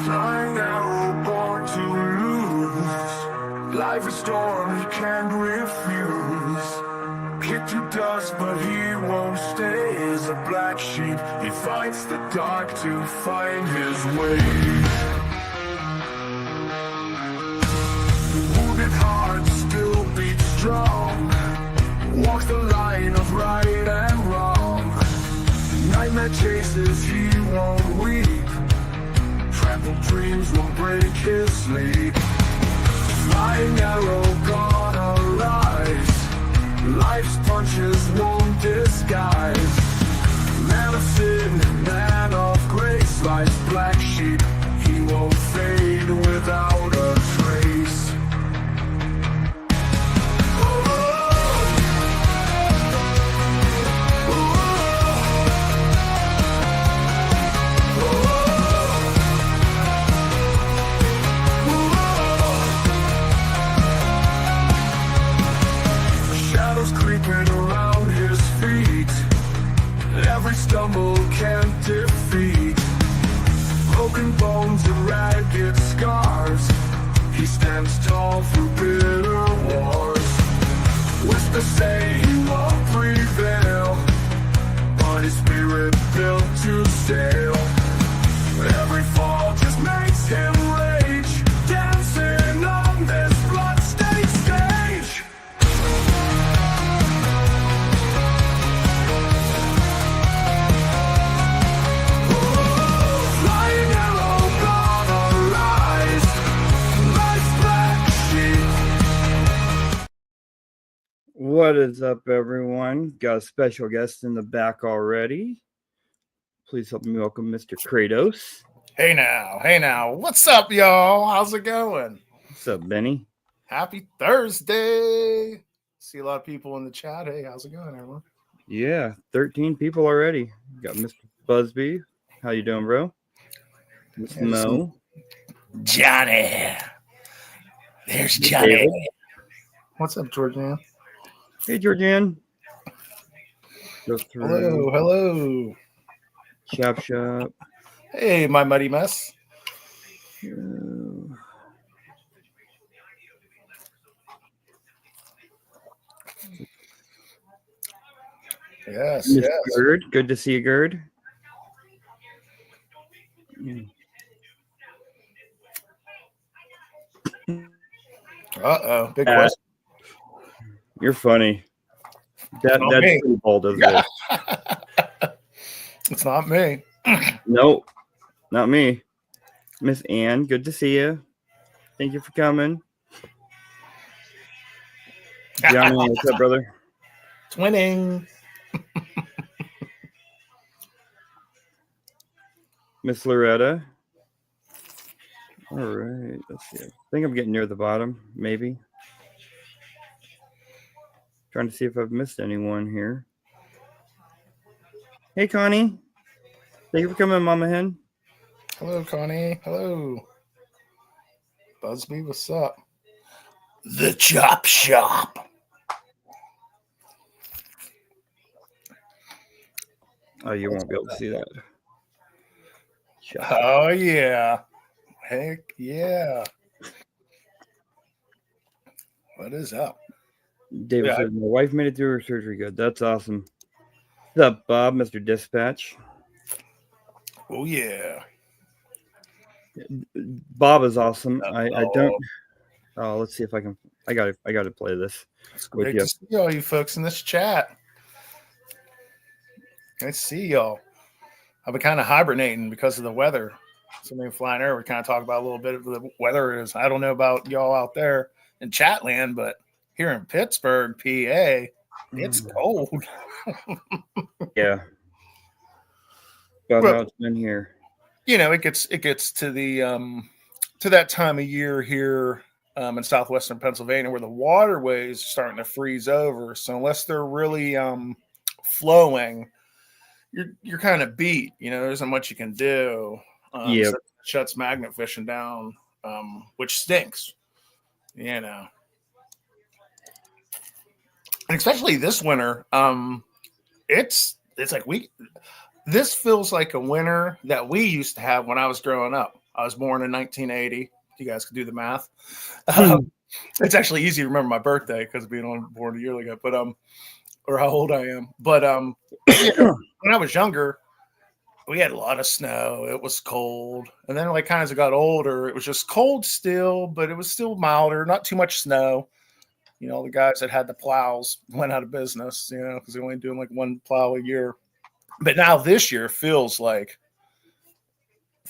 Flying arrow, born to lose. Life is storm, he can't refuse. Kicked to dust, but he won't stay. As a black sheep, he fights the dark to find his way. Wounded heart still beats strong. Walks the line of right and wrong. Nightmare chases, he won't weep. Trampled dreams will break his sleep. Flying arrow, gonna rise. Life's punches won't disguise. Man of sin, man of grace. Life's black sheep, he won't fade without a trace. Creeping around his feet, every stumble can't defeat. Broken bones and ragged scars, he stands tall through bitter wars. Whispers say he won't prevail, but his spirit built to sail. Every fall just makes him rage, dancing on this bloodstained stage. What is up, everyone? Got a special guest in the back already. Please help me welcome Mr. Kratos. Hey now. What's up, y'all? How's it going? What's up, Benny? Happy Thursday. See a lot of people in the chat. Hey, how's it going, everyone? Yeah, 13 people already. Got Mr. Busby. How you doing, bro? Miss Mo. Johnny. There's Johnny. David. What's up, Georgianne? Hey, Georgianne. Go through. Hello. Shop. Hey, my muddy mess. Yes. Gerd. Good to see you, Gerd. Uh-oh. Big question. You're funny. That's pretty bold, isn't it? It's not me. Nope. Not me. Miss Ann, good to see you. Thank you for coming. Johnny, what's up, brother? Twinning. Miss Loretta. All right. Let's see. I think I'm getting near the bottom, maybe. Trying to see if I've missed anyone here. Hey, Connie. Thank you for coming, Mama Hen. Hello, Connie. Hello. Busby, what's up? The Chop Shop. Oh, you won't be able to see that. Oh, yeah. Heck yeah. What is up? David says, my wife made it through her surgery good. That's awesome. What's up, Bob, Mr. Dispatch? Oh, yeah. Bob is awesome. I don't. Oh, let's see if I can. I got to play this. It's great to see all you folks in this chat. Nice to see y'all. I've been kind of hibernating because of the weather. Something flying air. We kind of talk about a little bit of the weather. Is I don't know about y'all out there in Chatland, but here in Pittsburgh, PA, it's cold. Yeah. About how it's been here. You know, it gets to the to that time of year here in southwestern Pennsylvania where the waterways are starting to freeze over. So unless they're really flowing, you're kind of beat. You know, there isn't much you can do. Yeah, so it shuts magnet fishing down, which stinks. You know, and especially this winter, it's like this feels like a winter that we used to have when I was growing up. I was born in 1980. You guys can do the math. It's actually easy to remember my birthday because being born a year ago, but or how old I am. But when I was younger, we had a lot of snow. It was cold, and then like kind of as I got older, it was just cold still, but it was still milder. Not too much snow. You know, the guys that had the plows went out of business. You know, because they're only doing like one plow a year. But now this year feels like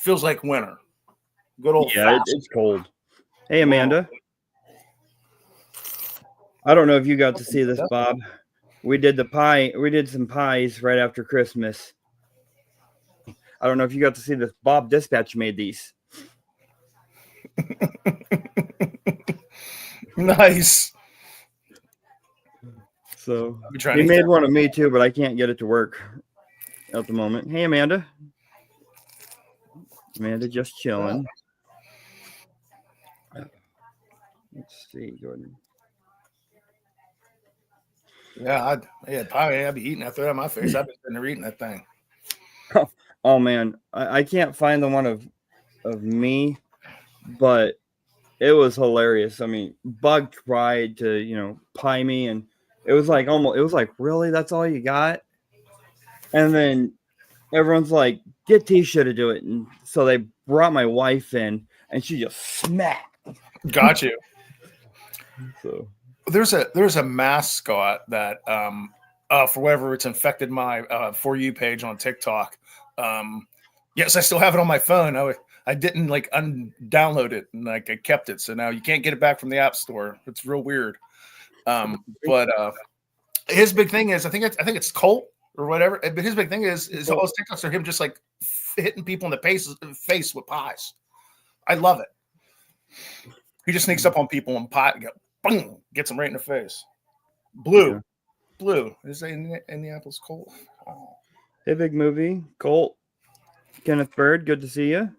winter. Good old it's cold. Hey, Amanda. I don't know if you got to see this, Bob. We did some pies right after Christmas. I don't know if you got to see this. Bob Dispatch made these. Nice. So he made one of me too, but I can't get it to work at the moment. Hey, Amanda. Amanda just chilling. Let's see, Jordan. Yeah, I'd be eating that. Throw it on my face. I've been sitting there eating that thing. Oh man, I can't find the one of me, but it was hilarious. I mean, Bug tried to pie me, and it was like really, that's all you got? And then everyone's like, get Tisha to do it, and so they brought my wife in, and she just smacked. Got you. So there's a mascot that for whatever it's infected my For You page on TikTok. Yes, I still have it on my phone. I didn't like download it, and like I kept it, so now you can't get it back from the App Store. It's real weird. But his big thing is I think it's Colt or whatever. But his big thing is all his TikToks are him just like hitting people in the face with pies. I love it. He just sneaks up on people and boom, gets them right in the face. Blue. Is it Indianapolis Colt? Oh. Hey, big movie, Colt. Kenneth Bird, good to see you.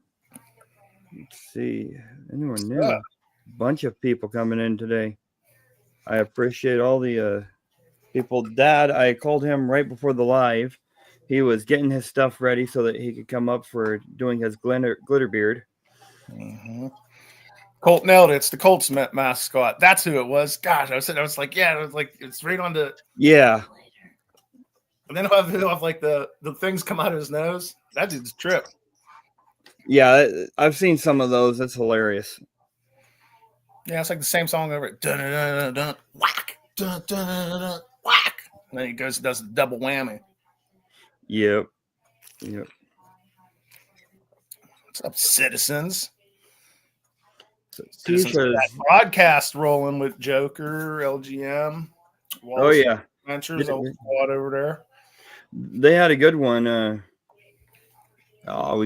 Let's see. Anyone new? Bunch of people coming in today. I appreciate all the people. Dad, I called him right before the live. He was getting his stuff ready so that he could come up for doing his glitter beard. Mm-hmm. Colt nailed it. It's the Colts mascot. That's who it was. Gosh, I was like, yeah, it was like it's right on the And then he'll have like the things come out of his nose. That dude's a trip. Yeah, I've seen some of those. That's hilarious. Yeah, it's like the same song over. Dun dun dun dun whack. Dun dun dun dun whack. And then he goes and does the double whammy. Yep. What's up, citizens? That broadcast rolling with Joker, LGM. Wallace Ventures over there. They had a good one. We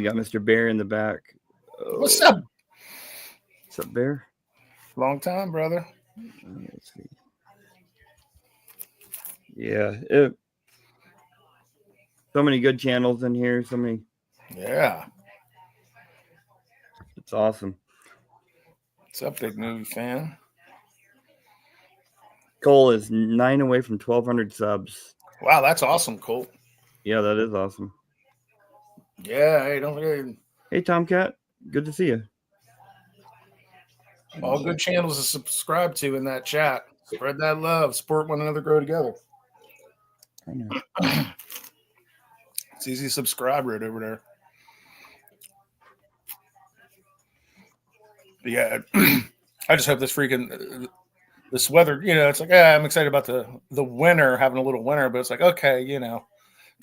got Mr. Bear in the back. What's up? What's up, Bear? Long time, brother. Let's see. Yeah, so many good channels in here. So many. Yeah, it's awesome. What's up, big movie fan? Cole is 9 away from 1,200 subs. Wow, that's awesome, Cole. Yeah, that is awesome. Yeah, hey, don't forget. Hey, Tomcat, good to see you. All good channels to subscribe to in that chat. Spread that love. Support one another. Grow together. I know. It's easy to subscribe right over there. But yeah, I just hope this this weather, it's like, I'm excited about the winter, having a little winter, but it's like, okay, get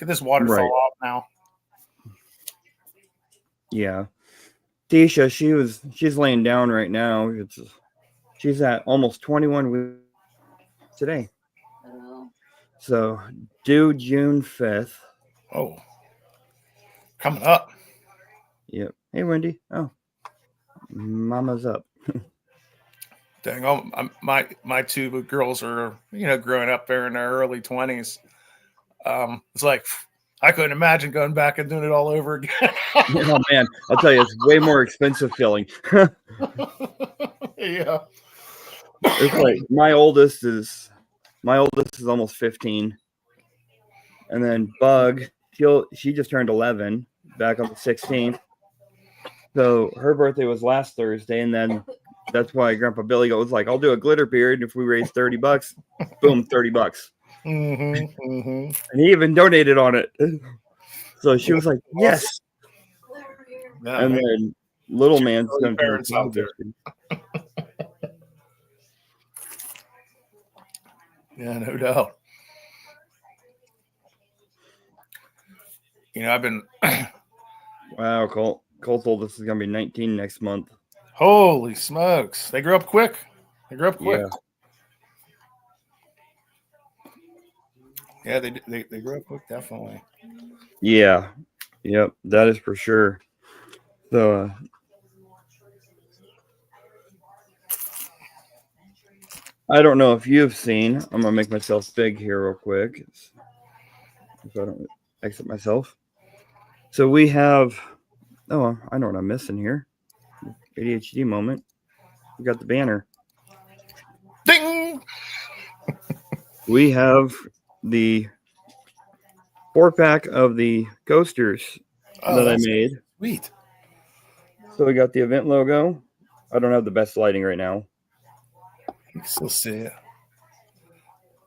this waterfall off now. Yeah. Tisha, she's laying down right now. She's at almost 21 weeks today. Oh. So due June 5th. Oh. Coming up. Yep. Hey, Wendy. Oh. Mama's up. Dang, my two girls are, growing up there in their early 20s. It's like I couldn't imagine going back and doing it all over again. Oh man, I'll tell you, it's way more expensive feeling. Yeah. It's like my oldest is almost 15. And then Bug, she just turned 11 back on the 16th. So her birthday was last Thursday, and then that's why Grandpa Billy was like, "I'll do a glitter period if we raise $30." Boom, $30. And he even donated on it. So she was like, "Yes." Yeah, And then little man's going to do parents out there. Yeah, no doubt. You know, I've been. Wow, Cole told us it's going to be 19 next month. Holy smokes! They grew up quick. Yeah, they grew up quick, definitely. Yeah. Yep, that is for sure. So, I don't know if you've seen. I'm gonna make myself big here real quick, so I don't exit myself. So we have. Oh, I know what I'm missing here. ADHD moment. We got the banner. Ding! We have the 4-pack of the coasters that I made. Sweet. So we got the event logo. I don't have the best lighting right now. You can still see it.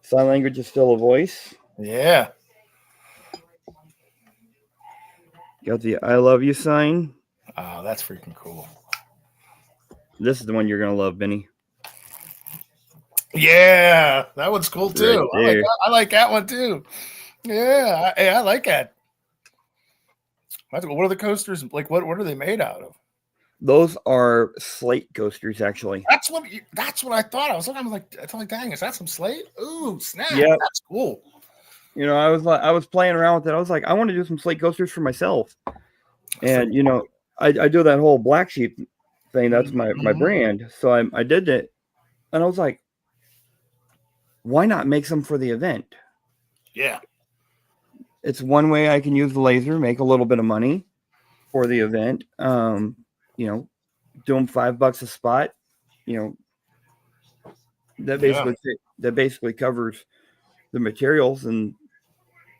Sign language is still a voice. Yeah. Got the I love you sign. Oh, that's freaking cool. This is the one you're gonna love, Benny. Yeah, that one's cool too. Right I like that one too. Yeah, I like that. What are the coasters like? What are they made out of? Those are slate coasters, actually. That's what I thought. I was like, dang, is that some slate? Ooh, snap! Yeah, that's cool. You know, I was playing around with it. I was like, I want to do some slate coasters for myself. And you know, I do that whole black sheep thing. That's my brand. So I did it, and I was like, why not make some for the event? Yeah. It's one way I can use the laser, make a little bit of money for the event. You know, do them $5 a spot. You know, that basically covers the materials, and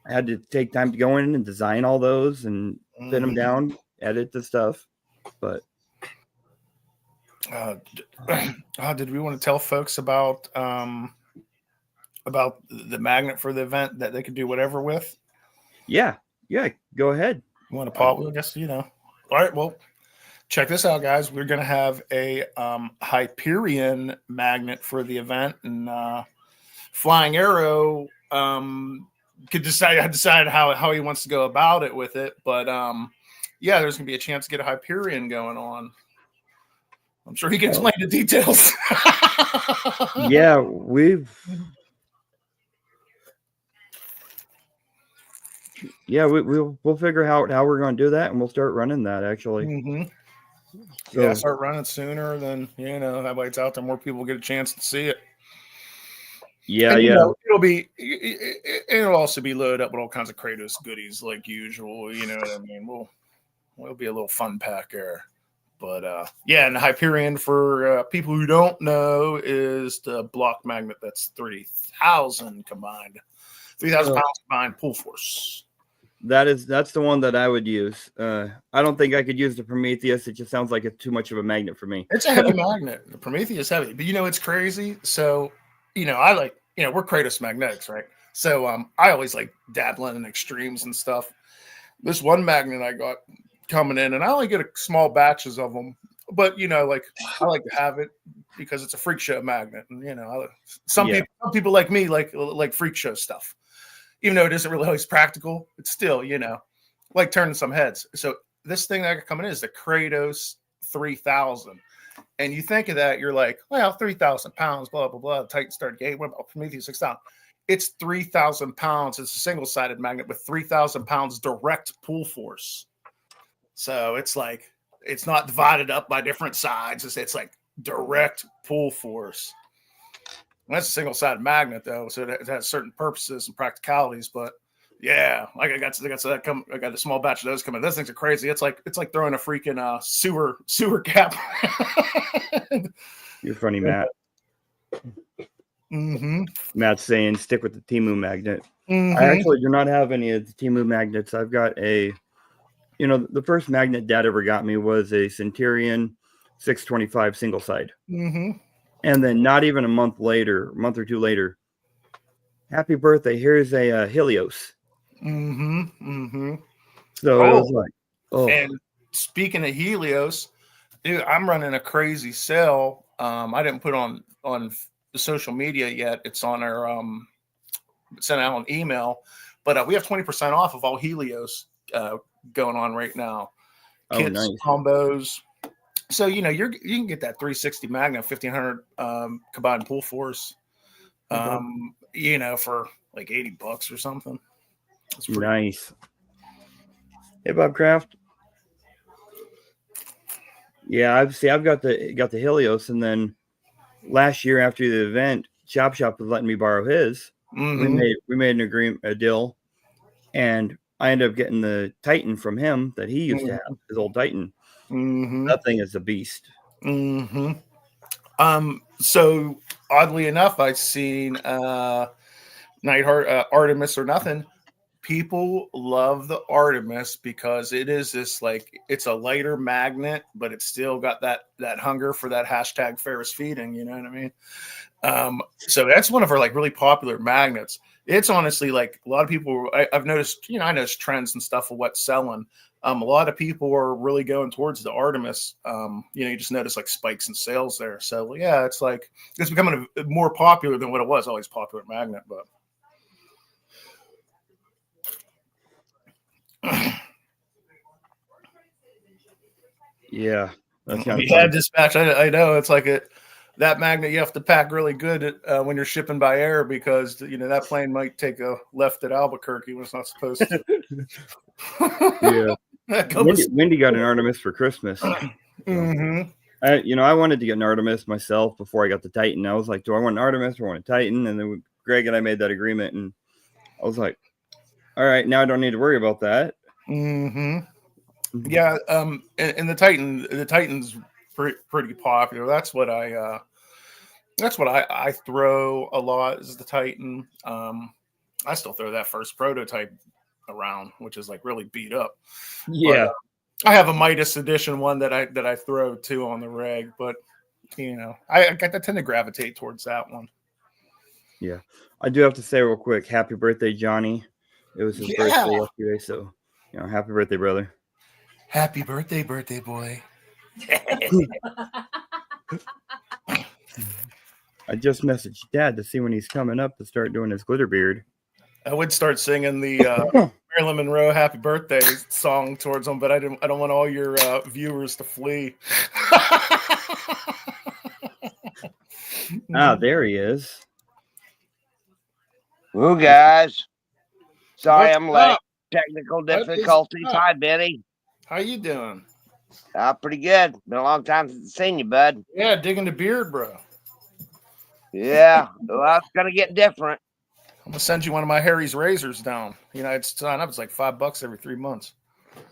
I had to take time to go in and design all those and pin them down, edit the stuff. But did we want to tell folks about the magnet for the event that they could do whatever with? Yeah, go ahead. You want to pause? We'll just, all right, well, check this out, guys. We're going to have a Hyperion magnet for the event, and Flying Arrow could decide how he wants to go about it with it. But yeah, there's going to be a chance to get a Hyperion going on. I'm sure he can explain the details. Yeah, we'll figure out how we're going to do that, and we'll start running that actually. So, start running sooner than that way it's out there, more people get a chance to see it. Yeah, and, yeah. It'll also be loaded up with all kinds of Kratos goodies like usual. You know what I mean? We'll be a little fun pack there. But and the Hyperion, for people who don't know, is the block magnet that's 3,000 combined, 3,000 pounds combined pull force. That's the one that I would use. I don't think I could use the Prometheus. It just sounds like it's too much of a magnet for me. It's a heavy magnet. The Prometheus is heavy, but it's crazy. So, I like, we're Kratos magnetics, right? So I always like dabbling in extremes and stuff. This one magnet I got coming in, and I only get small batches of them, but I like to have it because it's a freak show magnet, and some people like me like freak show stuff. Even though it isn't really always practical, it's still, like turning some heads. So this thing that I got coming in is the Kratos 3000. And you think of that, you're like, well, 3,000 pounds, blah, blah, blah. Titan Star Gate, what about Prometheus 6,000? It's 3,000 pounds. It's a single-sided magnet with 3,000 pounds direct pull force. So it's like, it's not divided up by different sides. It's like direct pull force. That's a single-sided magnet, though, so it has certain purposes and practicalities. But yeah, like I got a small batch of those coming. Those things are crazy. It's like throwing a freaking sewer cap. You're funny, Matt. Matt's saying stick with the Temu magnet. I actually do not have any of the Temu magnets. I've got a the first magnet Dad ever got me was a Centurion 625 single side. Mm-hmm. And then not even a month or two later, happy birthday, here's a Helios. Mm-hmm. Mm-hmm. So it was like, And speaking of Helios, dude, I'm running a crazy sale. I didn't put on the social media yet. It's on our sent out an email, but we have 20% off of all Helios going on right now. Kits, nice. combos. So you can get that 360 Magnum 1500 combined pull force, for like $80 or something. It's pretty nice. Hey, Bob Kraft. Yeah, I've got the Helios, and then last year after the event, Chop Shop was letting me borrow his. Mm-hmm. We made an agreement, a deal, and I ended up getting the Titan from him that he used to have, his old Titan. Mm-hmm. That thing is a beast. Mm-hmm. So oddly enough, I've seen Nightheart Artemis or nothing. People love the Artemis because it is this it's a lighter magnet, but it's still got that hunger for that hashtag Ferris feeding. You know what I mean? So that's one of our really popular magnets. It's honestly a lot of people. I've noticed. I noticed trends and stuff of what's selling. A lot of people are really going towards the Artemis. You just notice spikes in sales there. So yeah, it's becoming more popular than what it was. Always popular magnet, but. Yeah, that's kind of fun. Yeah, dispatch. I know it's that magnet you have to pack really good when you're shipping by air because that plane might take a left at Albuquerque when it's not supposed to. Yeah, Wendy got an Artemis for Christmas. Mm-hmm. I wanted to get an Artemis myself before I got the Titan. I was like, do I want an Artemis or want a Titan? And then Greg and I made that agreement, and I was like, all right, now I don't need to worry about that. Mm-hmm. Yeah, and the Titan's pretty popular. That's what I throw a lot is the Titan. I still throw that first prototype around, which is really beat up. Yeah. But, I have a Midas edition one that I throw too on the reg, but I tend to gravitate towards that one. Yeah, I do have to say real quick, happy birthday, Johnny. It was his birthday yesterday, so happy birthday, brother. Happy birthday, boy. I just messaged Dad to see when he's coming up to start doing his glitter beard. I would start singing the Marilyn Monroe "Happy Birthday" song towards him, but I don't want all your viewers to flee. There he is. Woo, guys. Sorry, I'm late. Technical difficulties. Hi, Benny. How you doing? Pretty good. Been a long time since I've seen you, bud. Yeah, digging the beard, bro. Yeah, well, it's gonna get different. I'm gonna send you one of my Harry's razors down. It's sign up. It's like $5 every 3 months.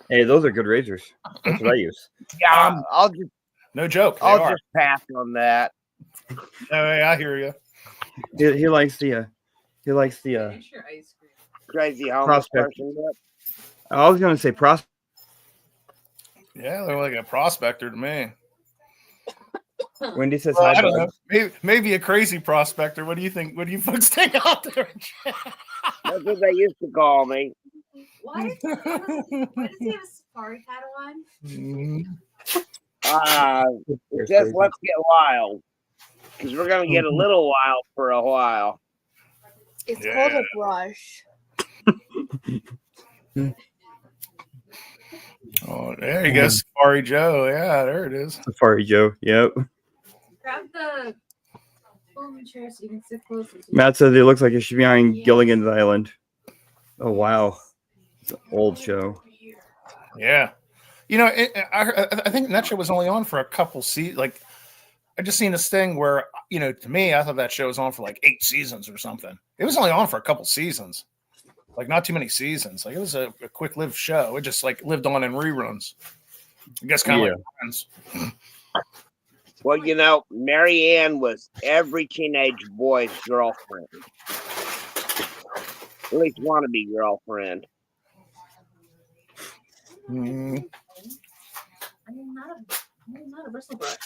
Hey, those are good razors. That's what I use. Yeah, I'll just no joke. I'll just pass on that. Hey, I hear you. He likes the Crazy homeless person. I was gonna say prospect. Yeah, they're like a prospector to me. Wendy says Well, hi. I don't know. Maybe a crazy prospector. What do you think? What do you folks think out there? That's what they used to call me. What? What does he have a safari hat on? Just let's get wild. Because we're going to get a little wild for a while. It's called a brush. Oh, there you go. Safari Joe. Yeah, there it is. Safari Joe. Yep. Grab the folding chair so you can sit closer to Matt says it looks like it should be on Gilligan's Island. Oh, wow. It's an old show. Yeah. I think that show was only on for a couple seasons. I just seen this thing where, to me, I thought that show was on for 8 seasons or something. It was only on for a couple seasons. Not too many seasons. It was a quick-lived show. It just lived on in reruns. I guess kind of like Friends. Well, Mary Ann was every teenage boy's girlfriend. At least wannabe girlfriend. Mhm. I'm not a bristle brush.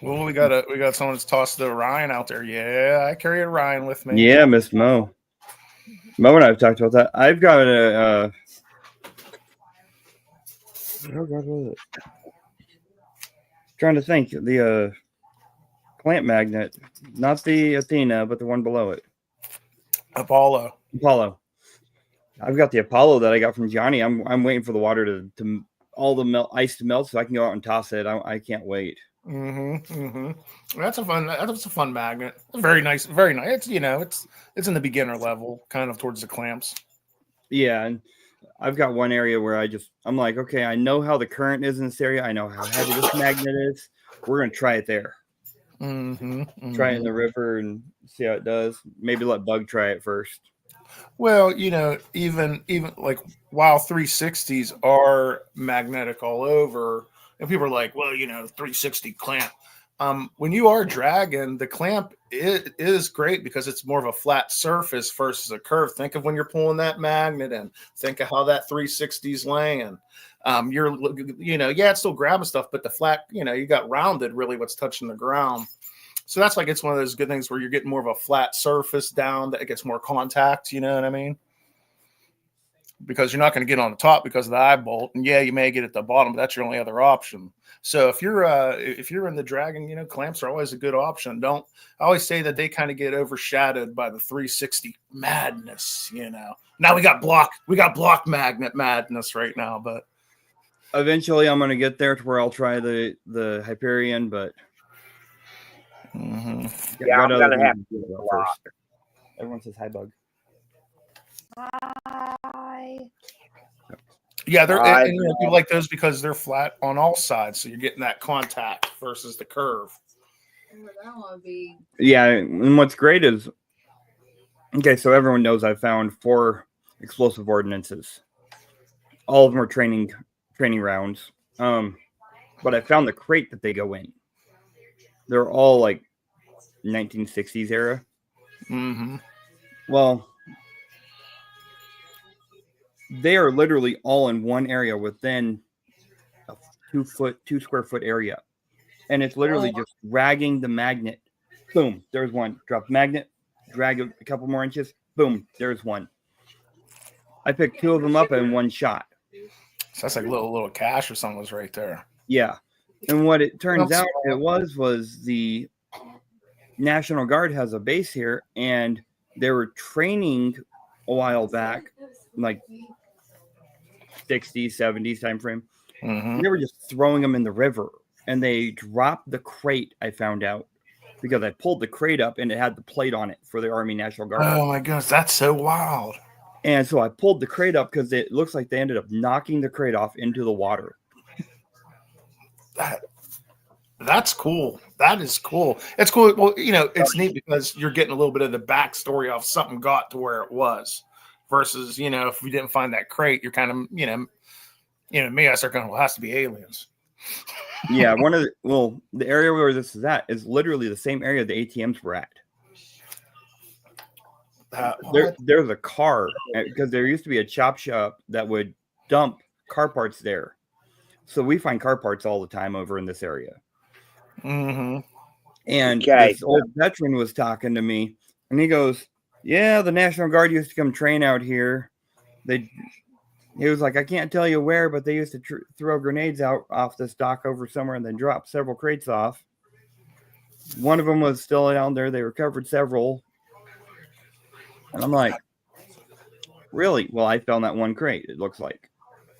Well, we got someone that's tossed the Orion out there. Yeah, I carry a Orion with me. Yeah, Miss Mo. Mo and I have talked about that. I've got a. Oh God, what was it? Trying to think. The clamp magnet, not the Athena, but the one below it. Apollo. Apollo. I've got the Apollo that I got from Johnny. I'm waiting for the water to all the ice to melt so I can go out and toss it. I can't wait. That's a fun magnet. Very nice, very nice. It's in the beginner level, kind of towards the clamps. Yeah, and I've got one area where I'm like, okay, I know how the current is in this area. I know how heavy this magnet is. We're gonna try it there. Try it in the river and see how it does. Maybe let Bug try it first. Well, even like while 360s are magnetic all over, and people are like, well, 360 clamp. When you are dragging, the clamp is great because it's more of a flat surface versus a curve. Think of when you're pulling that magnet in. Think of how that 360's laying. It's still grabbing stuff, but the flat, you got rounded really what's touching the ground. So that's it's one of those good things where you're getting more of a flat surface down that it gets more contact. You know what I mean? Because you're not going to get on the top because of the eye bolt, and yeah, you may get at the bottom, but that's your only other option. So if you're in the dragon, clamps are always a good option. I always say that they kind of get overshadowed by the 360 madness. Now we got block magnet madness right now, but eventually I'm going to get there to where I'll try the Hyperion, but I'm gonna have to do it first. Everyone says hi, Bug. Hi. Yeah, and you like those because they're flat on all sides, so you're getting that contact versus the curve. That would be. Yeah, and what's great is, okay, so everyone knows I found 4 explosive ordinances. All of them are training rounds. But I found the crate that they go in. They're all like 1960s era. Well, they are literally all in one area within a 2 square foot area. And it's literally just dragging the magnet. Boom, there's one. Drop magnet, drag a couple more inches. Boom, there's one. I picked 2 of them up in one shot. So that's like little cash or something was right there. Yeah. And what it turns out it was the National Guard has a base here, and they were training a while back, like 60s, 70s time frame. They were just throwing them in the river, and they dropped the crate, I found out, because I pulled the crate up and it had the plate on it for the Army National Guard. Oh my goodness, that's so wild. And so I pulled the crate up because it looks like they ended up knocking the crate off into the water. That's cool. That is cool. It's cool. Well, it's neat because you're getting a little bit of the backstory of something got to where it was versus, if we didn't find that crate, you're kind of, me, I start going, well, it has to be aliens. Yeah. The area where this is at is literally the same area the ATMs were at. There's a car because there used to be a chop shop that would dump car parts there. So we find car parts all the time over in this area. And this old veteran was talking to me, and he goes, yeah, the National Guard used to come train out here. He was like, I can't tell you where, but they used to throw grenades out off this dock over somewhere and then drop several crates off. One of them was still down there. They recovered several. And I'm like, really? Well, I found that one crate, it looks like.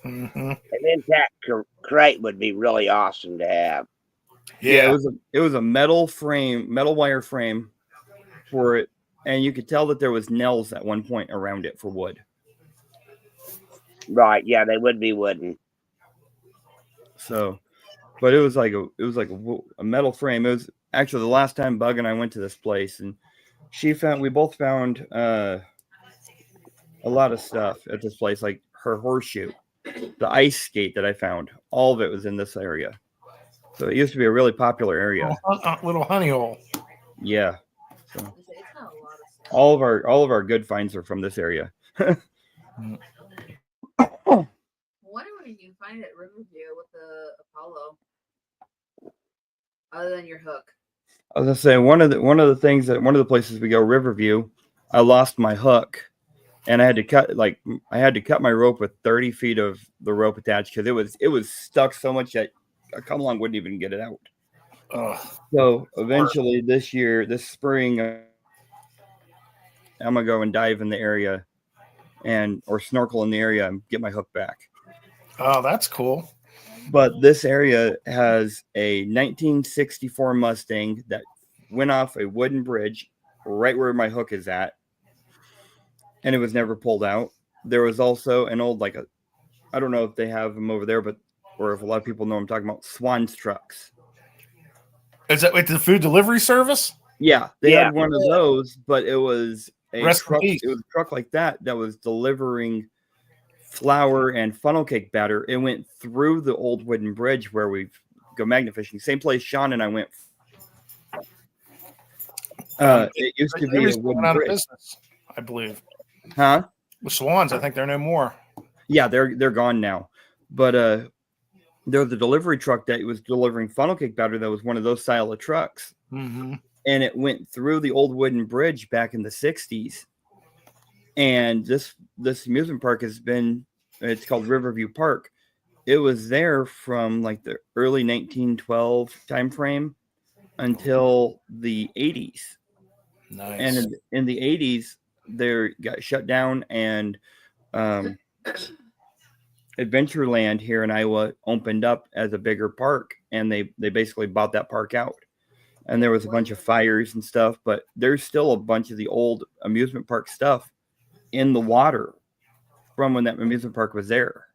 And then that crate would be really awesome to have. Yeah, it was a metal wire frame for it, and you could tell that there was nails at one point around it for wood. Right, yeah, they would be wooden. So, but it was like a metal frame. It was actually the last time Bug and I went to this place, and we both found a lot of stuff at this place, like her horseshoe, the ice skate that I found. All of it was in this area. So it used to be a really popular area. Little honey hole. Yeah. So all of our good finds are from this area. Wonder what spring you can find it at Riverview with the Apollo. Other than your hook. I was gonna say one of the places we go, Riverview, I lost my hook, and I had to cut my rope with 30 feet of the rope attached because it was stuck so much that a come along wouldn't even get it out. So eventually this spring, I'm gonna go and dive in the area or snorkel in the area and get my hook back. Oh, that's cool. But this area has a 1964 Mustang that went off a wooden bridge right where my hook is at, and it was never pulled out. There was also an old, I don't know if they have them over there, or if a lot of people know what I'm talking about, Swan's trucks. Is that like the food delivery service? Yeah, they had one of those, but it was a truck. It was a truck like that was delivering flour and funnel cake batter. It went through the old wooden bridge where we go magnet fishing. Same place Sean and I went. It used to be a wooden bridge, business, I believe. Huh? The Swans, I think they're no more. Yeah, they're gone now. But there was a delivery truck that was delivering funnel cake batter that was one of those style of trucks. Mm-hmm. And it went through the old wooden bridge back in the 60s. And this amusement park it's called Riverview Park. It was there from like the early 1912 time frame until the 80s. Nice. And in the 80s, they got shut down, and Adventureland here in Iowa opened up as a bigger park, and they basically bought that park out. And there was a bunch of fires and stuff, but there's still a bunch of the old amusement park stuff in the water from when that amusement park was there.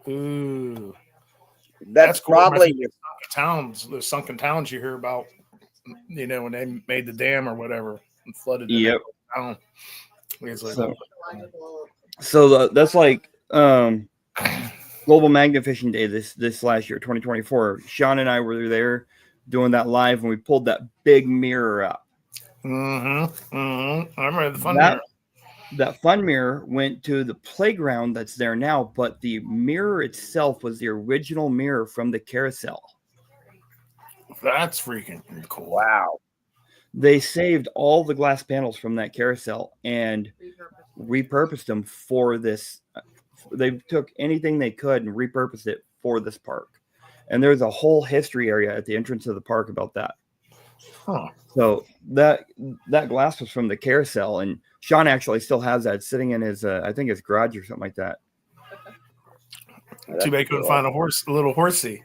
Ooh, That's cool. probably The sunken towns you hear about, when they made the dam or whatever and flooded. Yep. Town. So that's like Global Magnet Fishing Day this last year, 2024. Sean and I were there doing that live, and we pulled that big mirror up. Mm-hmm. Mm-hmm. I remember the fun mirror. That fun mirror went to the playground that's there now, but the mirror itself was the original mirror from the carousel. That's freaking cool. Wow. They saved all the glass panels from that carousel and repurposed them for this. They took anything they could and repurposed it for this park. And there's a whole history area at the entrance of the park about that. Huh. So that glass was from the carousel, and Sean actually still has that sitting in his, I think his garage or something like that. Too bad couldn't find a little horsey.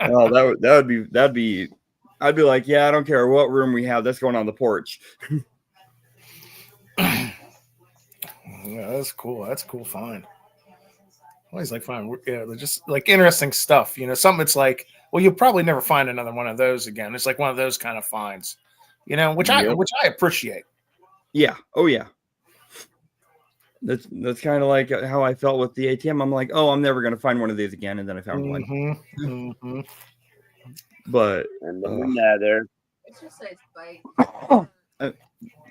Oh, that'd be. I'd be like, yeah, I don't care what room we have. That's going on the porch. Yeah, that's cool. That's a cool find. Always like find, just like interesting stuff. Something it's like, well, you'll probably never find another one of those again. It's like one of those kind of finds, which I appreciate. Yeah. Oh yeah. That's kind of like how I felt with the ATM. I'm like, oh, I'm never going to find one of these again, and then I found one. Mm-hmm. But and another. It's just a bike.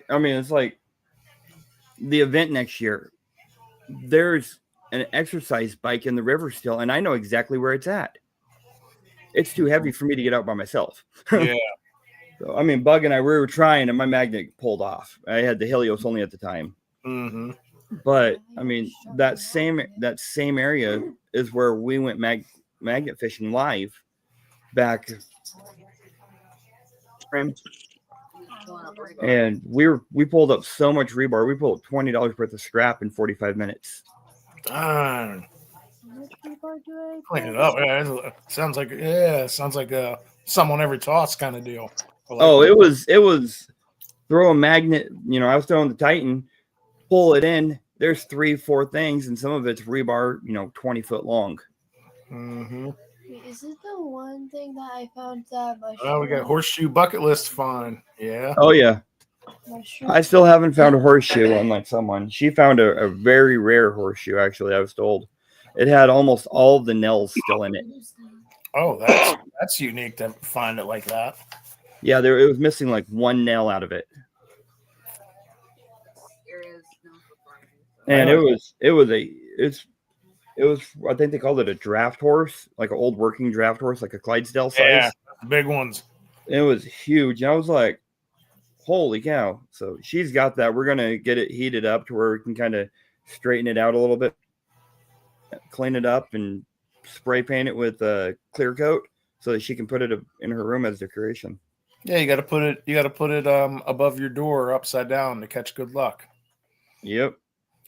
I mean, it's like the event next year. There's an exercise bike in the river still, and I know exactly where it's at. It's too heavy for me to get out by myself. Yeah. So, I mean, Bug and I, we were trying, and my magnet pulled off. I had the Helios only at the time. Mm-hmm. But I mean, that same area is where we went magnet fishing live back. And we pulled up so much rebar. We pulled $20 worth of scrap in 45 minutes. Darn. Clean it up. Yeah, sounds like a someone every toss kind of deal. It was throw a magnet. I was throwing the Titan, pull it in. There's 3-4 things, and some of it's rebar, 20 foot long. Mm-hmm. Is it the one thing that I found that mushroom? Oh, we got horseshoe bucket list find. Yeah. Oh yeah. Mushroom. I still haven't found a horseshoe, unlike someone. She found a very rare horseshoe, actually, I was told. It had almost all of the nails still in it. Oh, that's unique to find it like that. Yeah, it was missing like one nail out of it. And it's It was, I think they called it a draft horse, like an old working draft horse, like a Clydesdale size. Yeah, big ones. It was huge. And I was like, holy cow. So she's got that. We're going to get it heated up to where we can kind of straighten it out a little bit, clean it up, and spray paint it with a clear coat so that she can put it in her room as decoration. Yeah, you got to put it above your door, upside down, to catch good luck. Yep.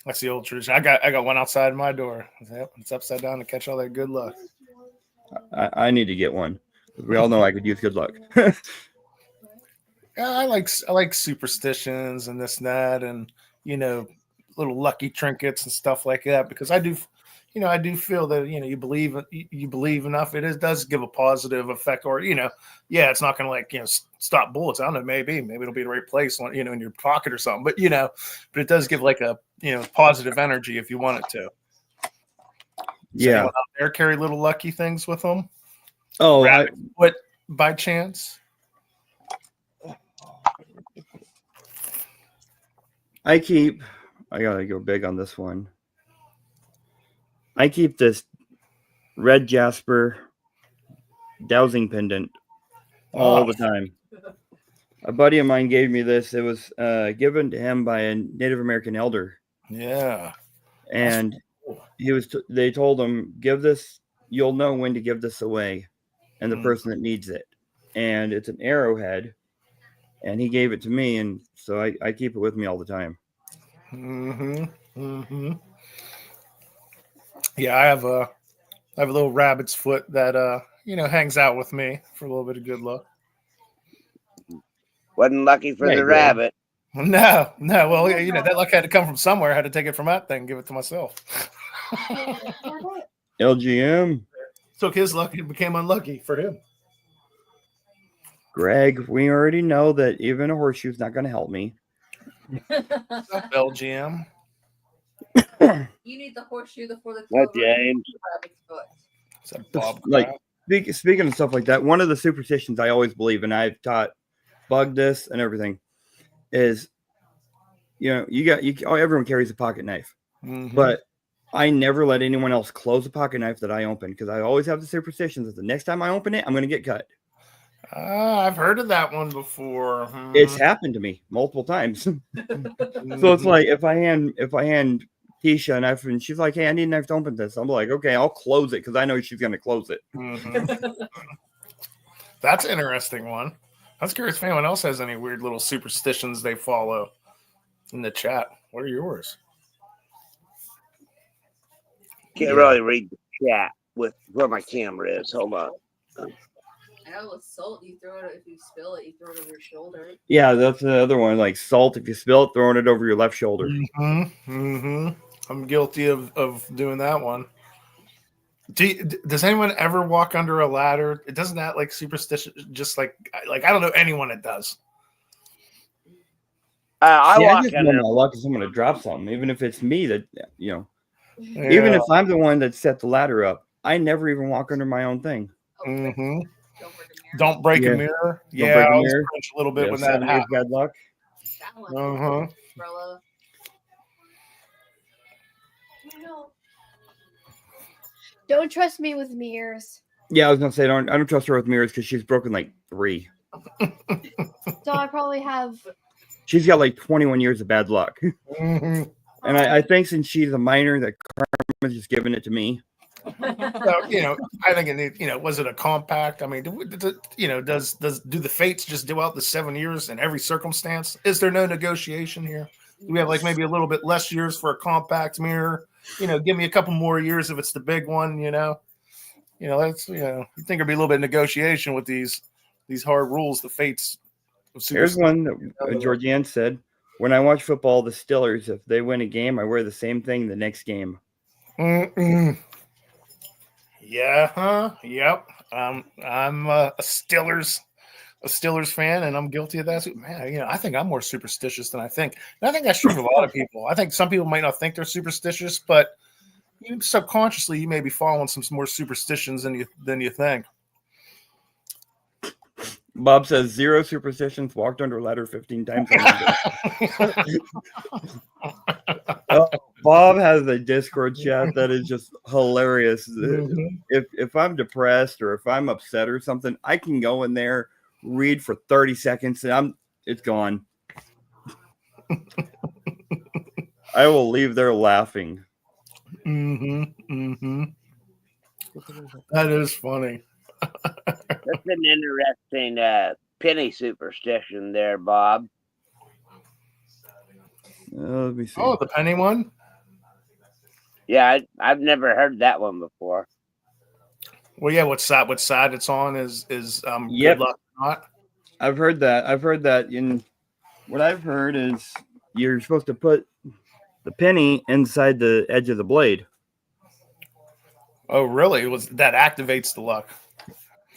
That's the old tradition. I got one outside my door. Yep, it's upside down to catch all that good luck. I need to get one. We all know I could use good luck. Yeah, I like superstitions and this and that, and little lucky trinkets and stuff like that, because I do feel that you believe enough, does give a positive effect, or it's not going to stop bullets. I don't know, maybe it'll be the right place in your pocket or something, but but it does give like a positive energy if you want it to. Yeah. Anyone out there carry little lucky things with them? Oh, what by chance? I gotta go big on this one. I keep this red jasper dowsing pendant all the time. A buddy of mine gave me this. It was given to him by a Native American elder. Yeah. And they told him, give this, you'll know when to give this away, and the person that needs it. And it's an arrowhead, and he gave it to me, and so I keep it with me all the time. Yeah, I have a little rabbit's foot that hangs out with me for a little bit of good luck. Wasn't lucky for the rabbit. No. Well, that luck had to come from somewhere. I had to take it from that thing, give it to myself. LGM took his luck and became unlucky for him. Greg, we already know that even a horseshoe's not going to help me. LGM. You need the horseshoe before the James. rabbit's foot. Is that Bob? Like speaking of stuff like that, one of the superstitions I always believe, and I've taught Bug this and everything, is everyone carries a pocket knife, but I never let anyone else close a pocket knife that I open, because I always have the superstition that the next time I open it, I'm going to get cut. I've heard of that one before. It's happened to me multiple times. So it's like if I hand Keisha a knife and she's like, "Hey, I need a knife to open this," I'm like, "Okay, I'll close it," because I know she's going to close it. That's an interesting one. I was curious if anyone else has any weird little superstitions they follow in the chat. What are yours? Can't really read the chat with where my camera is. Hold on. I know with salt, you throw it, if you spill it, you throw it over your shoulder. Yeah, that's the other one. Like salt, if you spill it, throwing it over your left shoulder. I'm guilty of doing that one. Does anyone ever walk under a ladder? It doesn't that like superstition? Just like I don't know anyone that does. I walk just under. know my luck is someone to drop something, even if it's me that even if I'm the one that set the ladder up, I never even walk under my own thing. Don't break a mirror. Don't break a mirror. Crunch a little bit when that happens. Bad luck. Don't trust me with mirrors. Yeah, I was gonna say I don't trust her with mirrors because she's broken like 3. So I probably have. She's got like 21 years of bad luck. And I think since she's a minor, that karma's just giving it to me. So, I think it needs, was it a compact? I mean, do the fates just do out the 7 years in every circumstance? Is there no negotiation here? Do we have like maybe a little bit less years for a compact mirror? Give me a couple more years if it's the big one. That's you think there'd be a little bit of negotiation with these hard rules. The fates. Here's one that Georgianne said: when I watch football, the Steelers, if they win a game, I wear the same thing the next game. Yeah, yep. I'm a Steelers fan, and I'm guilty of that. Man, I think I'm more superstitious than I think. And I think that's true for a lot of people. I think some people might not think they're superstitious, but subconsciously you may be following some more superstitions than you think. Bob says 0 superstitions, walked under a ladder 15 times. Oh, Bob has a Discord chat that is just hilarious. Mhm. If I'm depressed or if I'm upset or something, I can go in there, read for 30 seconds, and it's gone. I will leave there laughing. That is funny. That's an interesting penny superstition there, Bob. Let me see. Oh, the penny one? Yeah, I've never heard that one before. Well, yeah, what side it's on is Yep. good luck or not. I've heard that. I've heard that. In what I've heard is you're supposed to put the penny inside the edge of the blade. Oh, really? It was that activates the luck.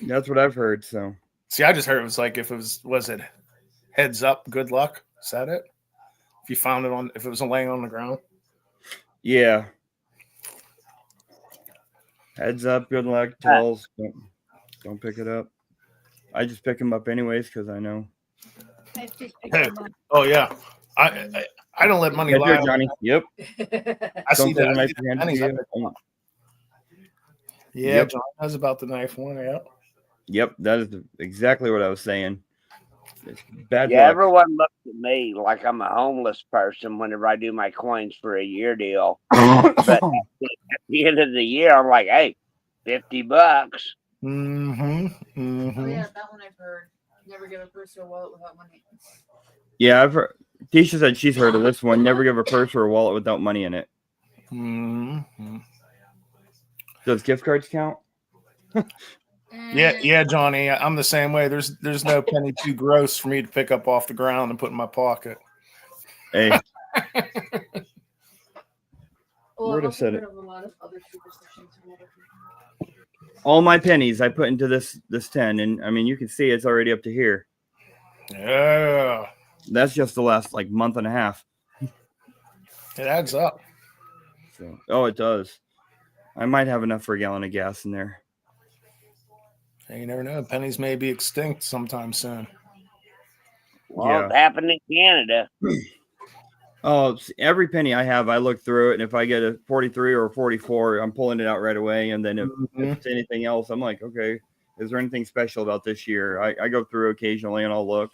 That's what I've heard. So See, I just heard it was like if it was it heads up, good luck? Is that it? If you found it if it was laying on the ground? yeah. Heads up, good luck, tells. Don't pick it up. I just pick them up anyways because I know. I have to pick Hey. them up. Oh yeah. I don't let money Right lie. there, Johnny. Yep. I see Don't throw the that. knife in your hand Pennies, to I you. pick them up. Yeah, Yep. John knows about the knife one. Yeah. Yep, that is exactly what I was saying. It's bad Yeah, luck. everyone looks at me like I'm a homeless person whenever I do my coins for a year deal. But at the end of the year, I'm like, hey, $50. Oh yeah, that one I've heard. Never give a purse or wallet without money. Yeah, I've heard. Tisha said she's heard of this one. Never give a purse or a wallet without money in it. Does gift cards count? Yeah, Johnny. I'm the same way. There's no penny too gross for me to pick up off the ground and put in my pocket. Hey, Well, Word I've have said also heard it. of a lot of other superstitions from other people. all my pennies I put into this 10, and I mean you can see it's already up to here. Yeah, That's just the last like month and a half. it adds up. So, oh, it does. I might have enough for a gallon of gas in there. You never know. Pennies may be extinct sometime soon. Well, it happened in Canada. Oh, every penny I have, I look through it, and if I get a 43 or a 44, I'm pulling it out right away. And then if it's anything else, I'm like, okay, is there anything special about this year? I go through occasionally and I'll look.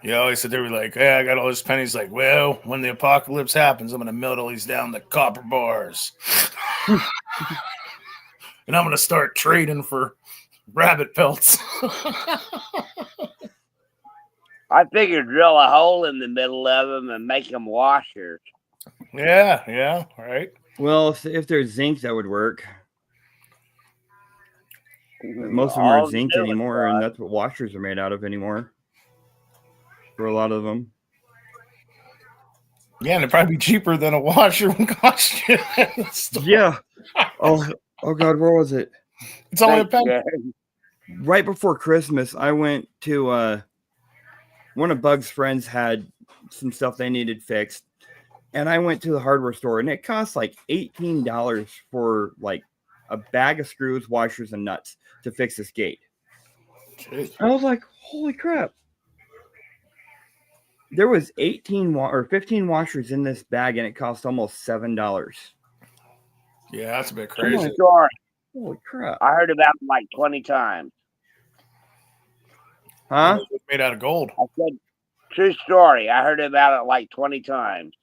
Yeah, always said they were like, "Yeah, I got all these pennies." Like, well, when the apocalypse happens, I'm gonna melt all these down to copper bars, and I'm gonna start trading for rabbit pelts. I figured drill a hole in the middle of them and make them washers. Yeah, right. Well, if there's zinc, that would work. Most of them All are zinc new anymore, ones. and that's what washers are made out of anymore. For a lot of them. Yeah, and it'd probably be cheaper than a washer would cost you. Yeah. Oh God, where was it? It's only a Thanks, penny. Gary. Right before Christmas, I went to one of Bug's friends had some stuff they needed fixed, and I went to the hardware store, and it cost like $18 for like a bag of screws, washers, and nuts to fix this gate. Jeez. I was like, holy crap. There was 15 washers in this bag, and it cost almost $7. Yeah, that's a bit True crazy. story. Holy crap. I heard about them like 20 times. Huh? It's made out of gold. I said, true story. I heard about it like 20 times.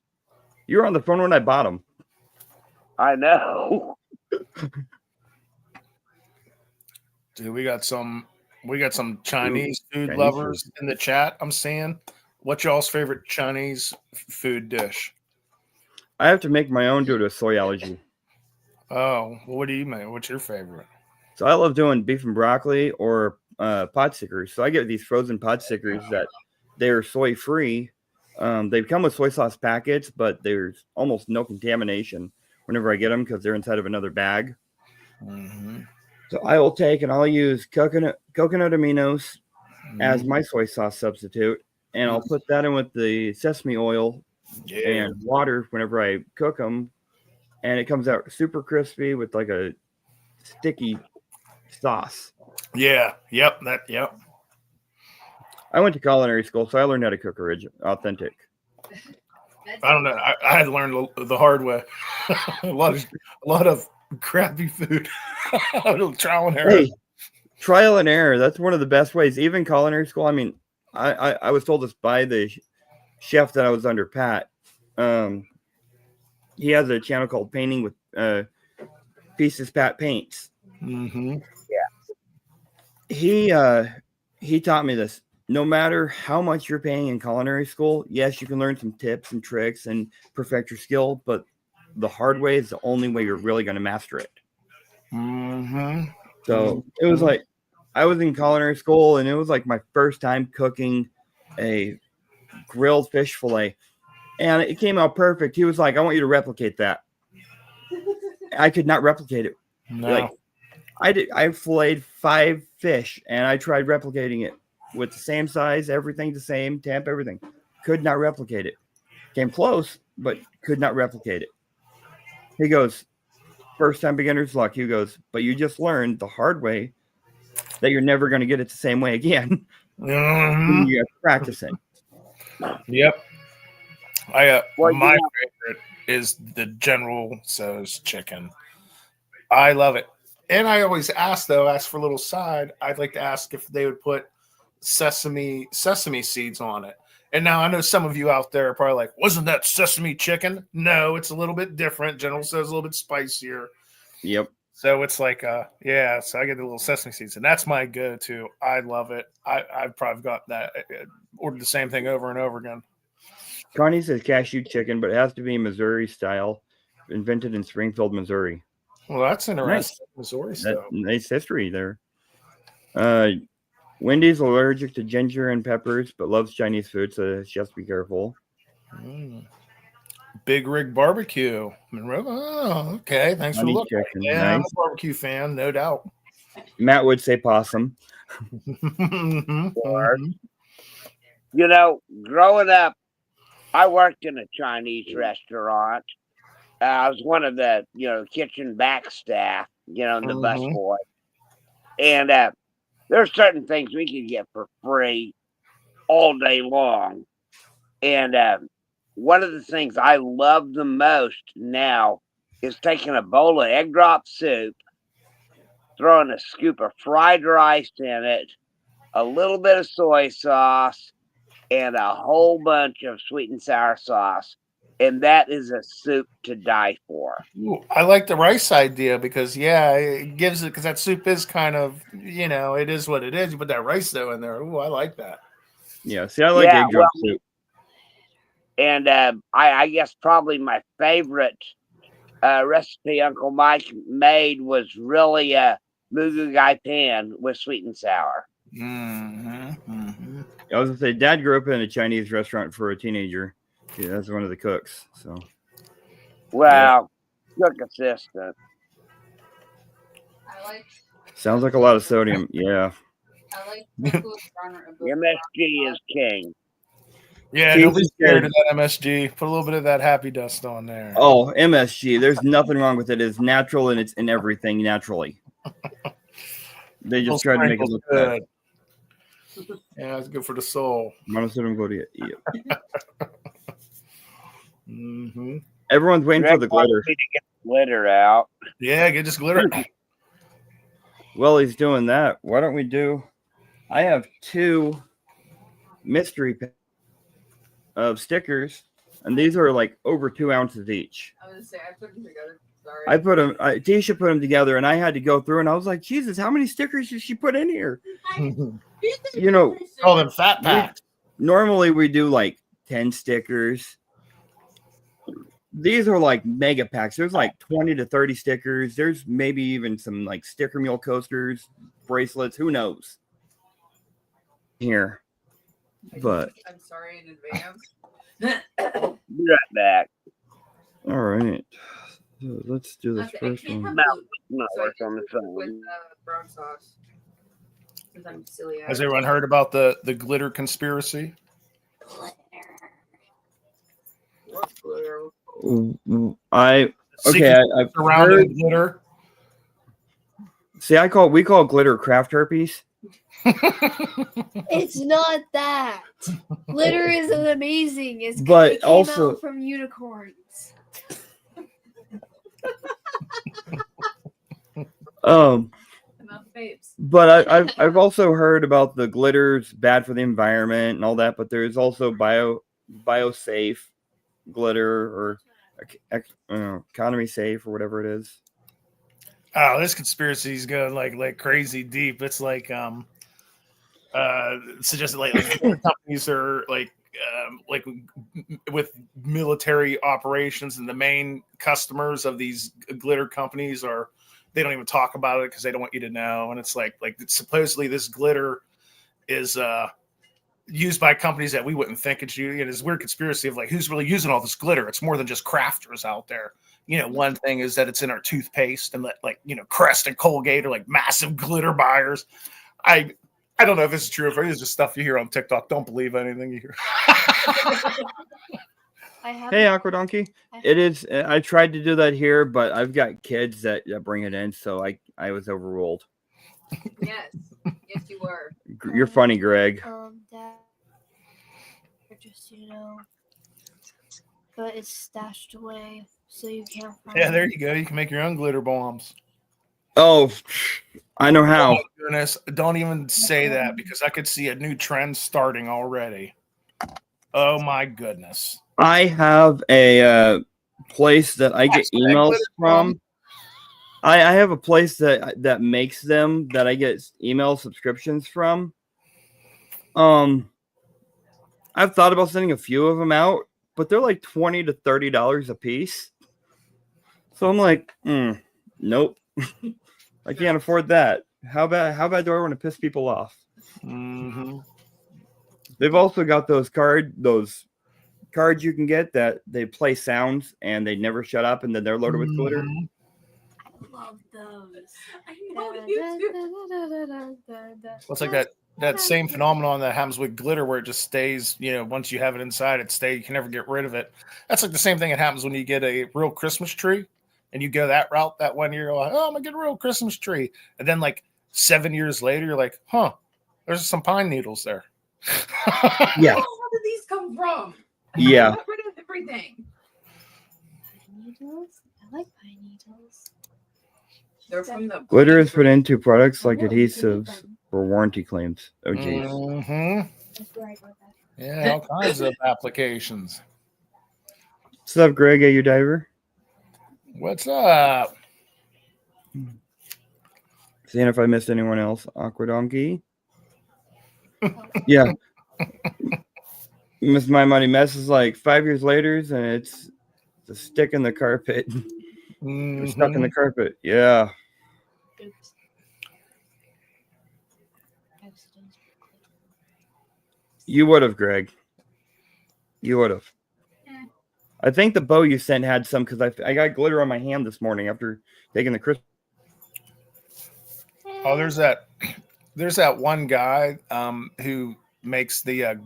You were on the phone when I bought them. I know. Dude, we got some Chinese food Chinese lovers in the chat. I'm seeing. What's y'all's favorite Chinese food dish? I have to make my own due to a soy allergy. Oh, well, what do you make? What's your favorite? So I love doing beef and broccoli or pot stickers. So I get these frozen pot stickers that they're soy free. They come with soy sauce packets, but there's almost no contamination whenever I get them because they're inside of another bag. Mm-hmm. So I will take and I'll use coconut aminos as my soy sauce substitute, and I'll put that in with the sesame oil and water whenever I cook them, and it comes out super crispy with like a sticky sauce. Yeah. Yep. Yep. I went to culinary school, so I learned how to cook authentic. I don't know. I had to learn the hard way. a lot of crappy food. A little trial and error. Hey, trial and error. That's one of the best ways. Even culinary school. I mean, I was told this by the chef that I was under, Pat. He has a channel called Painting with Pieces Pat Paints. Mm-hmm. He taught me this. No matter how much you're paying in culinary school, yes, you can learn some tips and tricks and perfect your skill, but the hard way is the only way you're really going to master it. Mm-hmm. So it was like I was in culinary school, and it was like my first time cooking a grilled fish fillet, and it came out perfect. He was like, "I want you to replicate that." I could not replicate it. No. Like I filleted 5 fish, and I tried replicating it with the same size, everything the same, temp, everything. Could not replicate it. Came close, but could not replicate it. He goes, first time beginner's luck. He goes, but you just learned the hard way that you're never going to get it the same way again. Mm-hmm. You have to practice it. Yep. Well, My favorite is the General Tso's chicken. I love it. And I always ask for a little side. I'd like to ask if they would put sesame seeds on it. And now I know some of you out there are probably like, wasn't that sesame chicken? No, it's a little bit different. General Tso's a little bit spicier. Yep. So it's like, so I get the little sesame seeds, and that's my go-to. I love it. I've probably got that. Ordered the same thing over and over again. Connie says cashew chicken, but it has to be Missouri style, invented in Springfield, Missouri. Well, that's interesting. Nice. Missouri stuff. Nice history there. Wendy's allergic to ginger and peppers, but loves Chinese food, so she has to be careful. Big Rig Barbecue. Monroe. Oh, okay. Thanks for looking. Yeah, nice. I'm a barbecue fan, no doubt. Matt would say possum. You know, growing up, I worked in a Chinese restaurant. I was one of the, kitchen back staff, the busboy. And there's certain things we could get for free all day long. And one of the things I love the most now is taking a bowl of egg drop soup, throwing a scoop of fried rice in it, a little bit of soy sauce, and a whole bunch of sweet and sour sauce. And that is a soup to die for. Ooh, I like the rice idea because, it gives it, because that soup is kind of, it is what it is. You put that rice, though, in there. Ooh, I like that. Yeah, see, I like egg drop soup. And I guess probably my favorite recipe Uncle Mike made was really a mugu gai pan with sweet and sour. Mm-hmm. Mm-hmm. I was going to say, Dad grew up in a Chinese restaurant for a teenager. Yeah, that's one of the cooks. So, cook assistant. Sounds like a lot of sodium. Yeah. I like MSG is king. Yeah, don't be scared of that MSG. Put a little bit of that happy dust on there. Oh, MSG. There's nothing wrong with it. It's natural and it's in everything naturally. They just try to make it look good. Yeah, it's good for the soul. Mm-hmm. Everyone's waiting for the glitter. To get the glitter out. Yeah, get this glitter. Well, he's doing that. Why don't we do? I have 2 mystery packs of stickers, and these are like over 2 ounces each. I was gonna say I put them together. Sorry. I put them. Tisha put them together, and I had to go through, and I was like, Jesus, how many stickers did she put in here? Call them fat packs. Normally we do like 10 stickers. These are like mega packs. There's like 20 to 30 stickers. There's maybe even some like sticker mule coasters, bracelets. Who knows? Here, but I'm sorry in advance. Be right back. All right, so let's do this first one. Not work on the phone. With brown sauce. Because I'm silly. Has everyone heard about the glitter conspiracy? What glitter? I've surrounding glitter. See, we call glitter craft herpes. It's not that. Glitter is amazing. But it came also- out from unicorns. Enough babes. But I've also heard about the glitter's bad for the environment and all that. But there's also biosafe glitter or economy safe or whatever it is. Oh, this conspiracy's going like crazy deep. It's like suggested like companies are like with military operations, and the main customers of these glitter companies are, they don't even talk about it because they don't want you to know. And it's like supposedly this glitter is used by companies that we wouldn't think it's used. It's a weird conspiracy of like who's really using all this glitter. It's more than just crafters out there. You know, one thing is that it's in our toothpaste, and like, you know, Crest and Colgate are like massive glitter buyers. I don't know if this is true, if it's just stuff you hear on TikTok. Don't believe anything you hear. Hey, Aqua Donkey. It is. I tried to do that here, but I've got kids that bring it in, so I was overruled. Yes. Yes, you were. You're funny, Greg. Dad, just but it's stashed away, so you can't find Yeah, it. there you go. You can make your own glitter bombs. Oh, I know how. Oh, my goodness. Don't even say that, because I could see a new trend starting already. Oh my goodness. I have a place that I get emails from. I have a place that makes them, that I get email subscriptions from. I've thought about sending a few of them out, but they're like $20 to $30 a piece. So I'm like, nope. I can't afford that. How bad do I want to piss people off? Mm-hmm. They've also got those cards you can get that they play sounds and they never shut up, and then they're loaded with glitter. I love those. I know you do. It's like that same phenomenon that happens with glitter, where it just stays, you know, once you have it inside, it stays. You can never get rid of it. That's like the same thing that happens when you get a real Christmas tree and you go that route that one year. You're like, oh, I'm going to get a real Christmas tree. And then like 7 years later, you're like, huh, there's some pine needles there. Yeah. Where did these come from? Yeah. Got rid of everything. Pine needles? I like pine needles. They're from the Glitter is put into products like adhesives for warranty claims. Oh, geez. Mm-hmm. That's where I got that. Yeah, all kinds of applications. What's up, Greg? Are you diver? What's up? Seeing if I missed anyone else. Aqua Donkey. Yeah. Miss My Money Mess is like 5 years later, and it's a stick in the carpet. We're stuck in the carpet. Yeah. Oops. You would have, Greg. You would have. I think the bow you sent had some, because I got glitter on my hand this morning after taking the Christmas. Oh, there's that one guy who makes the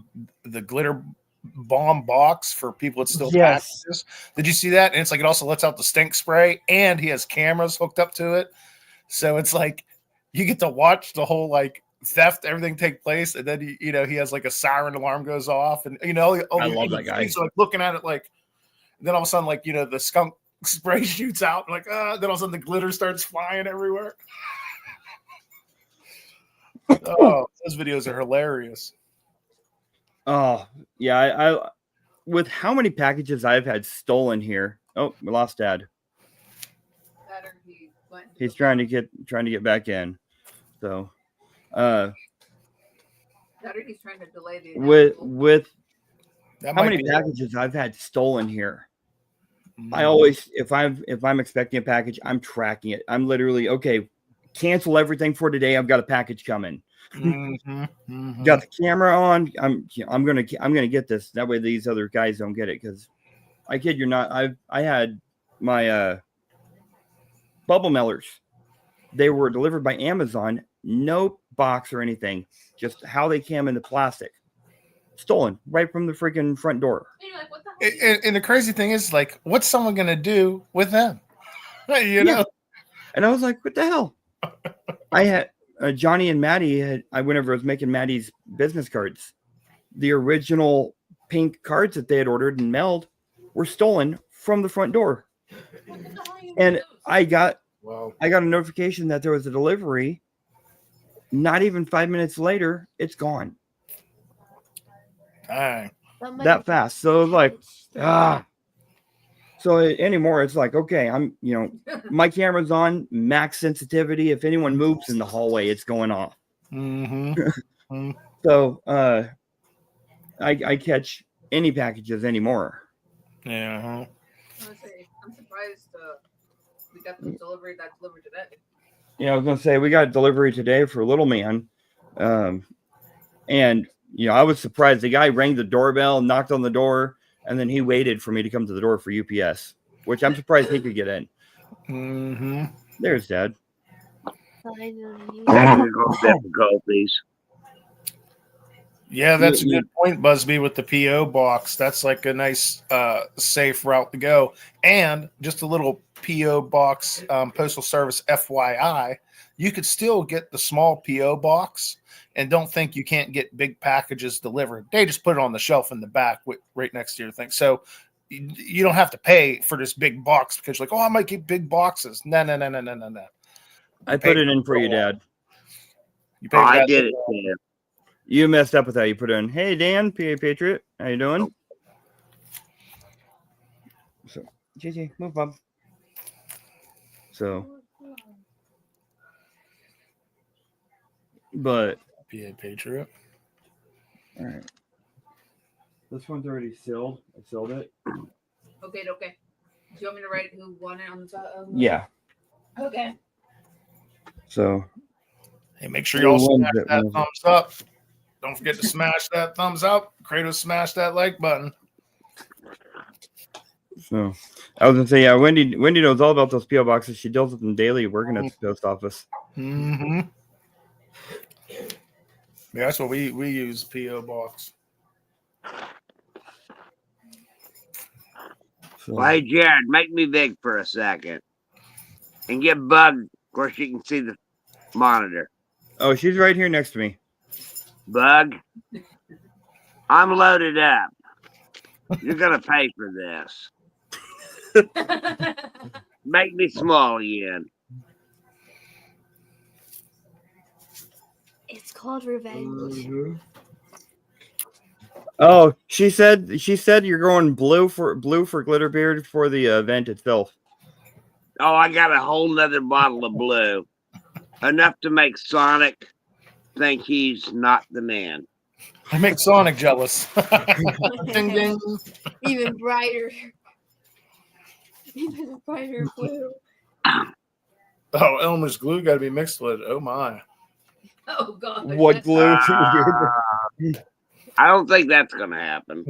glitter bomb box for people that still packages. Did you see that? And it's like it also lets out the stink spray, and he has cameras hooked up to it, so it's like you get to watch the whole like theft, everything take place, and then he has like a siren alarm goes off, and I love that guy. He's like looking at it like, then all of a sudden like the skunk spray shoots out, like then all of a sudden the glitter starts flying everywhere. Oh, those videos are hilarious. Oh, yeah. I with how many packages I've had stolen here. Oh, we lost Dad. He's trying to get back in. So, He's trying to delay the with That how might many be packages I've had stolen here. it. I always, if I'm expecting a package, I'm tracking it. I'm literally, okay, cancel everything for today. I've got a package coming. Got the camera on. I'm gonna get this. That way these other guys don't get it, because I kid you not, I had my bubble mellers. They were delivered by Amazon, no box or anything, just how they came in the plastic. Stolen right from the freaking front door. And you're like, what the hell? And the crazy thing is, like, what's someone gonna do with them? You know? And I was like, what the hell? I Johnny and Maddie whenever I was making Maddie's business cards, the original pink cards that they had ordered and mailed were stolen from the front door. And I got a notification that there was a delivery. Not even 5 minutes later, it's gone. Dang. That fast. So it's like, So anymore, it's like, okay, my camera's on, max sensitivity. If anyone moves in the hallway, it's going off. Mm-hmm. So I catch any packages anymore. Yeah. I'm surprised we got the delivery that delivered today. Yeah, I was gonna say we got a delivery today for Little Man, and I was surprised. The guy rang the doorbell, knocked on the door, and then he waited for me to come to the door for UPS, which I'm surprised he could get in. Mm-hmm. There's Dad. Technical difficulties. Yeah, that's a good point, Busby, with the P.O. box. That's like a nice, safe route to go. And just a little P.O. box, Postal Service FYI, you could still get the small P.O. box, and don't think you can't get big packages delivered. They just put it on the shelf in the back right next to your thing. So you don't have to pay for this big box because you're like, oh, I might get big boxes. No. I put it in for you, Dad. You paid I did it, too. You messed up with that. You put in, hey, Dan, PA Patriot. How you doing? So, JJ, move up. So, but. PA Patriot. All right. This one's already sealed. I sealed it. Okay. Do you want me to write who won it on the top? Yeah. Okay. So. Hey, make sure y'all smash that thumbs up. Don't forget to smash that thumbs up. Kratos, smash that like button. So, I was gonna say, yeah, Wendy knows all about those PO boxes. She deals with them daily, working at the post office. Mm-hmm. Yeah, that's what we use, PO box. So, Well, hey, Jared, make me big for a second. And get Bug. Of course, you can see the monitor. oh, she's right here next to me. Bug, I'm loaded up. You're going to pay for this. Make me small again. It's called revenge. Oh, she said you're going blue for Glitterbeard for the event itself. Oh, I got a whole nother bottle of blue. Enough to make Sonic think he's not the man. I make Sonic jealous. Ding, ding. Even brighter. Even brighter blue. Oh, Elmer's glue got to be mixed with it. Oh, my. Oh, God. What glue? I don't think that's going to happen.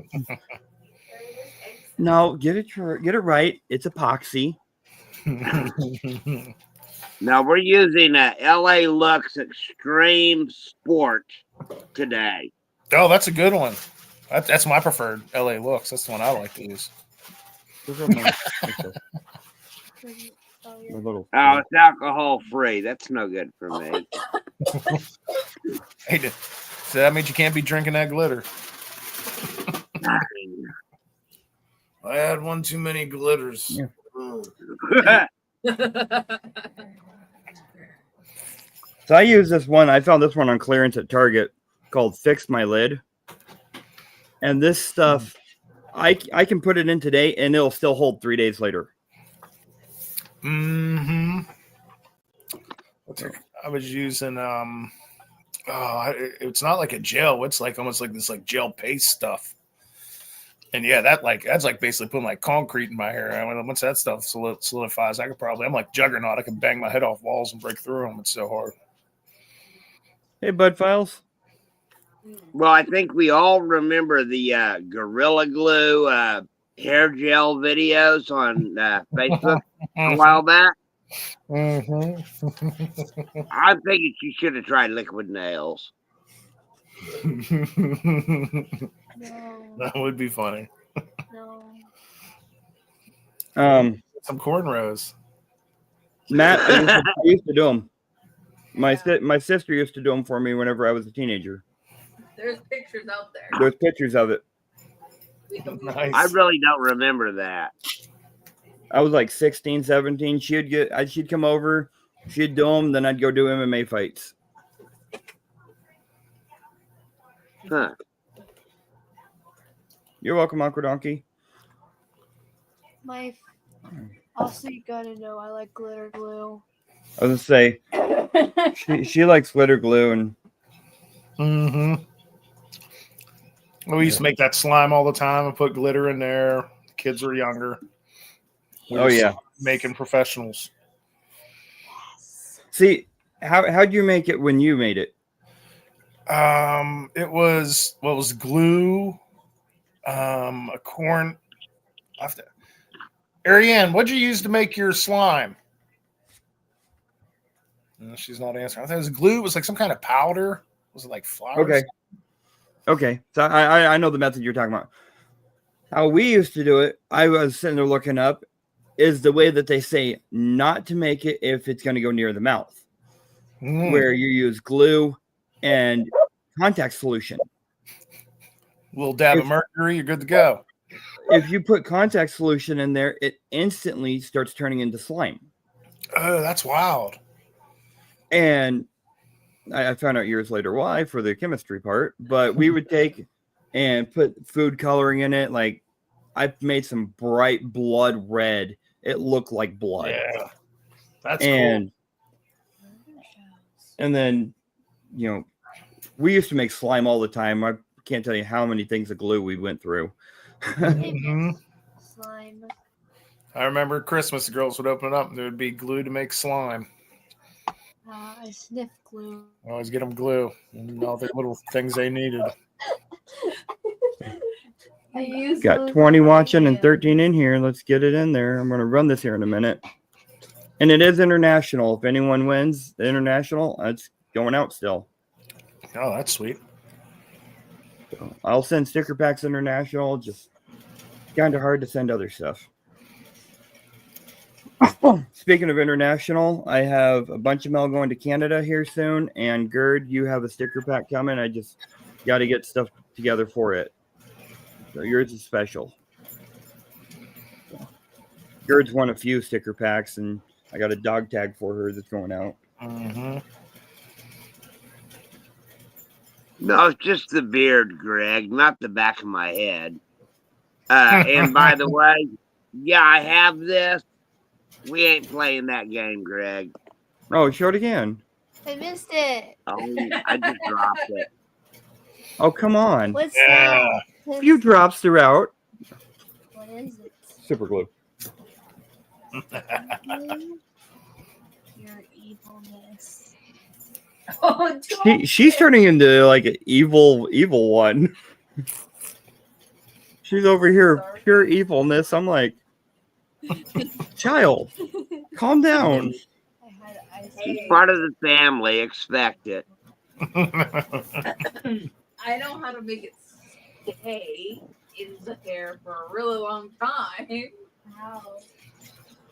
No, get it right. It's epoxy. Now, we're using a LA Lux Extreme Sport today. Oh, that's a good one. That's my preferred LA Looks. That's the one I like to use. Oh, it's alcohol free. That's no good for me. Hey, so that means you can't be drinking that glitter. I had one too many glitters. Yeah. So I use this one. I found this one on clearance at Target called Fix My Lid. And this stuff, I can put it in today and it'll still hold 3 days later. Mm-hmm. I was using it's not like a gel. It's like almost like this like gel paste stuff. And yeah, that's like basically putting like concrete in my hair. I mean, once that stuff solidifies, I'm like Juggernaut. I can bang my head off walls and break through them. It's so hard. Hey, Bud Files. Well, I think we all remember the Gorilla Glue hair gel videos on Facebook a while back. Mm-hmm. I'm thinking you should have tried liquid nails. No. That would be funny. No. Some cornrows. Matt, I used to do them. My sister used to do them for me whenever I was a teenager. There's pictures out there. There's pictures of it. Nice. I really don't remember that. I was like 16, 17. She'd come over, she'd do them, then I'd go do MMA fights. Huh. You're welcome, Uncle Donkey. Also, you gotta know I like glitter glue. I was gonna say she likes glitter glue and Mm-hmm. We used to make that slime all the time and put glitter in there. Kids were younger. We were making professionals. See, how'd you make it when you made it? It was glue, a corn. Ariane, what'd you use to make your slime? No, she's not answering. I thought it was glue. It was like some kind of powder. Was it like flour? Okay. So I know the method you're talking about. How we used to do it, I was sitting there looking up, is the way that they say not to make it if it's going to go near the mouth, where you use glue and contact solution. A little dab of mercury, you're good to go. If you put contact solution in there, it instantly starts turning into slime. Oh, that's wild. And I found out years later why for the chemistry part, but we would take and put food coloring in it. Like I made some bright blood red. It looked like blood. Yeah, that's cool. And then, we used to make slime all the time. I can't tell you how many things of glue we went through. Mm-hmm. Slime. I remember Christmas, the girls would open it up and there would be glue to make slime. I sniff glue. Always get them glue and all the little things they needed. Got 20 watching and 13 in here. Let's get it in there. I'm going to run this here in a minute. And it is international. If anyone wins the international, it's going out still. Oh, that's sweet. So I'll send sticker packs international. Just kind of hard to send other stuff. Speaking of international, I have a bunch of mail going to Canada here soon. And Gerd, you have a sticker pack coming. I just got to get stuff together for it. So yours is special. Gerd's won a few sticker packs, and I got a dog tag for her that's going out. Mm-hmm. No, it's just the beard, Greg, not the back of my head. And by the way, yeah, I have this. We ain't playing that game, Greg. Oh, show it again. I missed it. Oh, I just dropped it. Oh, come on. What's Yeah. that? A few drops throughout. What is it? Super glue. Your evilness. Oh, She's turning into like an evil one. She's over here, pure evilness. I'm like, child, calm down. She's part of the family. Expect it. I know how to make it stay in the hair for a really long time. Wow.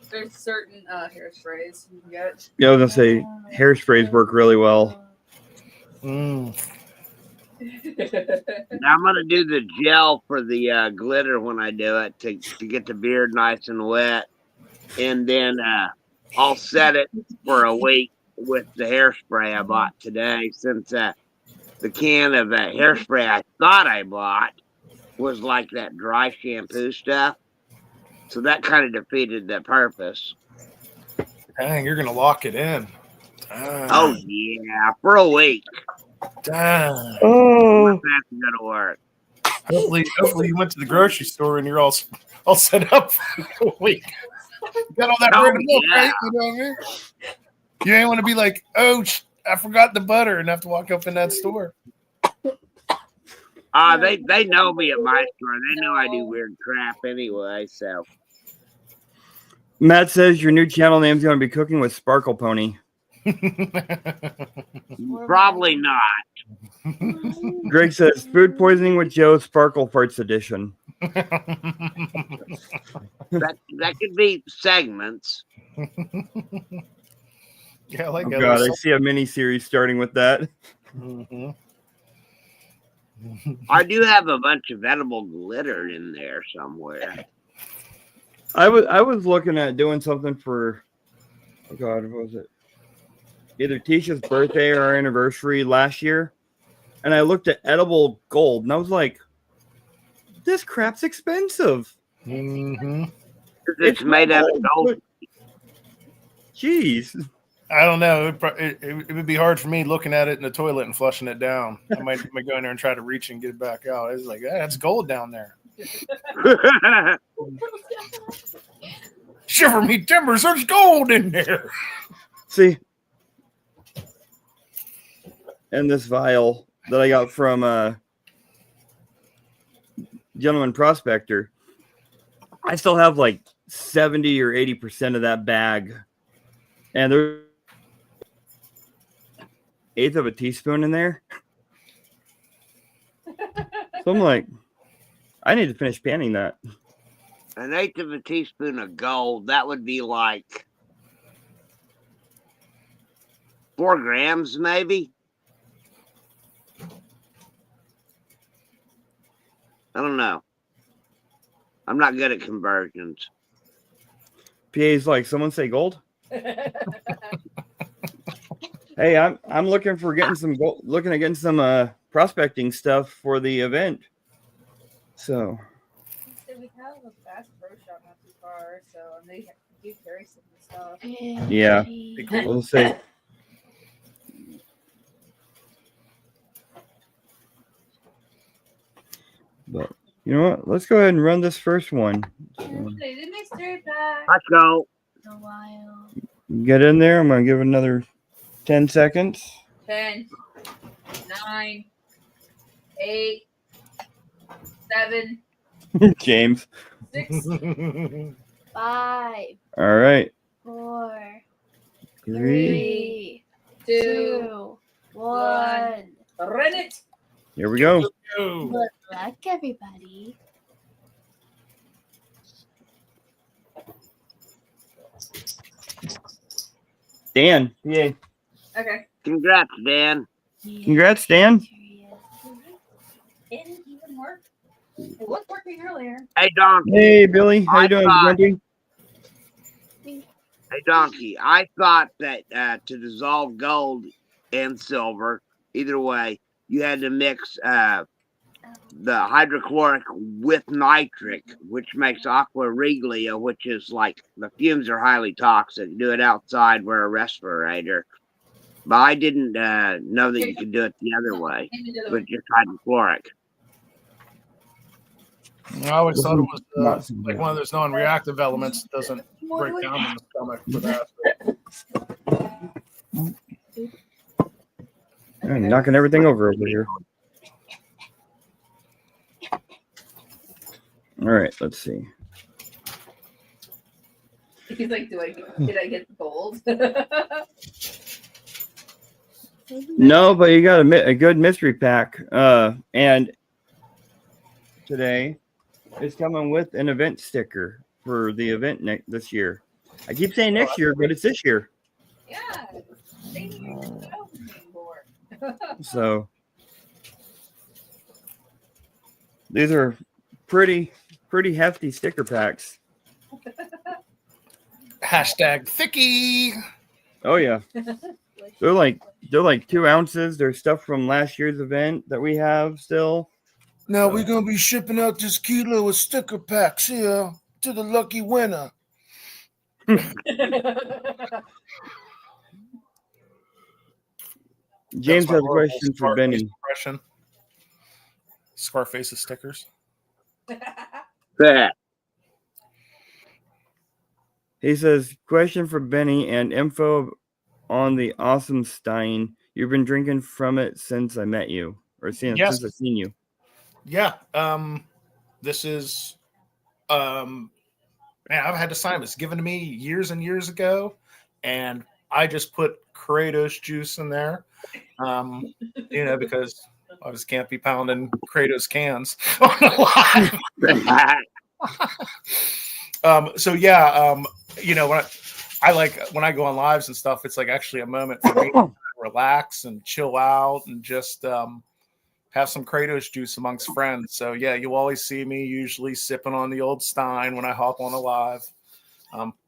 There's certain hairsprays you can get. Yeah, I was gonna say hairsprays work really well. Mm. Now I'm gonna do the gel for the glitter when I do it to get the beard nice and wet, and then I'll set it for a week with the hairspray I bought today. Since the can of hairspray I thought I bought was like that dry shampoo stuff, so that kind of defeated the purpose. Dang, you're gonna lock it in. Dang. Oh yeah, for a week. Dang. Oh, That's gonna work. Hopefully you went to the grocery store and you're all set up for a week. You got all that Oh, bread and milk, yeah. right? You know what I mean? You ain't want to be like, oh, I forgot the butter and have to walk up in that store. They know me at my store. They know I do weird crap anyway, so. Matt says your new channel name's going to be Cooking with Sparkle Pony. Probably not. Greg says food poisoning with Joe Sparkle Farts edition. That could be segments. Yeah, like Oh God, I see a mini series starting with that. Mm-hmm. I do have a bunch of edible glitter in there somewhere. I was looking at doing something for, oh God, what was it? Either Tisha's birthday or our anniversary last year, and I looked at edible gold, and I was like, "This crap's expensive." Mm-hmm. It's made out of gold. Jeez. I don't know. It would be hard for me looking at it in the toilet and flushing it down. I might go in there and try to reach and get it back out. It's like, that's gold down there. Shiver me timbers, there's gold in there. See, and this vial that I got from Gentleman Prospector, I still have like 70 or 80% of that bag, and there's 1/8 of a teaspoon in there. So I'm like, I need to finish panning that. 1/8 of a teaspoon of gold, that would be like 4 grams, maybe. I don't know. I'm not good at conversions. PA's like, someone say gold. Hey, I'm looking for getting some gold, looking at getting some prospecting stuff for the event. So We have a fast pro shop not too far, so they do carry some stuff. yeah, we'll see. But you know what? Let's go ahead and run this first one. So, They did mystery pack. Let's go. A while. get in there. I'm gonna give it another 10 seconds. 10, 9, 8, 7, James. 6, 5, All right. 4, 3. 3, 2, 2, 1. run it. Here we go. Good luck, everybody. Dan. Yay. Okay. Congrats, Dan. Congrats, Dan. Didn't even work. It was working earlier. Hey, Donkey. Hey, Billy. How you doing, Grumpy? Hey, Donkey. I thought that to dissolve gold and silver, either way, you had to mix the hydrochloric with nitric, which makes aqua regia, which is like the fumes are highly toxic. Do it outside, wear a respirator. But I didn't know that you could do it the other way with just hydrochloric. I always thought it was like one of those non-reactive elements that doesn't break down in the stomach for that. I'm knocking everything over here. All right, let's see. He's like, did I get the gold? No, but you got a good mystery pack. And today it's coming with an event sticker for the event this year. I keep saying next year, but it's this year. Yeah. So these are pretty hefty sticker packs. Hashtag thickie. Oh yeah. They're like 2 ounces. They're stuff from last year's event that we have still. Now we're gonna be shipping out this kilo of sticker packs here to the lucky winner. James has a question for Benny. Scarface's stickers. Yeah. He says, question for Benny and info on the awesome Stein. You've been drinking from it since I met you, or since I've seen you. Yeah. This is man, I've had to sign this given to me years and years ago, and I just put Kratos juice in there. Because I just can't be pounding Kratos cans on the live. So yeah, when I like when I go on lives and stuff. It's like actually a moment for me to relax and chill out and just have some Kratos juice amongst friends. So yeah, you'll always see me usually sipping on the old Stein when I hop on a live.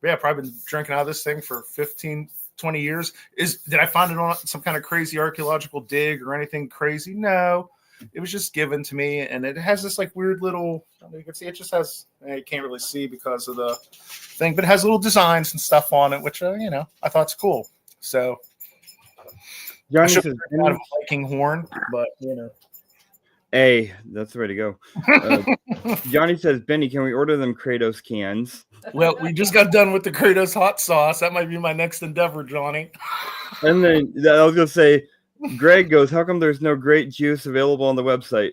Yeah, probably been drinking out of this thing for 15, 20 years. Did I find it on some kind of crazy archaeological dig or anything crazy? No. It was just given to me, and it has this like weird little. You can see it just has. You can't really see because of the thing, but it has little designs and stuff on it, which I thought it's cool. So Johnny I should says, have out of a Viking horn, but hey, that's the way to go. Johnny says, Benny, can we order them Kratos cans? Well, we just got done with the Kratos hot sauce. That might be my next endeavor, Johnny. And then I was gonna say, Greg goes, how come there's no grape juice available on the website?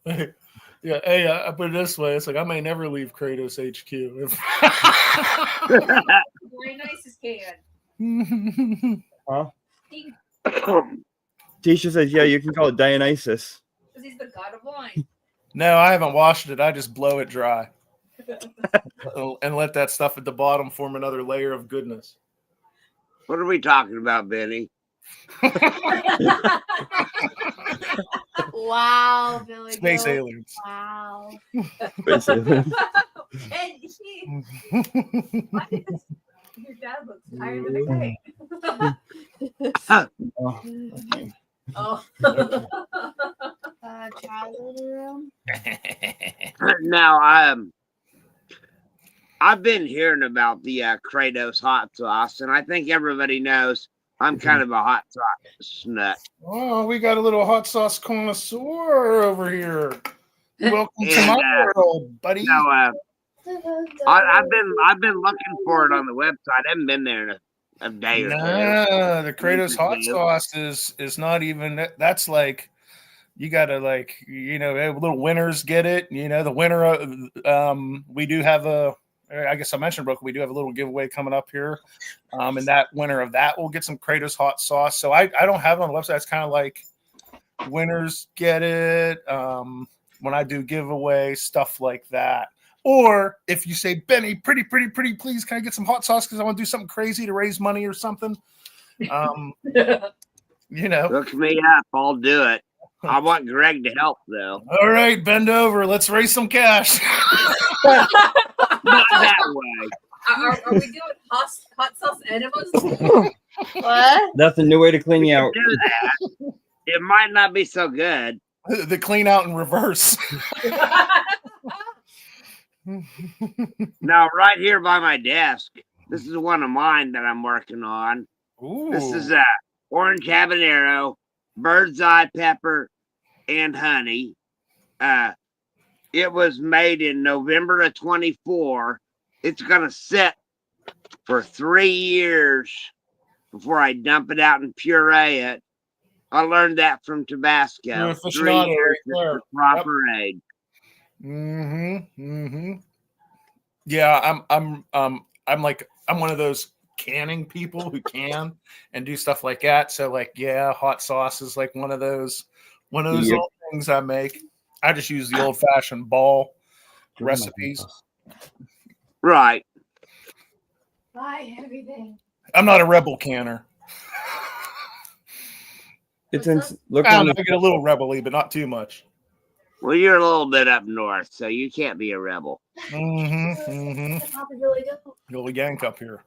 Yeah, hey, I put it this way. It's like I may never leave Kratos HQ. Very nice can. Huh? Tisha says, yeah, you can call it Dionysus. Because he's the god of wine. No, I haven't washed it. I just blow it dry and let that stuff at the bottom form another layer of goodness. What are we talking about, Benny? Wow, Billy. Space Goat. aliens. Wow. Space aliens. And your dad looks tired of the night. Oh. Childhood room. Now, I've been hearing about the Kratos hot sauce, and I think everybody knows I'm kind of a hot sauce nut. Oh, we got a little hot sauce connoisseur over here. Welcome to my world, buddy. So, I've been looking for it on the website. I haven't been there in a day or two. Nah, the Kratos hot sauce is not even. That's like you gotta little winners get it. The winner. We do have a. I guess I mentioned, Brooke, we do have a little giveaway coming up here. And that winner of that will get some Kratos hot sauce. So I don't have it on the website. It's kind of like winners get it. When I do giveaway, stuff like that. Or if you say, Benny, pretty, please, can I get some hot sauce? Because I want to do something crazy to raise money or something. Look me up. I'll do it. I want Greg to help, though. All right, bend over. Let's raise some cash. Not that way. Are we doing hot sauce enemas? What? That's a new way to clean you out. Do that. It might not be so good. The clean out in reverse. Now, right here by my desk, this is one of mine that I'm working on. Ooh. This is orange habanero, bird's eye pepper, and honey. It was made in November of 24. It's going to sit for 3 years before I dump it out and puree it. I learned that from Tabasco. 3 years is the proper age. Yeah, I'm one of those canning people who can and do stuff like that. So hot sauce is like one of those little things I make. I just use the old fashioned ball recipes. Right. Buy everything. I'm not a rebel canner. I get a little rebel-y, but not too much. Well, you're a little bit up north, so you can't be a rebel. Little yank up here.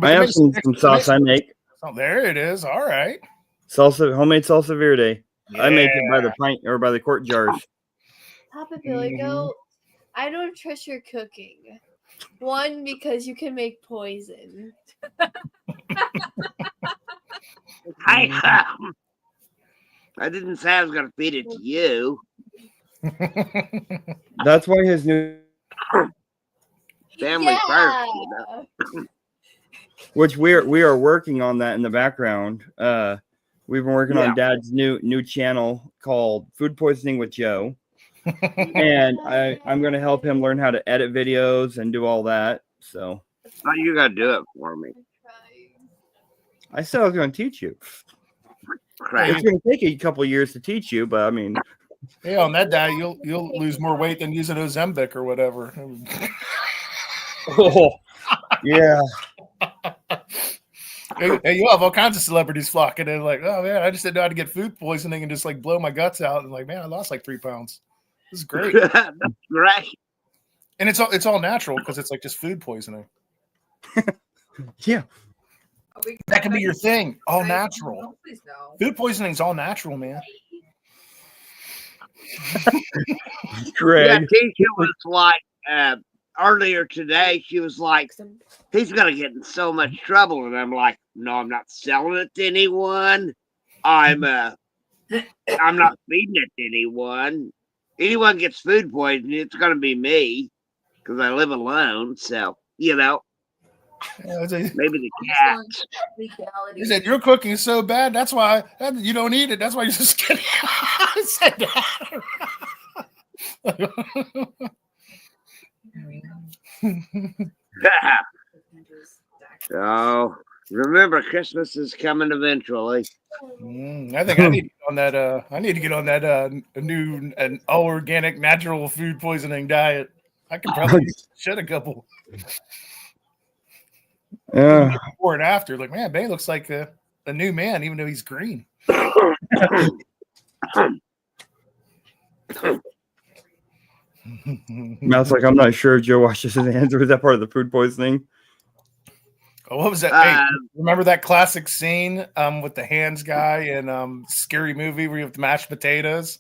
I have some sauce I make. Oh, there it is. All right. Homemade salsa verde. Yeah. I make it by the pint or by the quart jars. Papa Billy Goat, I don't trust your cooking. One, because you can make poison. I didn't say I was going to feed it to you. That's why his new family first. Which we are working on that in the background. We've been working on Dad's new channel called Food Poisoning with Joe. And I'm going to help him learn how to edit videos and do all that. So you got to do it for me. I said I was going to teach you. Crap. It's going to take a couple years to teach you, but I mean, on that diet, you'll lose more weight than using Ozempic or whatever. Oh, yeah. Hey, you have all kinds of celebrities flocking in, like, oh man, I just didn't know how to get food poisoning and just like blow my guts out. And like, man, I lost like 3 pounds. This is great. That's great. And it's all natural because it's like just food poisoning. Yeah. That can be your thing. All No, natural. please no. Food poisoning is all natural, man. Yeah, Greg. Tisha was like, earlier today, she was like, he's going to get in so much trouble. And I'm like, no, I'm not selling it to anyone. I'm not feeding it to anyone. Anyone gets food poisoning, it's going to be me because I live alone. So, you know, Yeah, it's a- maybe the I'm cats. just going legality. He said, your cooking is so bad. That's why you don't eat it. That's why you're just kidding. I said that. Oh, remember, Christmas is coming eventually. I think I need to get on that. I need to get on that an all organic natural food poisoning diet. I can probably shed a couple Yeah. before and after. Like, man, Bay looks like a new man, even though he's green. Matt's like, I'm not sure if Joe washes his hands or is that part of the food poisoning? Oh, what was that? Hey, remember that classic scene with the hands guy in Scary Movie where you have the mashed potatoes?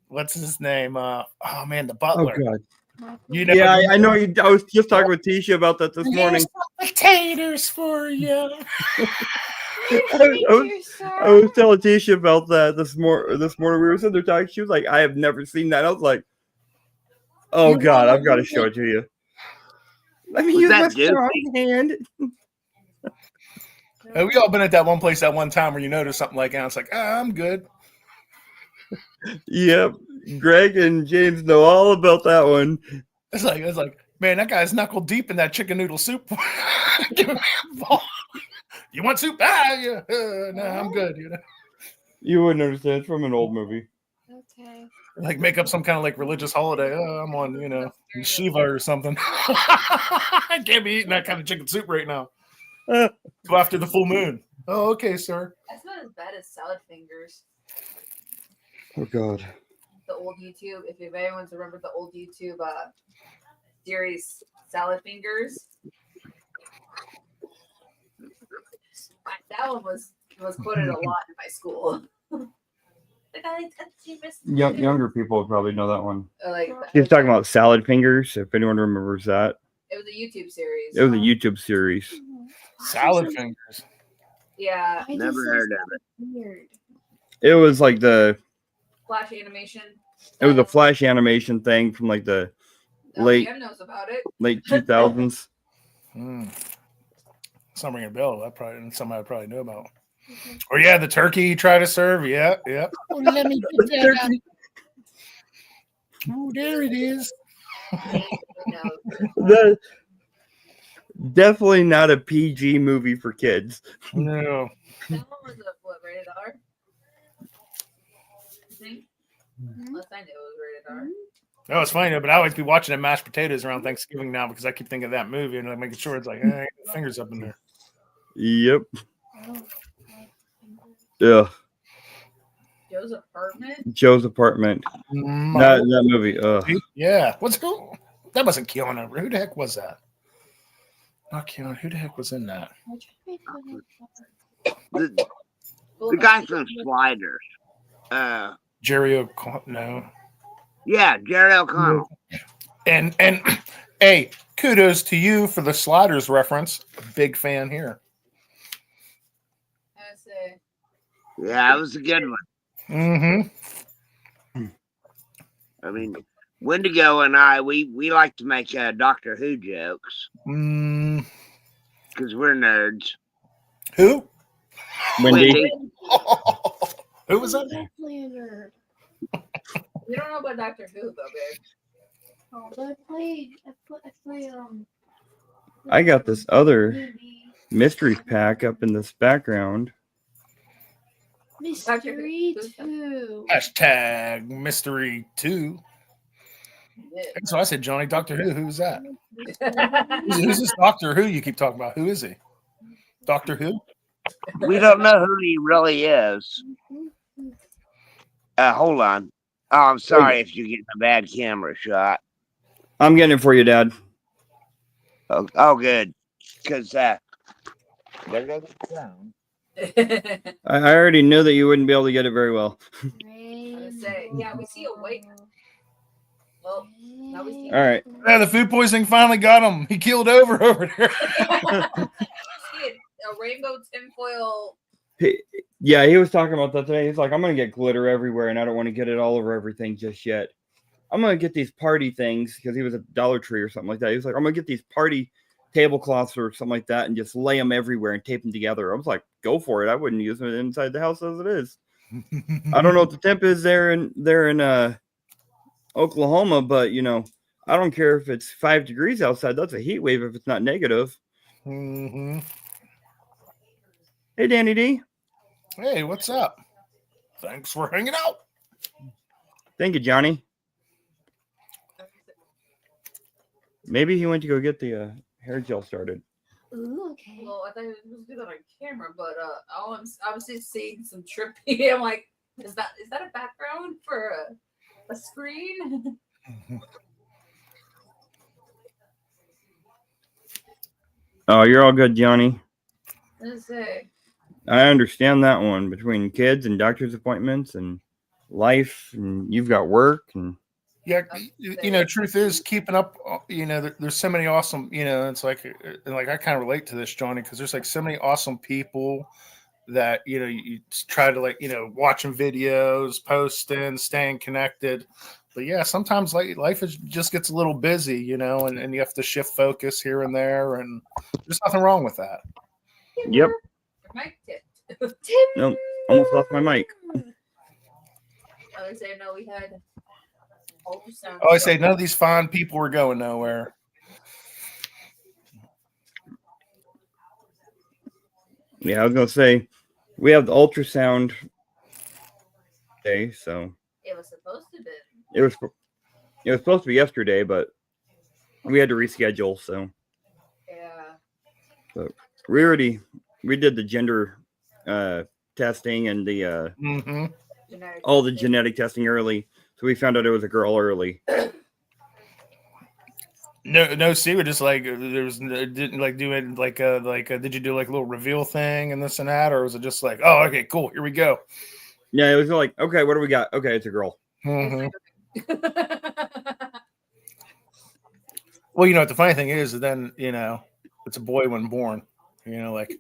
What's his name? Oh man, the Oh butler. God. You know, Yeah, I know. I was just talking with Tisha about that this morning. Potatoes for you. I was telling Tisha about that this morning. We were sitting there talking. She was like, "I have never seen that." I was like, "Oh God, I've got to show it to you." Let me Was use that my Dookie? strong hand. We all been at that one place at one time where you notice something like that. And it's like, I'm good. Yep, Greg and James know all about that one. It's like, man, that guy's knuckle deep in that chicken noodle soup. Give me a ball. You want soup? Yeah. No, I'm good. You know, You wouldn't understand. It's from an old movie. Okay. like make up some kind of like religious holiday. Oh, I'm on, Shiva or something. I can't be eating that kind of chicken soup right now. Go after the full moon. Oh, okay, sir. That's not as bad as salad fingers. Oh God. The old YouTube. If anyone's remembered the old YouTube series, salad fingers. That one was quoted a lot in my school. Younger people would probably know that one. Like He's talking about salad fingers. If anyone remembers that, it was a YouTube series. it was a YouTube series. Salad fingers. Yeah, Never heard of it. Weird. It was like Flash animation. it was a flash animation thing from like the late LPM knows about it. late 2000s. Some ring a bell. Somebody I probably know about. Or yeah, the turkey you try to serve. Yeah. Oh, let me get that out. Oh, there it is. The definitely not a PG movie for kids. No. That one was rated R? I think. Unless I knew it was rated R. No, it's funny, but I always be watching the mashed potatoes around Thanksgiving now because I keep thinking of that movie and I'm making sure it's like, hey, fingers up in there. Yep. Yeah. Joe's Apartment. Joe's Apartment. That movie. Yeah. That wasn't Keanu. Who the heck was that? Not Keanu. Who the heck was in that? The guy from Sliders. Jerry O'Connell. No. Yeah, Jerry O'Connell. And hey, kudos to you for the Sliders reference. Big fan here. I say. Yeah, that was a good one. Mm-hmm. I mean, Wendigo and I, we like to make Doctor Who jokes because we're nerds. Who? Wendy. Who was that? Definitely a nerd. You don't know about Doctor Who, though, babe. Oh, but I played I got this other movie. mystery pack up in this background. Mystery 2. Hashtag mystery 2. Yeah. So I said, Johnny, Doctor Who. Who's that? Who's this Doctor Who you keep talking about? Who is he? Doctor Who? We don't know who he really is. Hold on. Oh, I'm sorry if you're getting a bad camera shot. I'm getting it for you, Dad. Oh good. Because there goes the sound. I already knew that you wouldn't be able to get it very well. Yeah, we see a white. Well, now we see. All right. Yeah, the food poisoning finally got him. He keeled over there. See a rainbow tinfoil. Yeah, he was talking about that today. He's like, I'm going to get glitter everywhere, and I don't want to get it all over everything just yet. I'm going to get these party things, because he was at Dollar Tree or something like that. He was like, I'm going to get these party tablecloths or something like that and just lay them everywhere and tape them together. I was like, go for it. I wouldn't use it inside the house as it is. I don't know what the temp is there in Oklahoma, but, you know, I don't care if it's 5 degrees outside. That's a heat wave if it's not negative. Mm-hmm. Hey, Danny D. Hey, what's up? Thanks for hanging out. Thank you, Johnny. Maybe he went to go get the hair gel started. Ooh, okay. Well, I thought he was supposed to do that on camera, but I was just seeing some trippy. I'm like, is that a background for a screen? Oh, you're all good, Johnny. Let's say. I understand that one between kids and doctor's appointments and life, and you've got work and. Yeah, you know, truth is keeping up. You know, there's so many awesome. You know, it's like I kind of relate to this, Johnny, because there's like so many awesome people that you try to watching videos, posting, staying connected. But yeah, sometimes life just gets a little busy, and you have to shift focus here and there, and there's nothing wrong with that. Yep. Your mic tipped. Nope. Almost lost my mic. I would say no. We had. Ultrasound. Oh, I say none of these fine people are going nowhere. Yeah, I was gonna say we have the ultrasound day, so It was supposed to be. it was supposed to be yesterday, but we had to reschedule. So Yeah. but we did the gender testing and the all the genetic testing early. So we found out it was a girl early. No, see, we're just like didn't like do it did you do like a little reveal thing and this and that, or was it just like, oh, okay, cool, here we go? Yeah, it was like, okay, what do we got? Okay, it's a girl. Mm-hmm. Well, the funny thing is, then it's a boy when born. Like,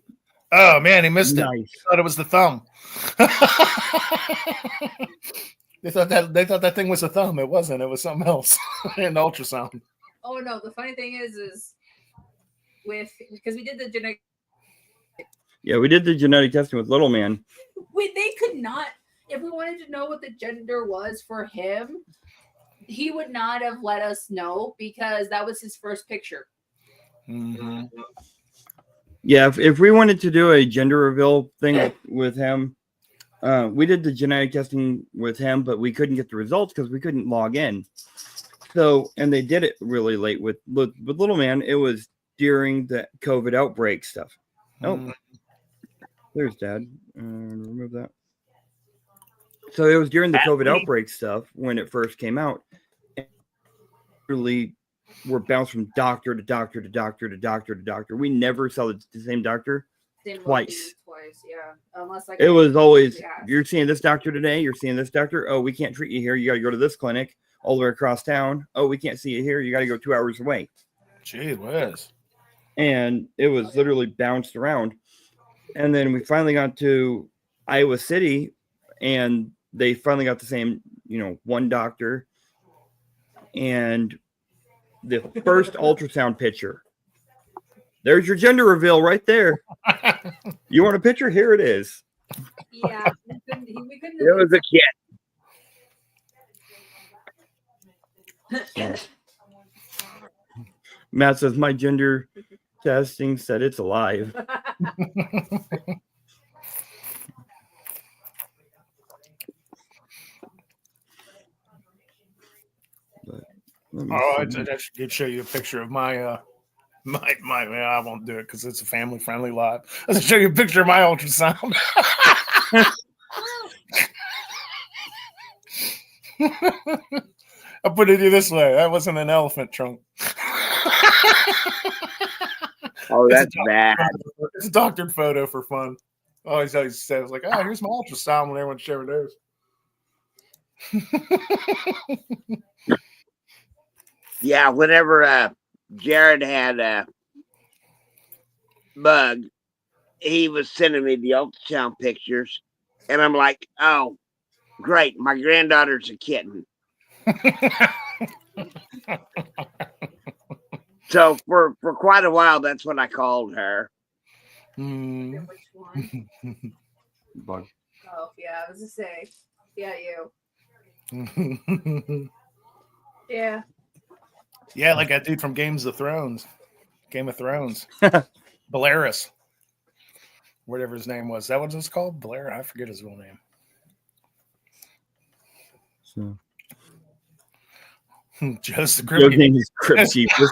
oh man, he missed it. He thought it was the thumb. They thought that thing was a thumb. It wasn't. It was something else. An ultrasound. Oh no! The funny thing is because we did the genetic. Yeah, we did the genetic testing with little man. They could not. If we wanted to know what the gender was for him, he would not have let us know because that was his first picture. Mm-hmm. Yeah, if we wanted to do a gender reveal thing with him. We did the genetic testing with him, but we couldn't get the results because we couldn't log in. So, and they did it really late with little man. It was during the COVID outbreak stuff. Oh, there's Dad. Remove that. So it was during the COVID outbreak stuff when it first came out. And really, we're bounced from doctor to doctor to doctor to doctor to doctor. We never saw the same doctor. Twice, yeah. Unless it was always you're seeing this doctor today. You're seeing this doctor. Oh, we can't treat you here. You got to go to this clinic all the way across town. Oh, we can't see you here. You got to go 2 hours away. Gee whiz! And it was literally bounced around. And then we finally got to Iowa City, and they finally got the same, one doctor. And the first ultrasound picture. There's your gender reveal right there. You want a picture? Here it is. Yeah, we couldn't. It was a kid. Matt says my gender testing said it's alive. But let I should show you a picture of my I won't do it because it's a family friendly live. I'll show you a picture of my ultrasound. I'll put it this way. That wasn't an elephant trunk. Oh, that's bad. It's a doctored photo for fun. I always says like, oh, here's my ultrasound when everyone sharing theirs. Yeah, whenever Jared had a bug, he was sending me the ultrasound pictures, and I'm like, oh, great, my granddaughter's a kitten. So for quite a while, that's what I called her. Which one? Bug. Oh, yeah, I was to say. Yeah, you. Yeah. Yeah, like that dude from Game of Thrones. Belaris. Whatever his name was. That what it's called? Blair? I forget his real name. So. Joe's the Joe's Crypt. name is Crypt Keeper.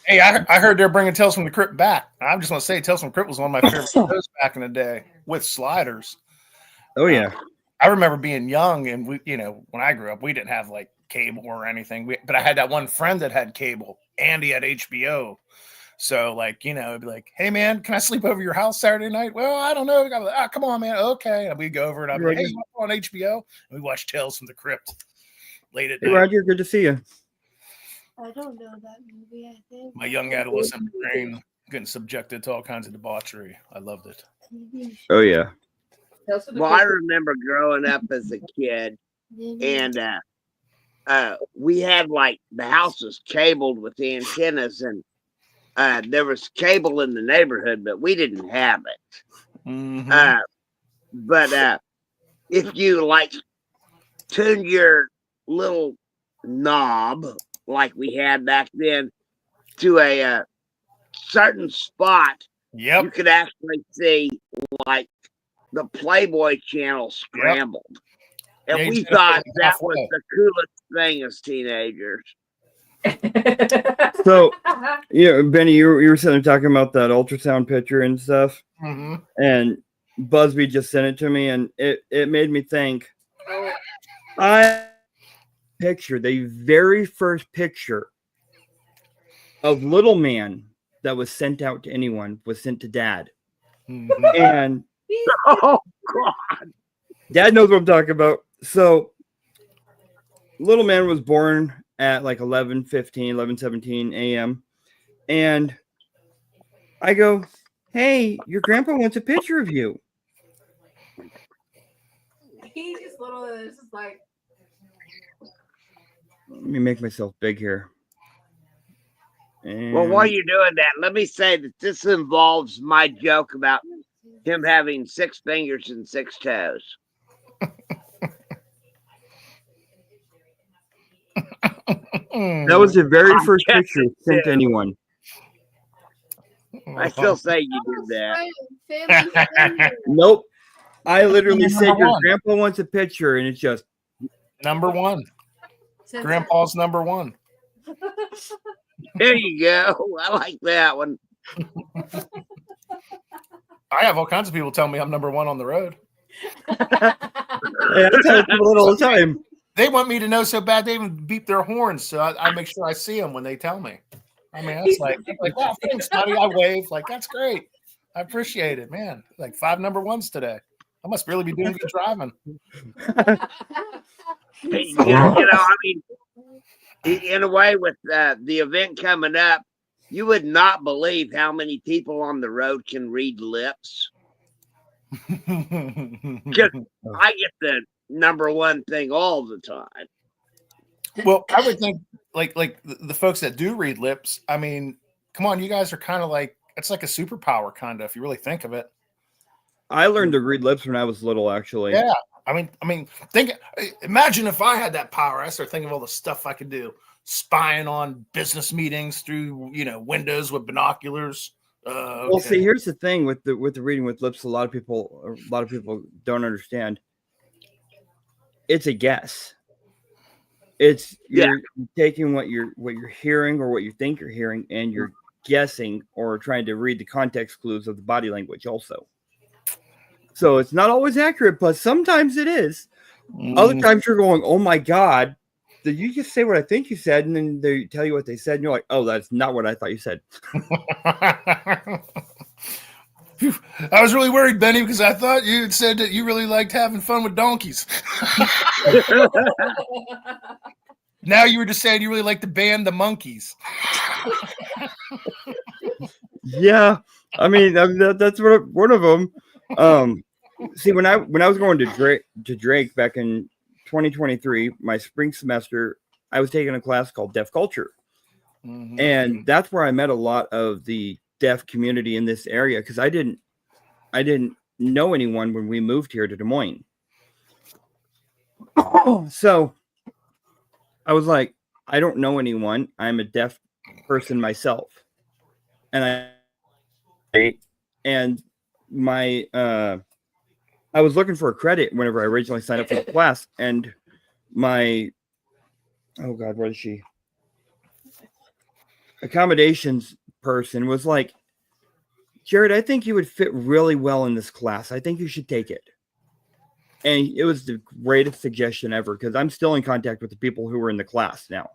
Hey, I heard they're bringing Tales from the Crypt back. I'm just going to say Tales from the Crypt was one of my favorite shows back in the day with sliders. Oh, yeah. I remember being young and we, when I grew up, we didn't have like cable or anything. But I had that one friend that had cable and he had HBO. So like, it'd be like, hey man, can I sleep over your house Saturday night? Well, I don't know. Like, come on, man. Okay. And we'd go over and I'd be like, hey, you want to go on HBO? And we watch Tales from the Crypt late at night. Roger, good to see you. I don't know that movie, I think. My young adolescent brain getting subjected to all kinds of debauchery. I loved it. Oh, yeah. Well, I remember growing up as a kid, and we had like the house was cabled with antennas, and there was cable in the neighborhood, but we didn't have it. Mm-hmm. But if you like tuned your little knob like we had back then to a certain spot, you could actually see like the Playboy channel scrambled. Yep. And we thought that was the coolest thing as teenagers. So, Benny, you were sitting there talking about that ultrasound picture and stuff. Mm-hmm. And Busby just sent it to me, and it made me think. The very first picture of Little Man that was sent out to anyone was sent to Dad. Mm-hmm. And oh God, Dad knows what I'm talking about. So Little Man was born at like 11:17 a.m. And I go, hey, your grandpa wants a picture of you. He's just little, it's just like. Let me make myself big here. Well, while you're doing that, let me say that this involves my joke about him having 6 fingers and 6 toes. That was the very first picture sent to anyone. I still say you did that. Nope. I literally said your grandpa wants a picture, and it's just number 1. Grandpa's number 1. There you go. I like that one. I have all kinds of people tell me I'm number 1 on the road. I tell people all the time. They want me to know so bad they even beep their horns, so I make sure I see them when they tell me. I mean, that's like wow, thanks, buddy. I wave like that's great. I appreciate it, man. Like 5 number 1s today. I must really be doing good driving. I mean, in a way, with the event coming up, you would not believe how many people on the road can read lips. Just, I get the number 1 thing all the time. Well, I would think like the folks that do read lips. I mean, come on, you guys are kind of like it's like a superpower, kind of, if you really think of it. I learned to read lips when I was little, actually. Yeah. I mean, imagine if I had that power. I start thinking of all the stuff I could do, spying on business meetings through, windows with binoculars. Okay. Well, see, here's the thing with the reading with lips. A lot of people don't understand. It's a guess. It's Yeah. you're taking what you're hearing or what you think you're hearing, and you're guessing or trying to read the context clues of the body language also. So it's not always accurate, but sometimes it is. Other times you're going, "Oh my god, did you just say what I think you said?" And then they tell you what they said, and you're like, "Oh, that's not what I thought you said." Phew. I was really worried, Benny, because I thought you had said that you really liked having fun with donkeys. Now you were just saying you really like to ban the monkeys. Yeah, I mean that's one of them. See, when I was going to Drake back in 2023, my spring semester, I was taking a class called Deaf Culture, and that's where I met a lot of the deaf community in this area because I didn't know anyone when we moved here to Des Moines. So I was like, I don't know anyone. I'm a deaf person myself, and my I was looking for a credit whenever I originally signed up for the class, and my where is she? Accommodations person was like, Jared, I think you would fit really well in this class. I think you should take it. And it was the greatest suggestion ever because I'm still in contact with the people who were in the class now.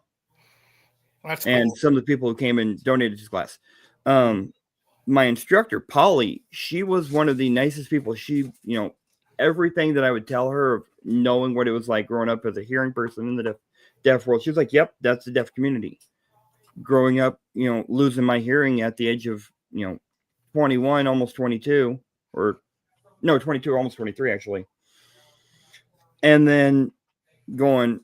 That's and cool. some of the people who came and donated to class. My instructor, Polly, she was one of the nicest people. She, everything that I would tell her of knowing what it was like growing up as a hearing person in the deaf world, she was like, yep, that's the deaf community. Growing up, losing my hearing at the age of, 21, almost 22, or no, 22, almost 23, actually. And then going,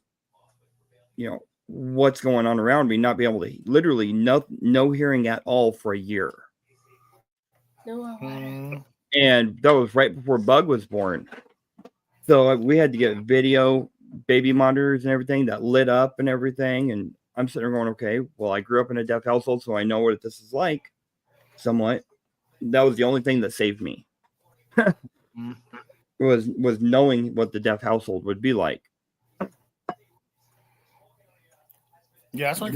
what's going on around me, not be able to literally no hearing at all for a year. And that was right before Bug was born. So we had to get video baby monitors and everything that lit up and everything. And I'm sitting there going, okay, well, I grew up in a deaf household, so I know what this is like somewhat. That was the only thing that saved me. was knowing what the deaf household would be like. Yeah, that's why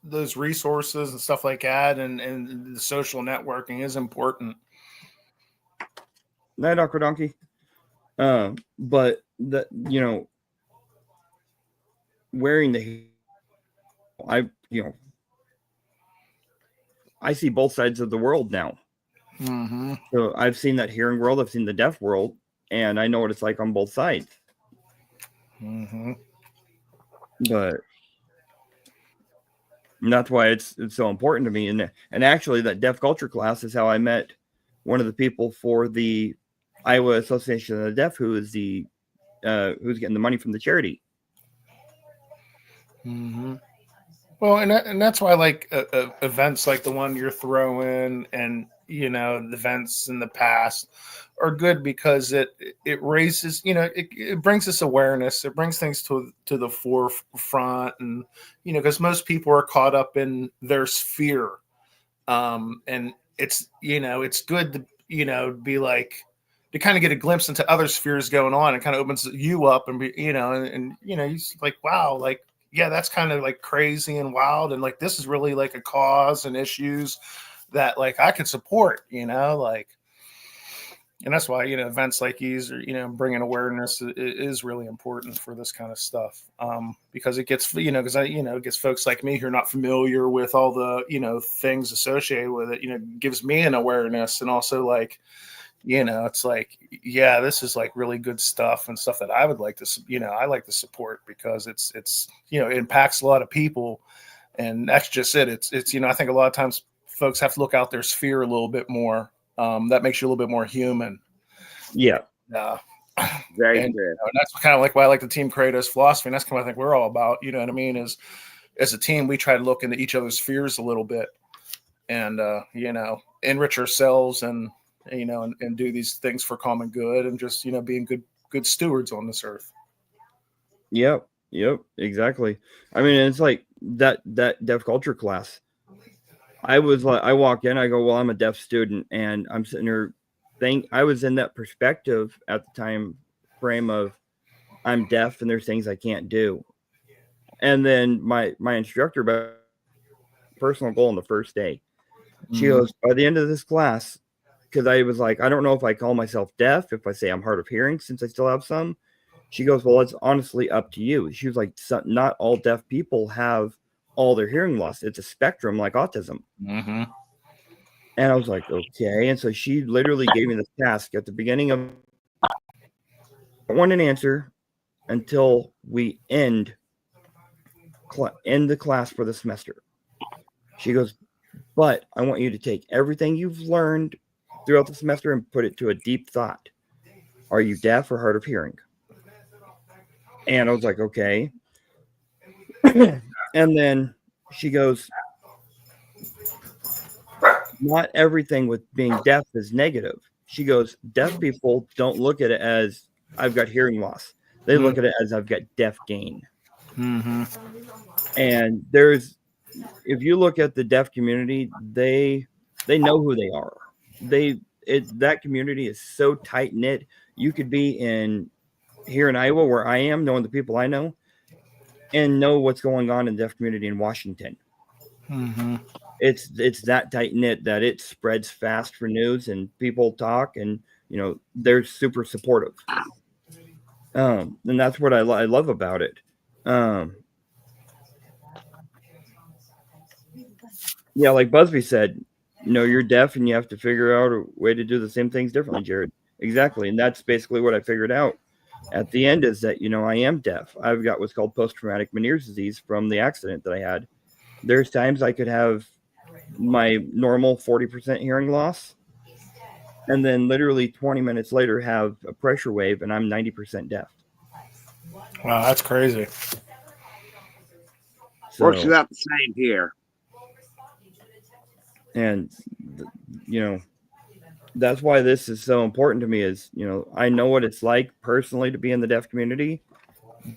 those resources and stuff like that, and the social networking is important. Night, Dr. Donkey. But the wearing the I see both sides of the world now. So I've seen that hearing world, I've seen the deaf world, and I know what it's like on both sides. But that's why it's so important to me. And actually, that deaf culture class is how I met one of the people for the Iowa Association of the Deaf, who is the who's getting the money from the charity. Well, and that's why I like events like the one you're throwing, and the events in the past are good because it raises, it brings us awareness. It brings things to the forefront, and because most people are caught up in their sphere, and it's it's good to be like, to kind of get a glimpse into other spheres going on. It kind of opens you up and be and you're like, wow, like, yeah, that's kind of like crazy and wild, and like this is really like a cause and issues that like I could support, like, and that's why events like these are bringing awareness is really important for this kind of stuff, because it gets because it gets folks like me who are not familiar with all the things associated with it, gives me an awareness, and also like it's like, yeah, this is like really good stuff and stuff that I would like to, I like to support because it's it impacts a lot of people, and that's just it. It's I think a lot of times folks have to look out their sphere a little bit more. That makes you a little bit more human. Yeah. Very and, good. And that's kind of like why I like the Team Kratos philosophy, and that's kind of what I think we're all about. You know what I mean? Is as a team, we try to look into each other's spheres a little bit, and enrich ourselves, and and do these things for common good, and just being good stewards on this earth. Yep, exactly. I mean, it's like that deaf culture class. I was like, I walk in, I go, well, I'm a deaf student, and I'm sitting there I was in that perspective at the time frame of I'm deaf and there's things I can't do. And then my instructor about personal goal on the first day. She Mhm. goes, by the end of this class, because I was like, I don't know if I call myself deaf, if I say I'm hard of hearing, since I still have some. She goes, well, it's honestly up to you. She was like, not all deaf people have all their hearing loss. It's a spectrum like autism. Mhm. And I was like, okay. And so she literally gave me this task at the beginning of I want an answer until we end the class for the semester. She goes, but I want you to take everything you've learned throughout the semester and put it to a deep thought. Are you deaf or hard of hearing? And I was like, okay. And then she goes, not everything with being deaf is negative. She goes, deaf people don't look at it as I've got hearing loss. They look at it as I've got deaf gain. Mhm. And if you look at the deaf community, they know who they are. That community is so tight knit. You could be here in Iowa, where I am, knowing the people I know, and know what's going on in the deaf community in Washington. Mhm. It's that tight knit that it spreads fast for news, and people talk, and they're super supportive. And that's what I love about it. Yeah, like Busby said, you're deaf and you have to figure out a way to do the same things differently, Jared. Exactly. And that's basically what I figured out at the end, is that, I am deaf. I've got what's called post-traumatic Meniere's disease from the accident that I had. There's times I could have my normal 40% hearing loss, and then literally 20 minutes later have a pressure wave and I'm 90% deaf. Wow, that's crazy. Works So, about the same here. and that's why this is so important to me, is, I know what it's like personally to be in the deaf community,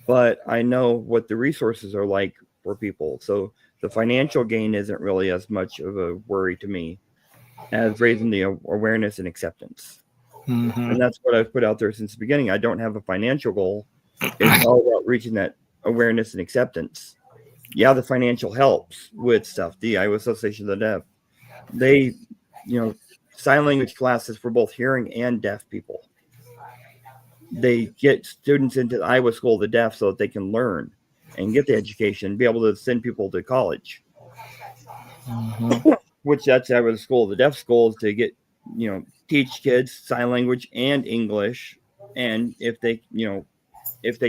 but I know what the resources are like for people. So the financial gain isn't really as much of a worry to me as raising the awareness and acceptance. Mhm. And that's what I've put out there since the beginning. I don't have a financial goal. It's all about reaching that awareness and acceptance. Yeah, the financial helps with stuff. The Iowa Association of the Deaf, they, sign language classes for both hearing and deaf people. They get students into the Iowa School of the Deaf so that they can learn and get the education, be able to send people to college. Mhm. Which that's Iowa School of the Deaf schools, to get, teach kids sign language and English. And if they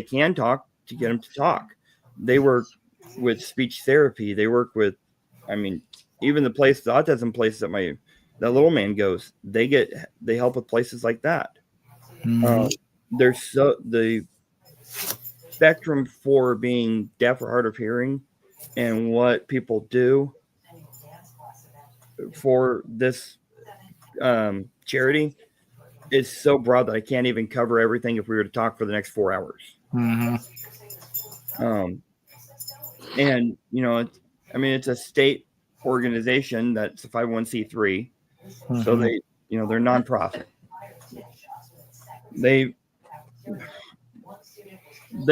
can talk, to get them to talk. They work with speech therapy. They work with, even the autism place that that little man goes, they help with places like that. Mhm. There's the spectrum for being deaf or hard of hearing, and what people do for this charity is so broad that I can't even cover everything if we were to talk for the next 4 hours. Mhm. And it's a state organization that's a 501c3, so Mhm. they're nonprofit. They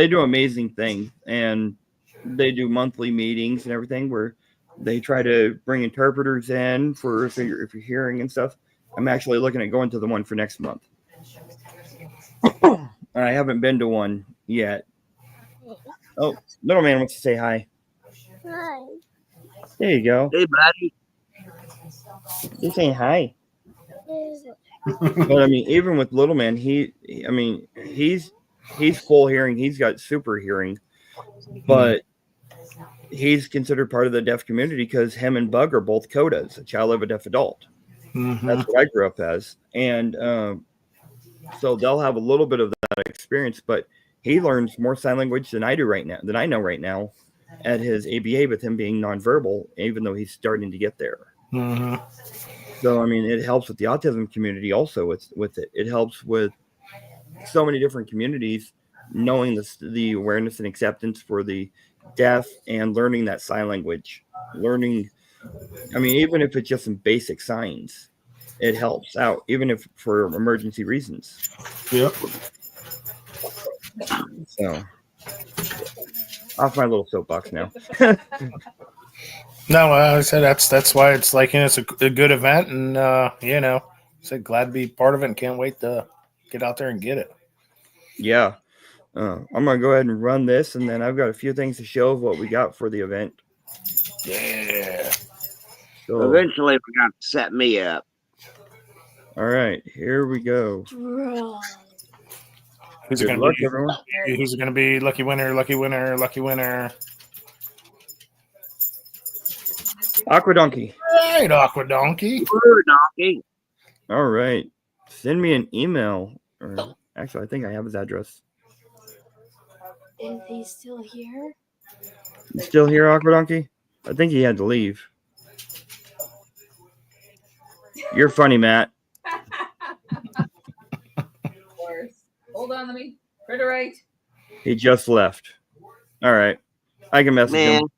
do amazing things, and they do monthly meetings and everything where they try to bring interpreters in for if you're hearing and stuff. I'm actually looking at going to the one for next month. I haven't been to one yet. Oh, little man wants to say hi. Hi. There you go. Hey, buddy. He's saying hi. But even with little man, he's full hearing. He's got super hearing, but he's considered part of the deaf community because him and Bug are both CODAs, a child of a deaf adult. Mhm. That's what I grew up as, and so they'll have a little bit of that experience. But he learns more sign language than I know right now, at his ABA, with him being nonverbal, even though he's starting to get there. Mhm. So it helps with the autism community also. With it, it helps with so many different communities, knowing the awareness and acceptance for the deaf, and learning that sign language. Learning, even if it's just some basic signs, it helps out, even if for emergency reasons. Yep. So off my little soapbox now. No, I said that's why it's like, you know, it's a good event, and you know, said glad to be part of it, and can't wait to get out there and get it. Yeah. I'm gonna go ahead and run this, and then I've got a few things to show of what we got for the event. Yeah. So, Eventually, we're going to set me up. all right, here we go. Draw. Who's it Good gonna luck, be? everyone. Who's it gonna be? Lucky winner, lucky winner, lucky winner. Aqua Donkey. Right, Aqua Donkey. Ooh, donkey. All right. Send me an email. Or actually, I think I have his address. Is he still here? You still here, Aqua Donkey? I think he had to leave. You're funny, Matt. Hold on, let me right. He just left. All right. I can message Man, him.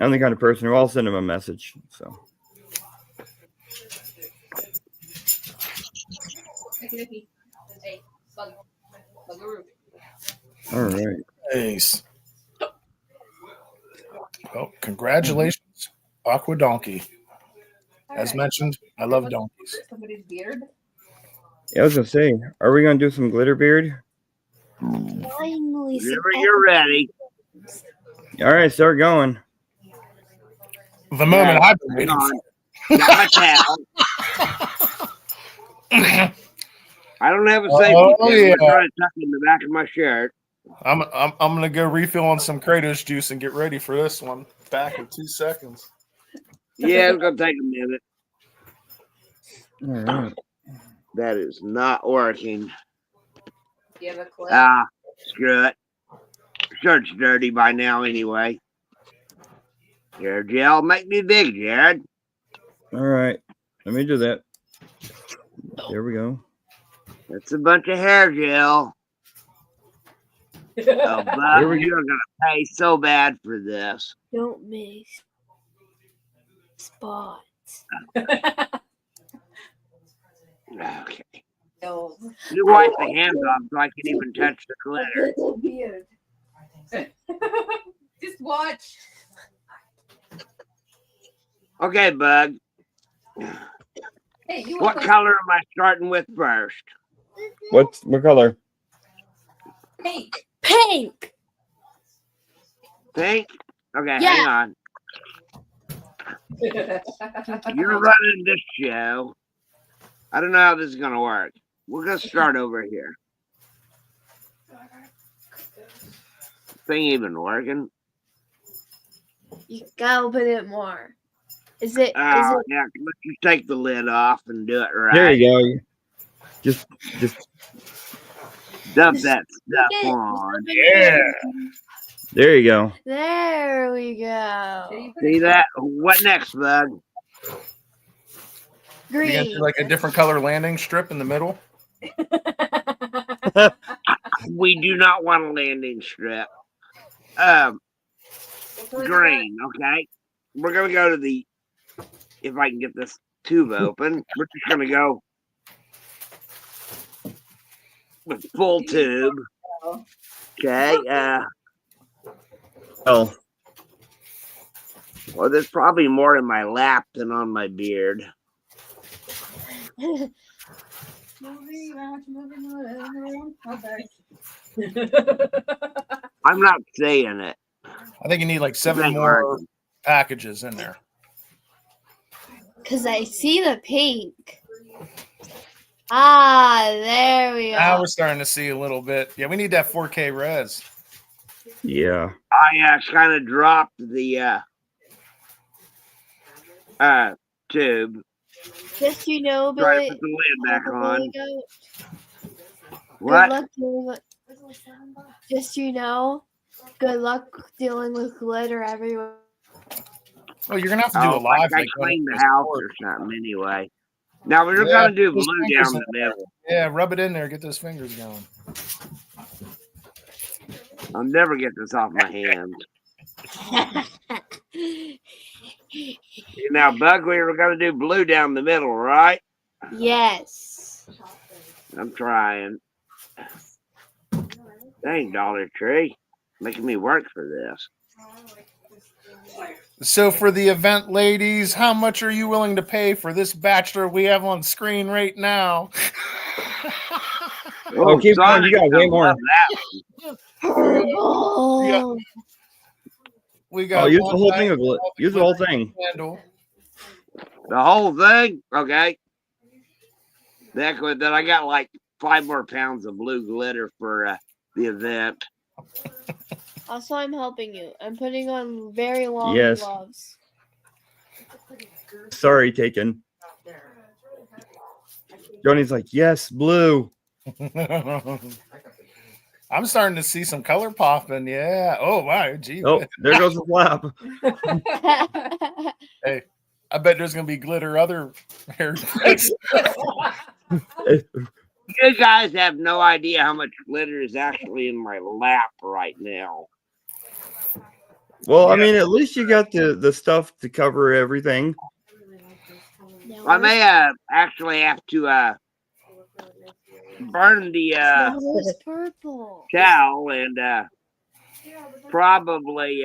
I'm the kind of person who I'll send him a message. So. Hey, bug. All right. Nice. Well, congratulations, Aqua Donkey. As mentioned, I love donkeys. Somebody's beard. Yeah, I was gonna say, are we gonna do some glitter beard? Finally, some whenever you're ready. All right, start going. The moment I've been Hang waiting on. Got my towel. I don't have a safety Oh, pin. yeah. I'm trying to tuck it in the back of my shirt. I'm gonna go refill on some Kratos juice and get ready for this one. Back in 2 seconds. Yeah, it's gonna take a minute. All right. That is not working. You have a clip? Screw it. Shirt's dirty by now anyway. Here, gel, make me big, Jared. All right. Let me do that. There we go. That's a bunch of hair gel. Oh, Buck, Here we go. you're gonna pay so bad for this. don't miss spots. Okay. No. You wipe the hands off so I can even touch the glitter. Beard. Just watch. Okay, Bug. Hey, you What want color am I starting with first? What color? pink? Pink. Pink? Okay, Yeah. hang on. You're running this show. I don't know how this is gonna work. We're gonna start over here. Thing even working? You gotta open it more. Is it? Yeah, let's just take the lid off and do it right. There you go. Just Dump that stuff on. Yeah. there you go. There we go. See that? What next, Bug? You gonna do Green. like a different color landing strip in the middle? We do not want a landing strip. Green, okay? We're gonna go to the, if I can get this tube open, we're just gonna go with full tube. Okay, Oh, well, there's probably more in my lap than on my beard. I'm not saying it. I think you need like 7 Ain't more working. packages in there. Because I see the pink. Ah, there we Now go. we're starting to see a little bit. Yeah, we need that 4K res. yeah. I kind of dropped the tube. Just you know, Try to Billy. put the lid back on. Billy What? Good luck dealing with. Just you know, good luck dealing with glitter everywhere. Oh, you're gonna have to do a Oh, like live. I like, when cleaned the it's house recorded. or something anyway. Now we're Yeah, gonna do those blue fingers down in the there. middle. Yeah, rub it in there. Get those fingers going. I'll never get this off my hands. Now, Bug, we were gonna do blue down the middle, right? Yes. I'm trying. Dang, Dollar Tree, making me work for this. So for the event, ladies, how much are you willing to pay for this bachelor we have on screen right now? Oh, keep going. You got way I more. love that. Purple. We got Oh, use the one whole night thing of with all the use the whole glitter thing. candle. The whole thing, okay. Then I got like 5 more pounds of blue glitter for the event. Also, I'm helping you. I'm putting on very long Yes. gloves. Sorry, taken. Johnny's like, yes, blue. I'm starting to see some color popping. Yeah. Oh wow. Gee. Oh, there goes the flap. Hey, I bet there's gonna be glitter other hair. You guys have no idea how much glitter is actually in my lap right now. Well, I mean, at least you got the stuff to cover everything. I may actually have to burn the Where's purple? towel and probably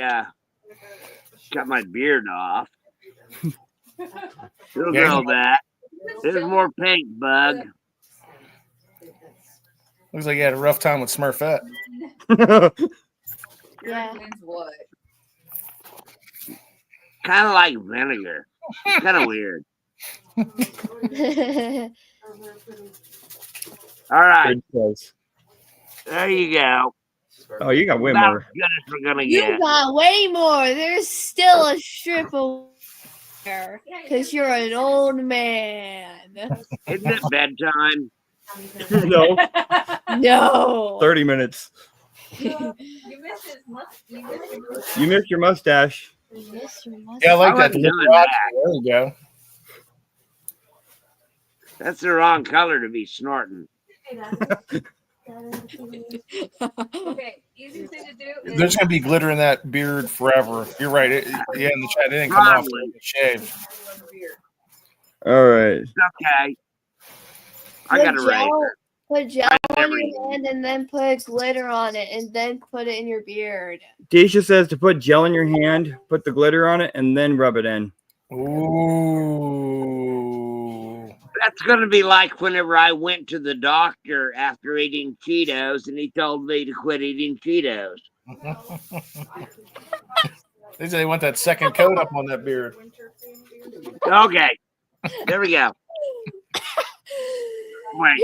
cut my beard off. You'll know that. There's more paint, Bug. Looks like you had a rough time with Smurfette. Yeah. What? Kind of like vinegar. Kind of weird. All right. Good choice. There you go. Oh, you got way About more. as good as we're gonna You get. got way more. There's still a strip of hair because you're an old man. Isn't it bedtime? No, No. 30 minutes. You missed his mustache. You missed your mustache. Yeah, I like I that. wasn't doing There that. we go. That's the wrong color to be snorting. Okay, easy thing to do is There's gonna be glitter in that beard forever. You're right. Yeah, in the chat, it didn't come off Probably. the shave. All right. It's okay. I got a razor. Put gel I on never your use hand and then put glitter on it and then put it in your beard. Tisha says to put gel in your hand, put the glitter on it, and then rub it in. Ooh. That's going to be like whenever I went to the doctor after eating Cheetos and he told me to quit eating Cheetos. They say they want that second coat up on that beard. Okay. There we go. Wait.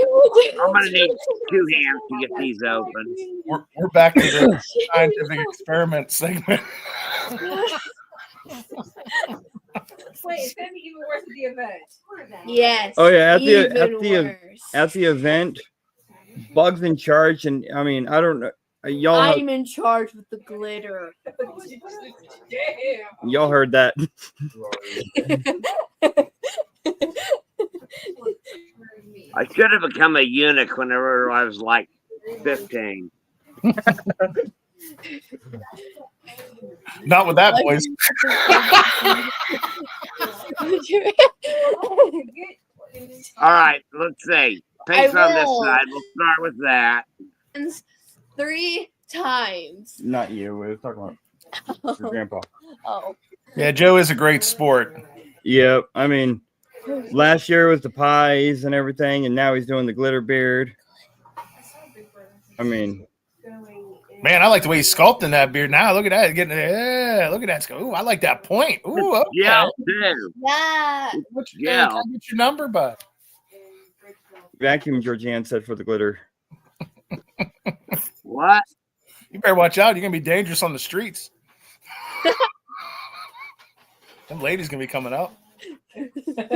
I'm going to need 2 hands to get these open. We're back to the scientific experiment segment. wait, it's gonna be even worse at the event. Yes. Oh yeah, even worse. at the event, Bug's in charge, and I mean, I don't know. I'm in charge with the glitter. Damn. Y'all heard that. I should have become a eunuch whenever I was like 15. Not with that voice. All right, let's see. Paste on this side. We'll start with that. 3 times. Not you. We were talking about your grandpa. Oh. Yeah, Joe is a great sport. Yep. I mean, last year was the pies and everything, and now he's doing the glitter beard. I mean, Man, I like the way he's sculpting that beard now. Look at that. Look at that. Ooh, I like that point. Ooh, okay. Yeah, too. Yeah. Yeah. Can I get your number, bud? vacuum Georgianne said for the glitter. What? You better watch out. You're going to be dangerous on the streets. Them ladies going to be coming out.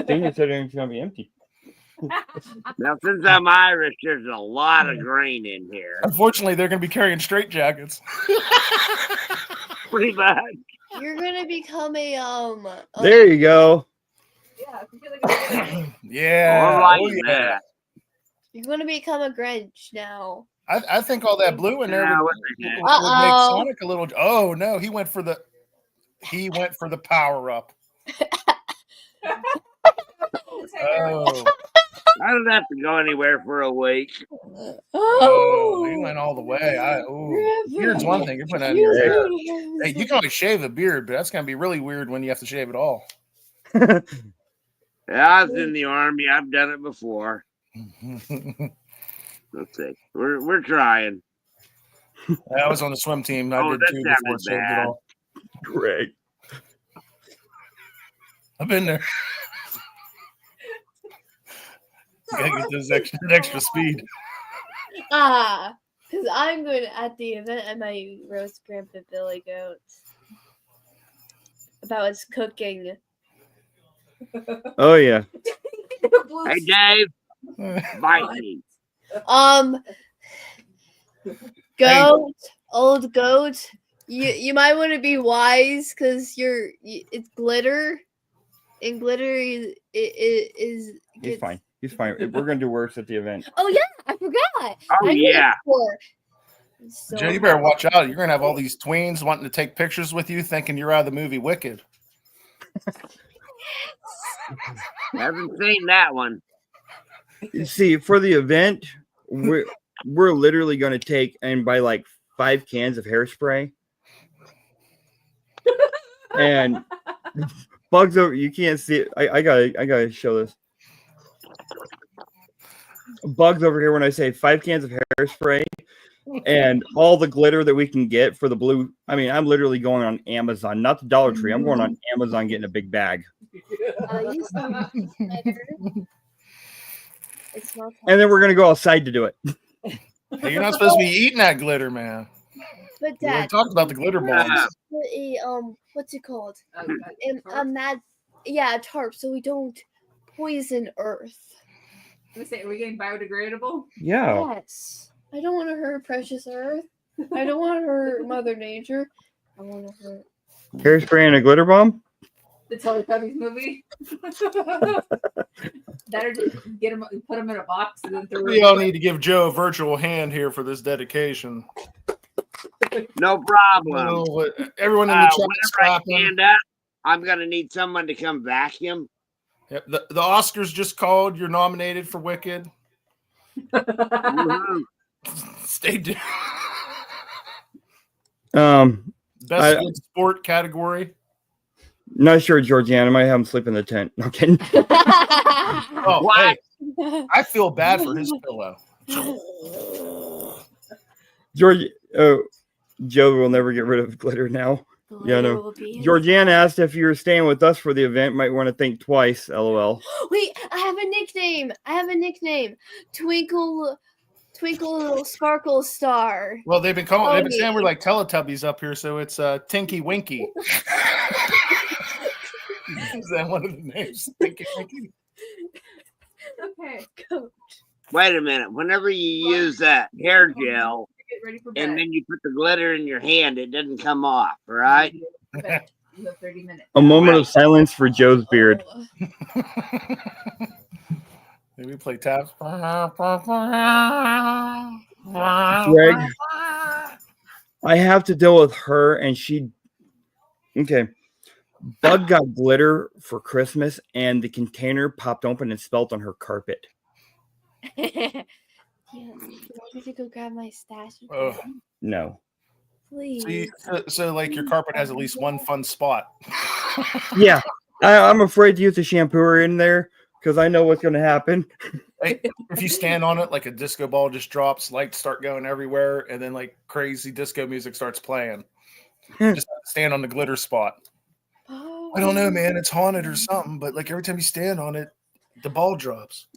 Daniel said it's going to be empty. Now, since I'm Irish, there's a lot of green in here. Unfortunately, they're going to be carrying straight jackets. Pretty much. You're gonna become a There you go. Yeah, I feel like Yeah. I like Oh, yeah. that. You're gonna become a Grinch now. I think all that blue in there Yeah, would what the heck? make Sonic a little. Oh no, he went for the power up. Oh, I don't have to go anywhere for a week. Oh, you went all the way. Beard's one thing. You're putting that in your hair. Hey, you can always shave a beard, but that's gonna be really weird when you have to shave it all. Yeah, I was in the Army. I've done it before. Let's see. We're trying. I was on the swim team. I did that too before I sounded shaved it bad. all. Greg. I've been there. You gotta get those extra speed. Because I'm going to, at the event, I might roast Grandpa Billy Goat about his cooking. Oh yeah. Hey, Dave. Bite me. Goat, old goat. You might want to be wise because it's glitter, and glitter is He's fine. He's fine. We're gonna do worse at the event. Oh yeah, I forgot. Oh, yeah. So Joe, you better watch out. You're gonna have all these tweens wanting to take pictures with you, thinking you're out of the movie Wicked. Haven't seen that one. You see, for the event, we're literally gonna take and buy like 5 cans of hairspray. And Bugs over, you can't see it. I gotta show this. Bugs over here when I say 5 cans of hairspray and all the glitter that we can get for the blue. I mean, I'm literally going on Amazon, not the Dollar Tree. I'm going on Amazon getting a big bag. And then we're gonna go outside to do it. Hey, you're not supposed to be eating that glitter, man. But We already Dad, talked about the glitter bombs. what's it called? A tarp, so we don't poison Earth. Are we getting biodegradable? Yeah. Yes. I don't want to hurt precious Earth. I don't want to hurt Mother Nature. I want to hurt. Hairspray and a glitter bomb? The Teletubbies movie. Better just put them in a box and then throw We all need to give Joe a virtual hand here for this dedication. No problem. Oh, everyone in the chat is Whenever I clapping. stand up, I'm going to need someone to come vacuum. Yep, the Oscars just called. You're nominated for Wicked. Woohoo. Stay tuned. I- Best good sport category. Not sure, Georgiana. I might have him sleep in the tent. No kidding. Oh, What? hey, I feel bad for his pillow. Joe will never get rid of glitter now. Yeah, no. Georgiana asked if you were staying with us for the event. Might want to think twice. LOL. Wait, I have a nickname. Twinkle little sparkle star. Well, they've been saying we're like Teletubbies up here, so it's Tinky Winky. Is that one of the names? Tinky Winky. Okay. Wait a minute. Whenever you use that hair gel Get ready for bed. and then you put the glitter in your hand, it doesn't come off, right? You have 30 minutes. A moment of silence for Joe's beard. Maybe play taps. Greg, I have to deal with her, and she. Okay. Bug got glitter for Christmas, and the container popped open and spilled on her carpet. Yeah, I to go grab my stash. Oh. No. Please. So like your carpet has at least one fun spot. Yeah. I'm afraid to use the shampooer in there because I know what's going to happen. Hey, if you stand on it, like a disco ball just drops, lights start going everywhere, and then like crazy disco music starts playing. Just stand on the glitter spot. I don't know, man. It's haunted or something, but like every time you stand on it, the ball drops.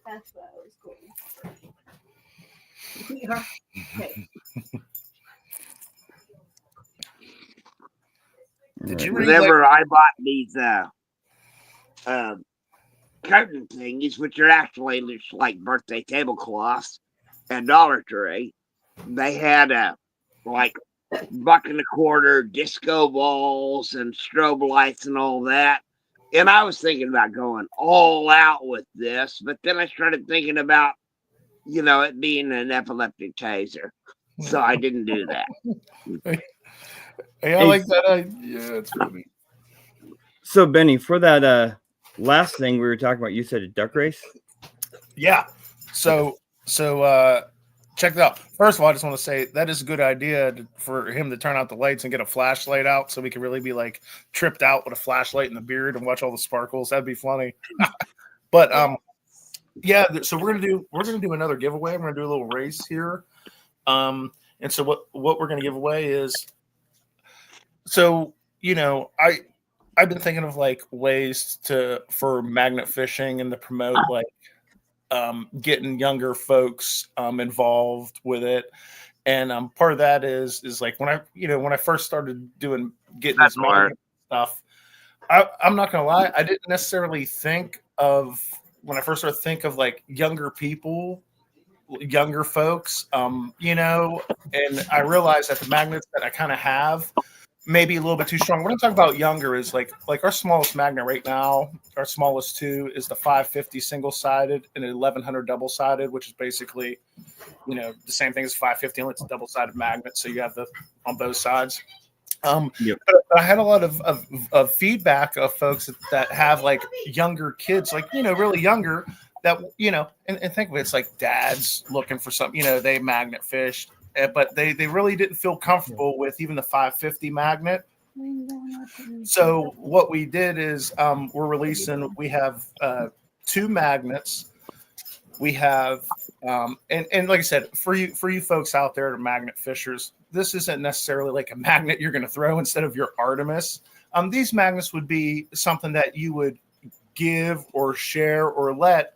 That's what I was going. Yeah. Okay. Did you read Whenever I bought these curtain thingies, which are actually just like birthday tablecloths at Dollar Tree, they had like $1.25 disco balls and strobe lights and all that. And I was thinking about going all out with this, but then I started thinking about, it being an epileptic taser. So I didn't do that. Hey, I like that. Yeah, it's funny. So, Benny, for that last thing we were talking about, you said a duck race? Yeah. So check it out. First of all, I just want to say that is a good idea for him to turn out the lights and get a flashlight out so we can really be like tripped out with a flashlight in the beard and watch all the sparkles. That'd be funny. But yeah, so we're gonna do another giveaway. We're gonna do a little race here. And so what we're gonna give away is, so I've been thinking of like ways for magnet fishing and to promote like getting younger folks involved with it. And part of that is like when I first started getting this magnet stuff, I'm not gonna lie, I didn't necessarily think of, when I first started to think of like younger people, younger folks, and I realized that the magnets that I kind of have maybe a little bit too strong. When I talk about younger is like our smallest magnet right now, our smallest two is the 550 single-sided and an 1100 double-sided, which is basically, the same thing as 550, only it's a double-sided magnet, so you have the on both sides. Yep. But I had a lot of feedback of folks that have like younger kids, like, really younger, that, and think of it, it's like dads looking for something, they magnet fished, but they really didn't feel comfortable with even the 550 magnet. So what we did is we have 2 magnets. We have, and like I said, for you folks out there, magnet fishers, this isn't necessarily like a magnet you're going to throw instead of your Artemis. These magnets would be something that you would give or share or let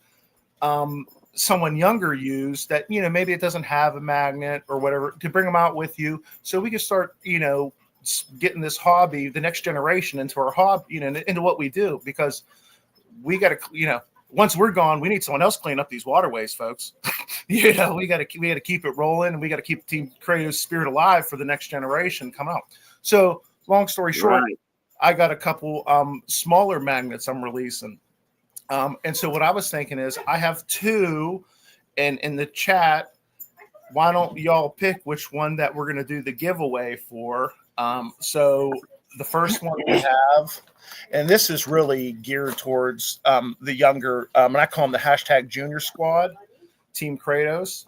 someone younger use that, maybe it doesn't have a magnet or whatever, to bring them out with you so we can start, getting this hobby, the next generation, into our hobby, into what we do, because we got to, once we're gone, we need someone else clean up these waterways, folks. We got to keep it rolling, and we got to keep Team Creative spirit alive for the next generation come out. So, long story short, right, I got a couple smaller magnets I'm releasing. And so what I was thinking is I have 2, and in the chat, why don't y'all pick which one that we're going to do the giveaway for? So the first one we have, and this is really geared towards the younger, and I call them the hashtag Junior Squad, Team Kratos.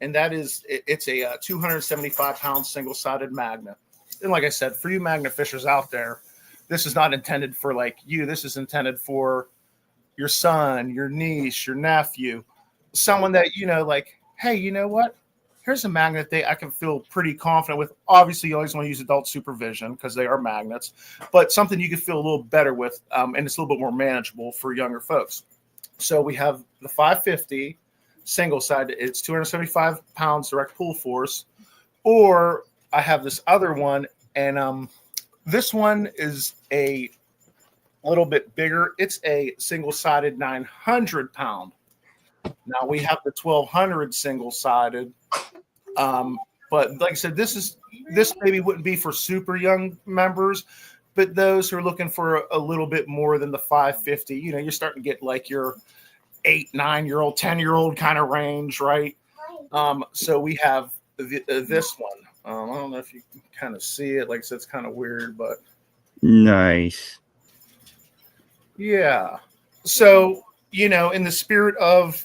And that is, it's a 275-pound single-sided magnet. And like I said, for you magnet fishers out there, this is not intended for like you. This is intended for your son, your niece, your nephew, someone that, like, hey, you know what? Here's a magnet I can feel pretty confident with. Obviously, you always want to use adult supervision because they are magnets, but something you can feel a little better with, and it's a little bit more manageable for younger folks. So we have the 550 single side. It's 275 pounds direct pull force, or I have this other one, and this one is a little bit bigger. It's a single-sided 900-pound. Now we have the 1200 single-sided, but like I said, this maybe wouldn't be for super young members, but those who are looking for a little bit more than the 550, you're starting to get like your 8, 9-year-old, 10-year-old kind of range, right? So we have this one. I don't know if you can kind of see it. Like I said, it's kind of weird, but nice. Yeah. So, in the spirit of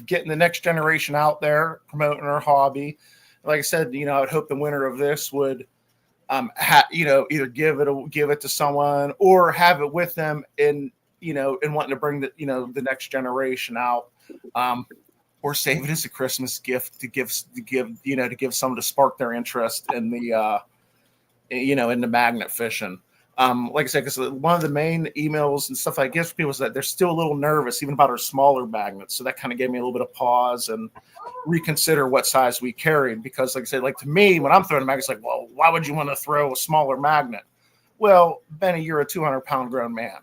getting the next generation out there, promoting our hobby, like I said, I would hope the winner of this would, either give it to someone or have it with them in wanting to bring the next generation out, or save it as a Christmas gift to give someone to spark their interest in the, in the magnet fishing. Like I said, because one of the main emails and stuff I get from people is that they're still a little nervous even about our smaller magnets. So that kind of gave me a little bit of pause and reconsider what size we carried. Because like I said, like to me, when I'm throwing a magnet, it's like, well, why would you want to throw a smaller magnet? Well, Benny, you're a 200-pound grown man.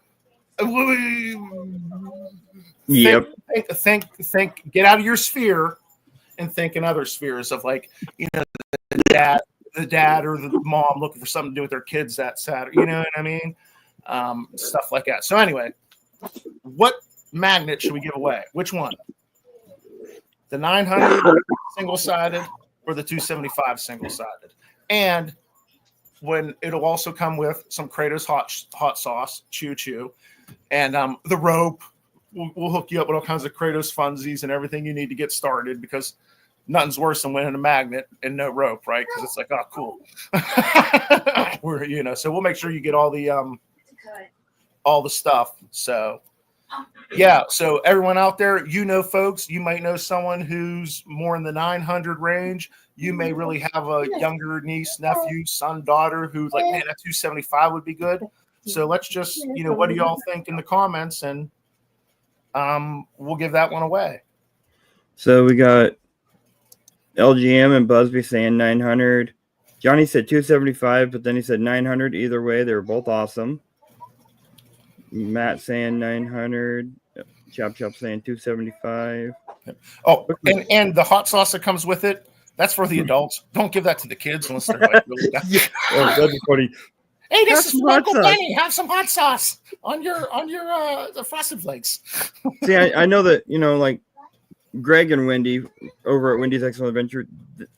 Yep. Think, get out of your sphere and think in other spheres of like, the dad or the mom looking for something to do with their kids that Saturday, you know what I mean? Stuff like that. So anyway, what magnet should we give away? Which one? The 900 single-sided or the 275 single-sided? And when it'll also come with some Kratos hot sauce, choo-choo, and the rope, we'll hook you up with all kinds of Kratos funsies and everything you need to get started, because nothing's worse than winning a magnet and no rope, right? Because it's like, oh, cool. So we'll make sure you get all the stuff. So yeah, so everyone out there, folks, you might know someone who's more in the 900 range. You may really have a younger niece, nephew, son, daughter who's like, man, that 275 would be good. So let's just, what do y'all think in the comments, and we'll give that one away. So we got LGM and Busby saying 900. Johnny said 275, but then he said 900. Either way, they were both awesome. Matt saying 900. Chop saying 275. Oh, and the hot sauce that comes with it, that's for the adults. Don't give that to the kids unless they're like really that'd be funny. Hey, this is Uncle Benny. Have some hot sauce on your the Frosted Flakes. See, I know that, like Greg and Wendy over at Wendy's Excellent Adventure,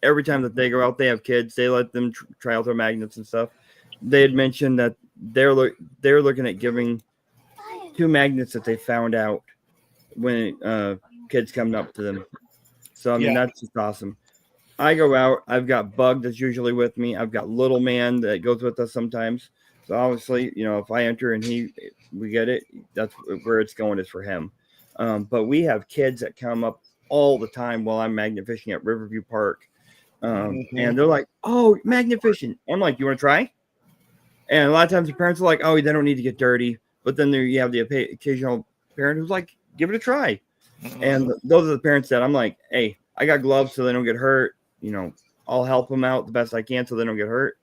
every time that they go out, they have kids. They let them try out their magnets and stuff. They had mentioned that they're looking at giving 2 magnets that they found out when kids coming up to them. So, I mean, that's just awesome. I go out. I've got Bug that's usually with me. I've got Little Man that goes with us sometimes. So, obviously, if I enter and we get it, that's where it's going, is for him. But we have kids that come up all the time while I'm magnet fishing at Riverview Park. And they're like, oh, magnet fishing. I'm like, you want to try? And a lot of times the parents are like, oh, they don't need to get dirty. But then there you have the occasional parent who's like, give it a try. And those are the parents that I'm like, hey, I got gloves so they don't get hurt. I'll help them out the best I can so they don't get hurt.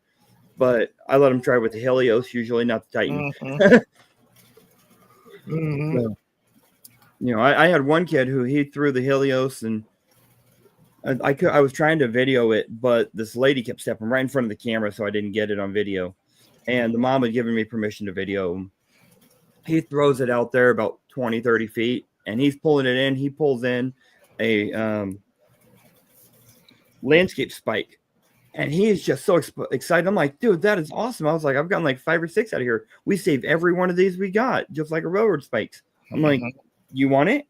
But I let them try with the Helios, usually, not the Titan. So, I had one kid who he threw the Helios, and I was trying to video it, but this lady kept stepping right in front of the camera, so I didn't get it on video. And the mom had given me permission to video him. He throws it out there about 20, 30 feet, and he's pulling it in. He pulls in a landscape spike, and he is just so excited. I'm like, dude, that is awesome. I was like, I've gotten like 5 or 6 out of here. We saved every one of these we got, just like a railroad spikes. I'm like, you want it?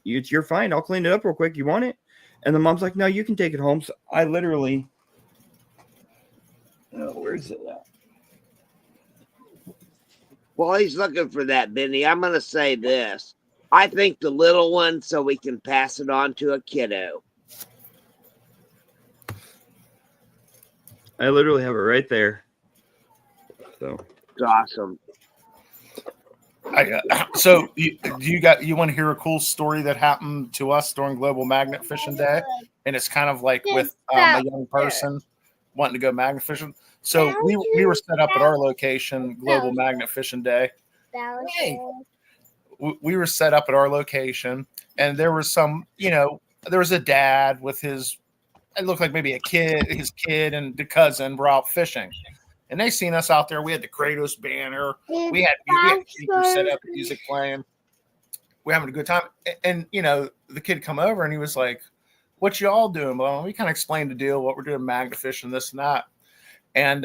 You're fine. I'll clean it up real quick. You want it? And the mom's like, no, you can take it home. So I literally, where's it at? While he's looking for that, Benny, I'm going to say this. I think the little one, so we can pass it on to a kiddo. I literally have it right there. So it's awesome. So you want to hear a cool story that happened to us during Global Magnet Fishing Day? And it's kind of like with a young person wanting to go magnet fishing. So we were set up at our location, Global Magnet Fishing Day. We were set up at our location, and there was there was a dad with it looked like maybe his kid and the cousin were out fishing. And they seen us out there. We had the Kratos banner. We had speakers set up, music playing. We're having a good time. And the kid come over and he was like, what y'all doing? Well, we kind of explained the deal, what we're doing, magnet fishing, this and that. And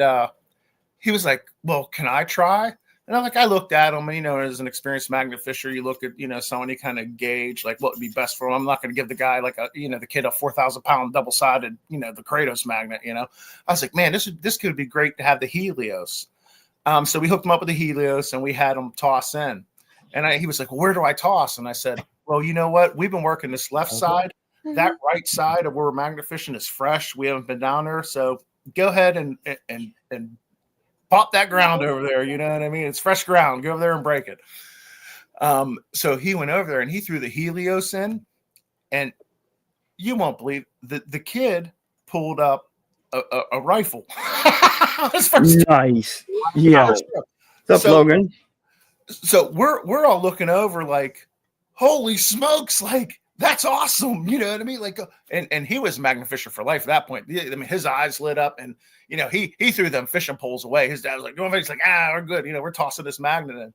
he was like, well, can I try? And I looked at him, and, as an experienced magnet fisher, you look at, someone, you kind of gauge like what would be best for him. I'm not going to give the guy the kid a 4,000-pound double-sided, the Kratos magnet, I was like, man, this could be great to have the Helios. So we hooked him up with the Helios, and we had him toss in. And he was like, well, where do I toss? And I said, well, you know what? We've been working this left side. That right side of where we're magnet fishing is fresh. We haven't been down there. So go ahead and pop that ground over there. You know what I mean? It's fresh ground. Go over there and break it. So he went over there and he threw the Helios in, and you won't believe the kid pulled up a rifle. Nice. Yeah. What's up, Logan? So we're all looking over like, holy smokes, like, that's awesome. You know what I mean? Like, and he was magnet fisher for life at that point. I mean, his eyes lit up, and, he threw them fishing poles away. His dad was like, he's like, we're good. We're tossing this magnet in.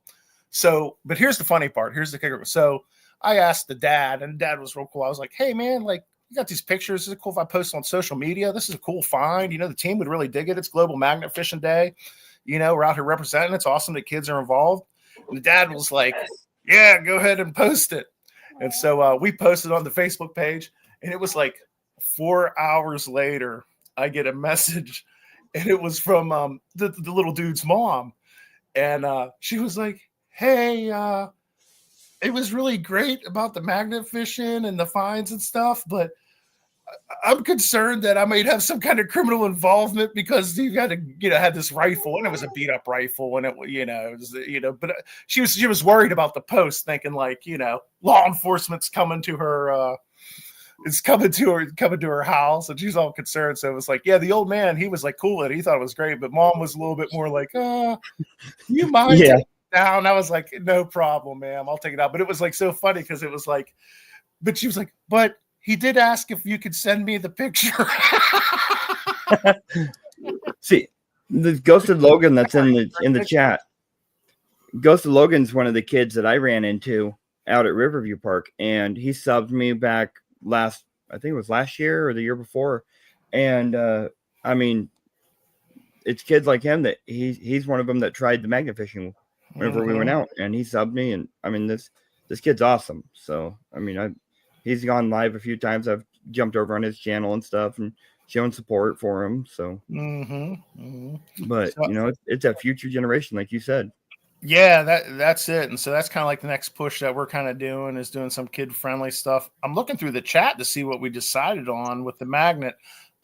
So, but here's the funny part. Here's the kicker. So I asked the dad, and dad was real cool. I was like, hey man, like, you got these pictures. Is it cool if I post on social media? This is a cool find. The team would really dig it. It's Global Magnet Fishing Day. We're out here representing. It's awesome that kids are involved. And the dad was like, yeah, go ahead and post it. And so we posted on the Facebook page, and it was like 4 hours later, I get a message, and it was from the little dude's mom. And she was like, hey, it was really great about the magnet fishing and the fines and stuff, but I'm concerned that I might have some kind of criminal involvement because you got to, had this rifle, and it was a beat up rifle, and it was, but she was worried about the post, thinking like, law enforcement's coming to her, coming to her house, and she's all concerned. So it was like, yeah, the old man, he was like cool with it. He thought it was great, but mom was a little bit more like, you mind taking it down? I was like, no problem, ma'am, I'll take it out. But it was like so funny because it was like, but she was like, but he did ask if you could send me the picture. See, the Ghosted Logan that's in the chat. Ghosted Logan's one of the kids that I ran into out at Riverview Park, and he subbed me back I think it was last year or the year before. And I mean, it's kids like him that he's one of them that tried the magnet fishing whenever we went out, and he subbed me. And I mean, this kid's awesome. So I mean, he's gone live a few times. I've jumped over on his channel and stuff and shown support for him. So, but it's a future generation, like you said. Yeah, that's it. And so that's kind of like the next push that we're kind of doing is doing some kid friendly stuff. I'm looking through the chat to see what we decided on with the magnet.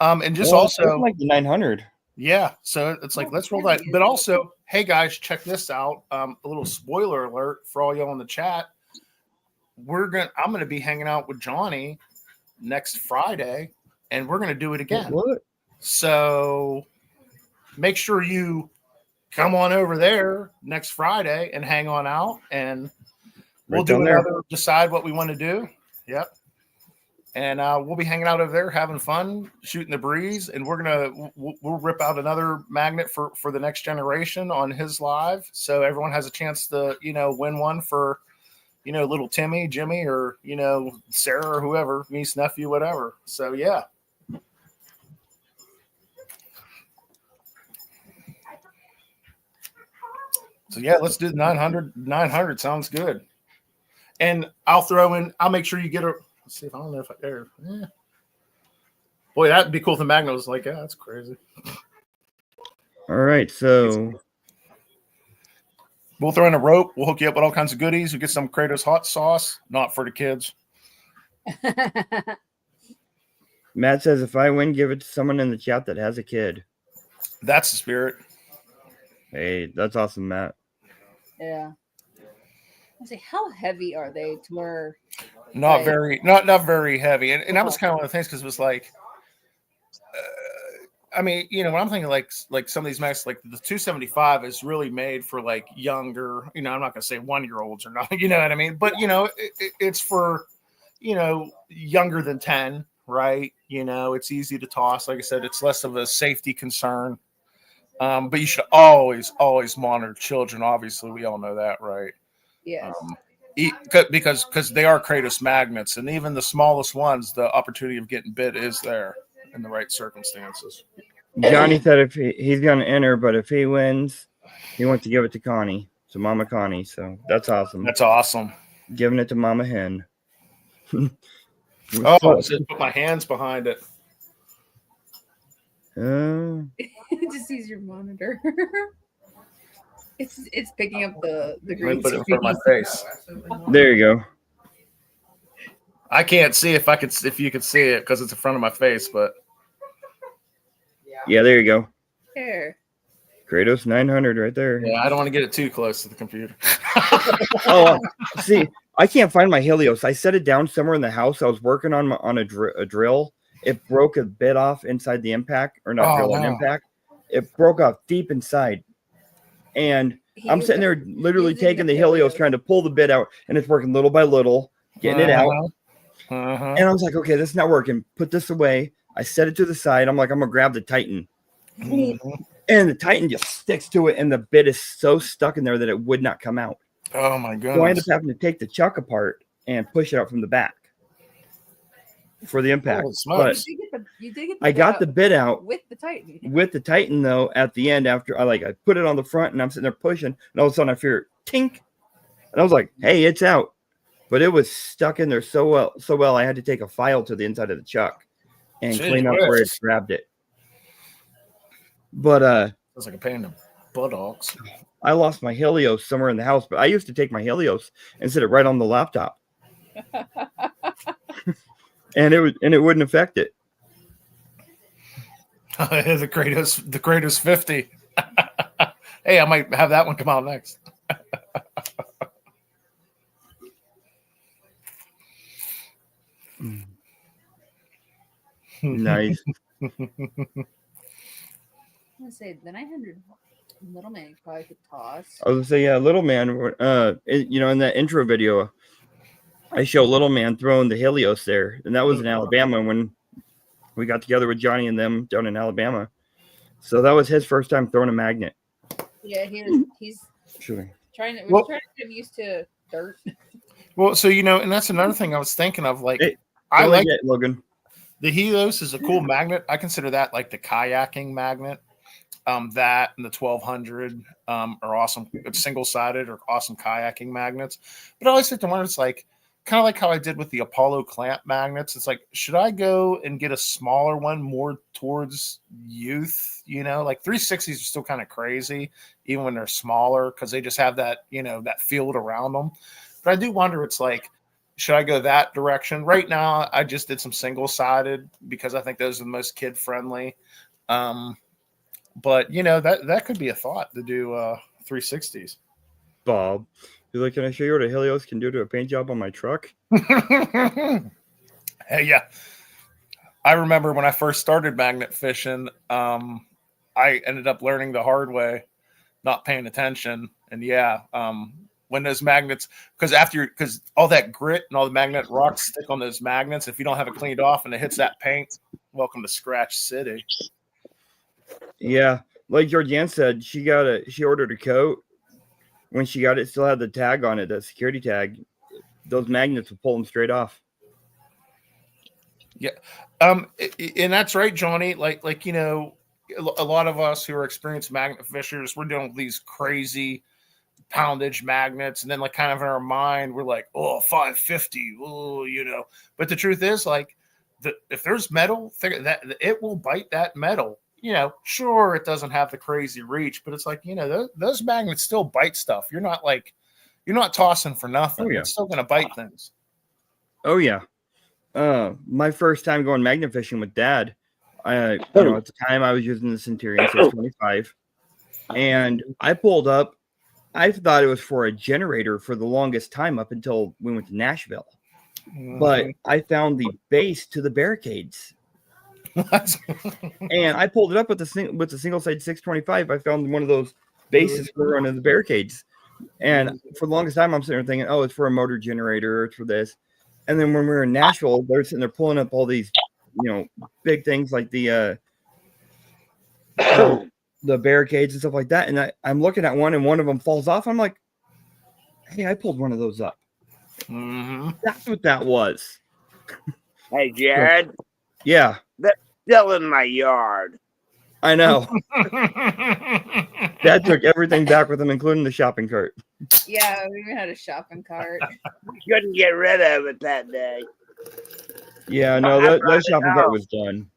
And just also like the 900. Yeah. So it's like, let's roll that. But also, hey guys, check this out. A little spoiler alert for all y'all in the chat. I'm going to be hanging out with Johnny next Friday, and we're going to do it again. What? So make sure you come on over there next Friday and hang on out, and we'll decide what we want to do. Yep. And we'll be hanging out over there, having fun, shooting the breeze, and we'll rip out another magnet for the next generation on his live. So everyone has a chance to, win one for, little Timmy, Jimmy, or, Sarah or whoever, niece, nephew, whatever. So, yeah. So, yeah, let's do 900. 900 sounds good. And I'll make sure you get let's see if I don't know if I dare. Yeah. Boy, that'd be cool if the magnet was like, yeah, that's crazy. All right. So we'll throw in a rope. We'll hook you up with all kinds of goodies. We'll get some Kratos hot sauce, not for the kids. Matt says, if I win, give it to someone in the chat that has a kid. That's the spirit. Hey, that's awesome, Matt. Yeah. I say, how heavy are they to where? Not very heavy. And that was kind of one of the things, because it was like, I mean, when I'm thinking like some of these mags, like the 275 is really made for like younger, I'm not going to say 1-year-olds or nothing, you know what I mean? But, it's for, younger than 10, right? It's easy to toss. Like I said, it's less of a safety concern. But you should always monitor children. Obviously, we all know that, right? Yes. Because they are Kratos magnets, and even the smallest ones, the opportunity of getting bit is there in the right circumstances. Johnny said if he's going to enter, but if he wins, he wants to give it to Connie, to Mama Connie. So that's awesome. That's awesome. Giving it to Mama Hen. It says put my hands behind it. It just sees your monitor. It's picking up the green Put it in front of my face. There you go. I can't see if you could see it because it's in front of my face, but yeah, there you go. There. Kratos 900 right there. Yeah, I don't want to get it too close to the computer. See, I can't find my Helios. I set it down somewhere in the house. I was working on a drill. It broke a bit off inside the impact, or not drill, an impact. It broke off deep inside. And I'm sitting there literally taking the Helios, trying to pull the bit out, and it's working little by little, getting it out. And I was like, okay, this is not working. Put this away. I set it to the side. I'm like, I'm going to grab the Titan. And the Titan just sticks to it, and the bit is so stuck in there that it would not come out. Oh, my goodness. So I ended up having to take the chuck apart and push it out from the back for the impact. But you did get I got the bit out with the Titan. With the Titan, though, at the end, after I put it on the front, and I'm sitting there pushing, and all of a sudden I hear tink, and I was like, "Hey, it's out!" but it was stuck in there so well. I had to take a file to the inside of the chuck and Gee clean up where it whiz. grabbed it. But Sounds like a pain in the buttocks. I lost my Helios somewhere in the house, but I used to take my Helios and sit it right on the laptop. and it wouldn't affect it. the Kratos 50. Hey, I might have that one come out next. Nice. I'm gonna say the 900 little man probably could toss. I was gonna say, yeah, little man. In that intro video, I show little man throwing the Helios there, and that was in Alabama when we got together with Johnny and them down in Alabama. So that was his first time throwing a magnet. Yeah, he's Sure. trying to get used to dirt. Well, so and that's another thing I was thinking of. Like, Hey, I like it, Logan. the Helios is a cool magnet. I consider that like the kayaking magnet. That and the 1200 are awesome. It's single-sided or awesome kayaking magnets. But I always have to wonder, it's like kind of like how I did with the Apollo clamp magnets. It's like, should I go and get a smaller one more towards youth? Like 360s are still kind of crazy, even when they're smaller, because they just have that, that field around them. But I do wonder, it's like, should I go that direction? Right now, I just did some single-sided because I think those are the most kid-friendly. But that could be a thought to do 360s. Bob, he's like, can I show you what a Helios can do to a paint job on my truck? Hey, yeah. I remember when I first started magnet fishing, I ended up learning the hard way, not paying attention. And when those magnets, because all that grit and all the magnet rocks stick on those magnets, if you don't have it cleaned off and it hits that paint, welcome to Scratch City. Yeah, like Georgianne said, she ordered a coat. When she got it, still had the tag on it, that security tag. Those magnets will pull them straight off. Yeah, and that's right, Johnny. Like a lot of us who are experienced magnet fishers, we're dealing with these crazy poundage magnets, and then like kind of in our mind, we're like, oh, 550, But the truth is, like, if there's metal, that it will bite that metal. Sure, it doesn't have the crazy reach, but it's like, those magnets still bite stuff. You're not tossing for nothing. Oh, yeah. It's still going to bite things. Oh, yeah. My first time going magnet fishing with Dad, at the time I was using the Centurion 625, and I pulled up. I thought it was for a generator for the longest time up until we went to Nashville. Mm-hmm. But I found the base to the barricades. And I pulled it up with the single side 625. I found one of those bases for running the barricades. And for the longest time, I'm sitting there thinking, oh, it's for a motor generator, it's for this. And then when we were in Nashville, they're sitting there pulling up all these, big things like the barricades and stuff like that. And I'm looking at one, and one of them falls off. I'm like, hey, I pulled one of those up. Mm-hmm. That's what that was. Hey, Jared. Yeah. They're still in my yard. I know. Dad took everything back with him, including the shopping cart. Yeah, we even had a shopping cart. Couldn't get rid of it that day. Yeah, no, that shopping cart was done.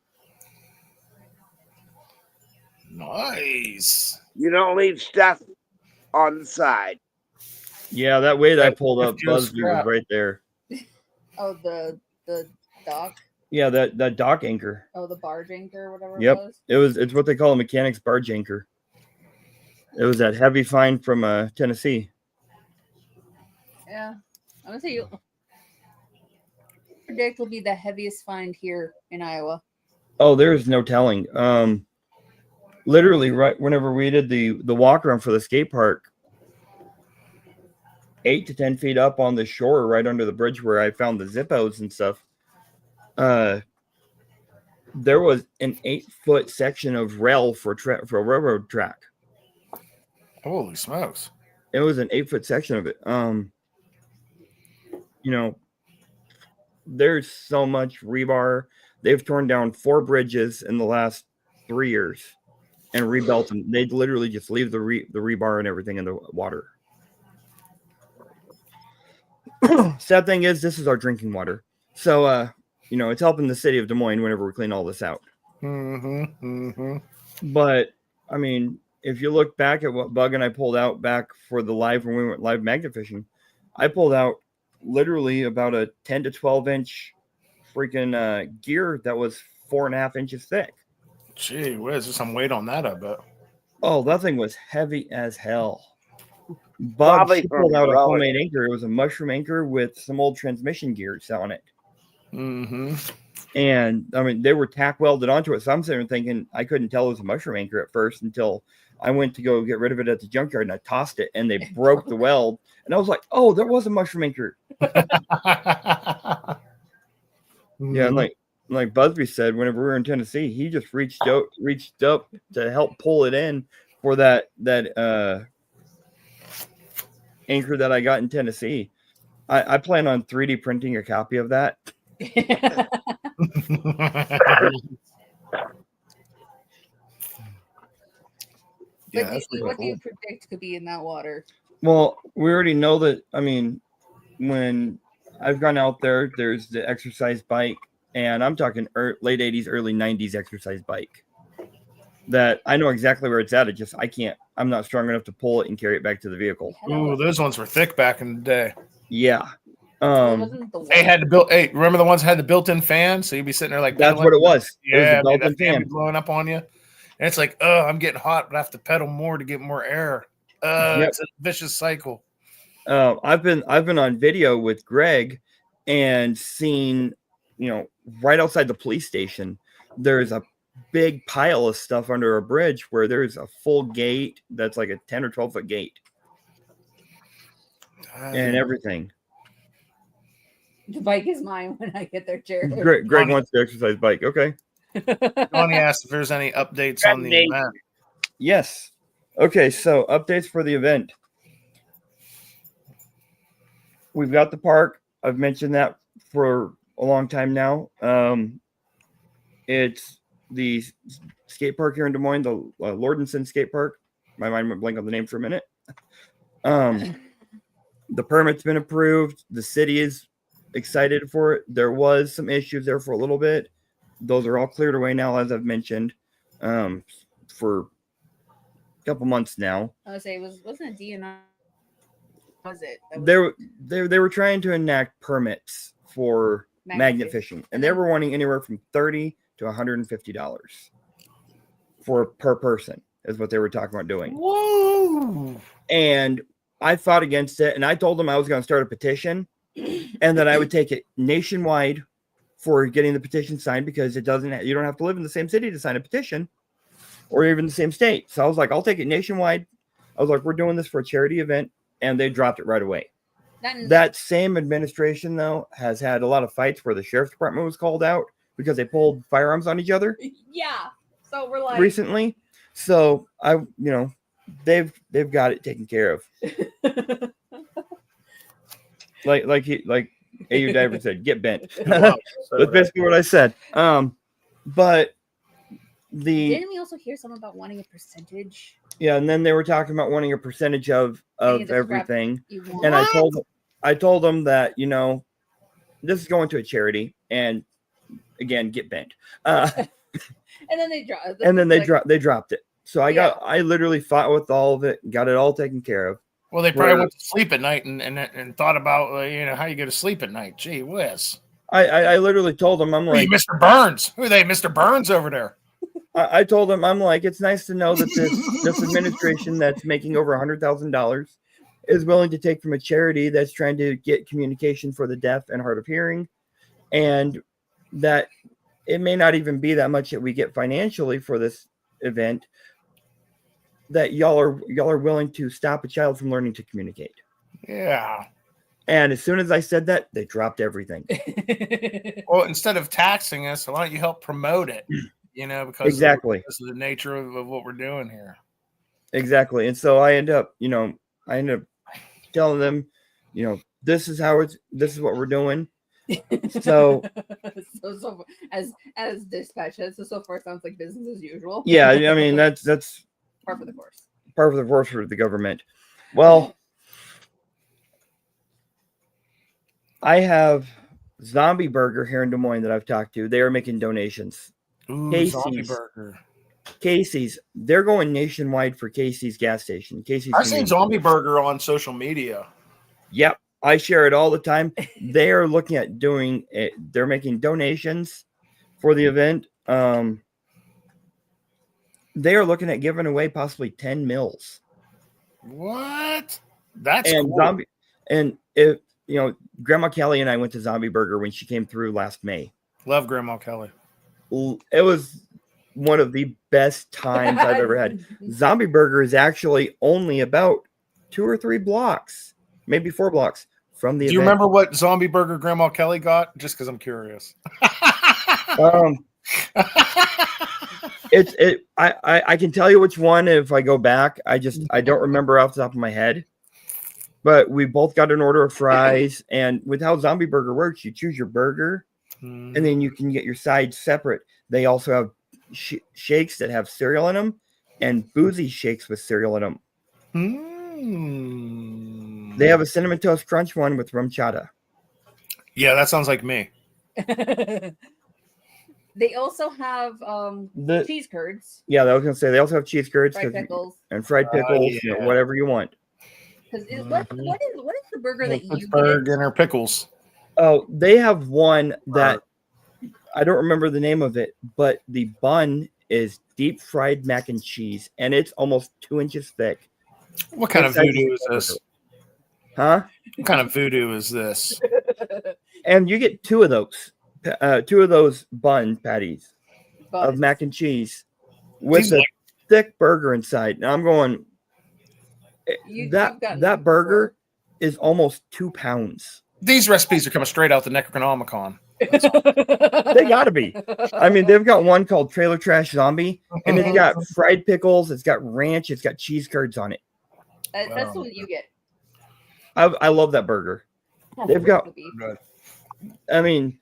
Nice. You don't leave stuff on the side. Yeah, that way that I pulled up, Busby was scrap. right there. Oh, the dock. Yeah, that dock anchor. Oh, the barge anchor, or whatever Yep. it was. It's what they call a mechanic's barge anchor. It was that heavy find from Tennessee. Yeah, I'm gonna say you predict will be the heaviest find here in Iowa. Oh, there's no telling. Literally, right whenever we did the walk around for the skate park, 8 to 10 feet up on the shore, right under the bridge where I found the Zippos and stuff. There was an 8-foot section of rail for a railroad track. Holy smokes! It was an 8-foot section of it. There's so much rebar. They've torn down 4 bridges in the last 3 years and rebuilt them. They'd literally just leave the rebar and everything in the water. Sad thing is, this is our drinking water. So, it's helping the city of Des Moines whenever we clean all this out. But, I mean, if you look back at what Bug and I pulled out back for the live when we went live magnet fishing, I pulled out literally about a 10 to 12 inch freaking gear that was 4.5 inches thick. Gee whiz, there's some weight on that, I bet. Oh, that thing was heavy as hell. Bug, Probably she pulled from out a throwing homemade anchor. It was a mushroom anchor with some old transmission gears on it. And I mean, they were tack welded onto it. So I'm sitting there thinking I couldn't tell it was a mushroom anchor at first until I went to go get rid of it at the junkyard and I tossed it and they broke the weld. And I was like, oh, there was a mushroom anchor. Yeah, and like Busby said, whenever we were in Tennessee, he just reached up to help pull it in for that anchor that I got in Tennessee. I plan on 3D printing a copy of that. What do you predict could be in that water? Well, we already know that. I mean, when I've gone out there, there's the exercise bike, and I'm talking late 80s, early 90s exercise bike. That I know exactly where it's at. I'm not strong enough to pull it and carry it back to the vehicle. Ooh, those ones were thick back in the day. Yeah. They had to build. Hey, remember the ones that had the built-in fan? So you'd be sitting there like that's what it was. Yeah, it was the fan be blowing up on you, and it's like, oh, I'm getting hot, but I have to pedal more to get more air. It's a vicious cycle. I've been on video with Greg and seen, right outside the police station, there's a big pile of stuff under a bridge where there's a full gate that's like a 10 or 12 foot gate and everything. The bike is mine when I get there, Jared. Greg wants the exercise bike. Okay. Donnie asked if there's any updates on the event. Yes. Okay, so updates for the event. We've got the park. I've mentioned that for a long time now. It's the skate park here in Des Moines, the Lordenson Skate Park. My mind went blank on the name for a minute. The permit's been approved. The city is excited for it. There was some issues there for a little bit. Those are all cleared away now, as I've mentioned, for a couple months now. I would say wasn't it DNR? Was it? They were trying to enact permits for magnet fishing, and they were wanting anywhere from $30 to $150 per person is what they were talking about doing. Whoa! And I fought against it, and I told them I was going to start a petition, and that I would take it nationwide for getting the petition signed, because you don't have to live in the same city to sign a petition, or even the same state. So I was like, I'll take it nationwide. I was like, we're doing this for a charity event, and they dropped it right away. That same administration, though, has had a lot of fights where the sheriff's department was called out because they pulled firearms on each other. Yeah. So we're like recently. So they've got it taken care of. like AU Diver said, get bent. That's basically what I said. But didn't we also hear something about wanting a percentage? Yeah, and then they were talking about wanting a percentage of everything. And I told them that, this is going to a charity, and again, get bent. And then they dropped it. And then they dropped it. So I literally fought with all of it, got it all taken care of. Well, they probably went to sleep at night and thought about how you go to sleep at night. Gee whiz! I literally told them, I'm like, Mr. Burns. Who are they, Mr. Burns over there? I told them, I'm like, it's nice to know that this administration that's making over $100,000 is willing to take from a charity that's trying to get communication for the deaf and hard of hearing, and that it may not even be that much that we get financially for this event, that y'all are willing to stop a child from learning to communicate. Yeah. And as soon as I said that, they dropped everything. Well, instead of taxing us, why don't you help promote it? Because exactly this is the nature of what we're doing here. Exactly. And so I end up telling them, this is what we're doing. So as dispatch head, so far sounds like business as usual. Yeah, I mean that's par for the course. Par for the course for the government. Well, I have Zombie Burger here in Des Moines that I've talked to. They are making donations. Ooh, zombie burger. Casey's, they're going nationwide for Casey's gas station. Casey's. I've seen zombie burger on social media. Yep, I share it all the time. They are looking at doing it. They're making donations for the event. They are looking at giving away possibly 10 meals. What? That's and cool. Zombie. And if Grandma Kelly and I went to Zombie Burger when she came through last May. Love Grandma Kelly. It was one of the best times I've ever had. Zombie Burger is actually only about 2 or 3 blocks, maybe 4 blocks from the event. Do you remember what Zombie Burger Grandma Kelly got? Just because I'm curious. I can tell you which one if I go back. I don't remember off the top of my head. But we both got an order of fries, and with how Zombie Burger works, you choose your burger, and then you can get your sides separate. They also have shakes that have cereal in them, and boozy shakes with cereal in them. They have a cinnamon toast crunch one with rum chata. Yeah, that sounds like me. They also have cheese curds. Yeah, I was gonna say they also have cheese curds, fried pickles, and fried pickles, whatever you want. Because what is the burger that you Pittsburgh get? and her pickles. Oh, they have one that I don't remember the name of it, but the bun is deep fried mac and cheese, and it's almost 2 inches thick. What kind of voodoo is this? Huh? What kind of voodoo is this? And you get 2 of those bun patties of mac and cheese with a thick burger inside. Now I'm going. That burger is almost 2 pounds. These recipes are coming straight out the Necronomicon. They gotta be. I mean, they've got one called Trailer Trash Zombie, and it's got fried pickles, it's got ranch, it's got cheese curds on it. That's what you get. I love that burger. They've got. I mean,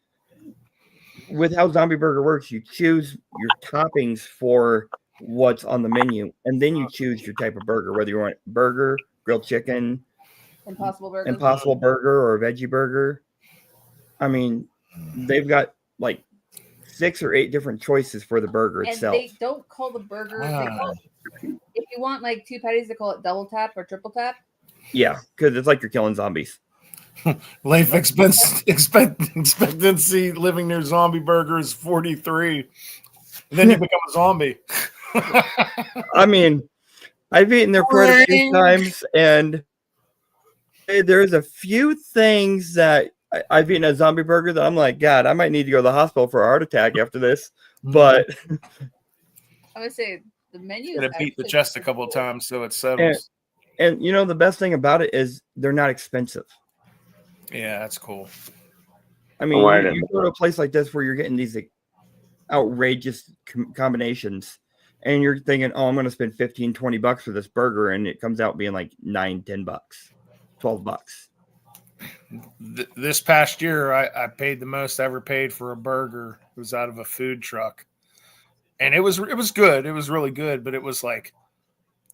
with how Zombie Burger works, you choose your toppings for what's on the menu, and then you choose your type of burger, whether you want burger, grilled chicken, Impossible Burger, or a veggie burger. I mean, they've got like 6 or 8 different choices for the burger itself. And they don't call the burger. If you want like 2 patties, they call it double tap or triple tap. Yeah, because it's like you're killing zombies. Life expectancy living near Zombie Burger is 43. And then you become a zombie. I mean, I've eaten there quite a few times, and there's a few things that I've eaten at Zombie Burger that I'm like, God, I might need to go to the hospital for a heart attack after this. But I would say the menu is beat the chest a couple of times so it settles. And the best thing about it is they're not expensive. Yeah, that's cool. I mean, you go to a place like this where you're getting these outrageous combinations, and you're thinking, oh, I'm going to spend $15-$20 for this burger, and it comes out being like $9-$10, $12. This past year, I paid the most I ever paid for a burger. It was out of a food truck, and it was good. It was really good, but it was like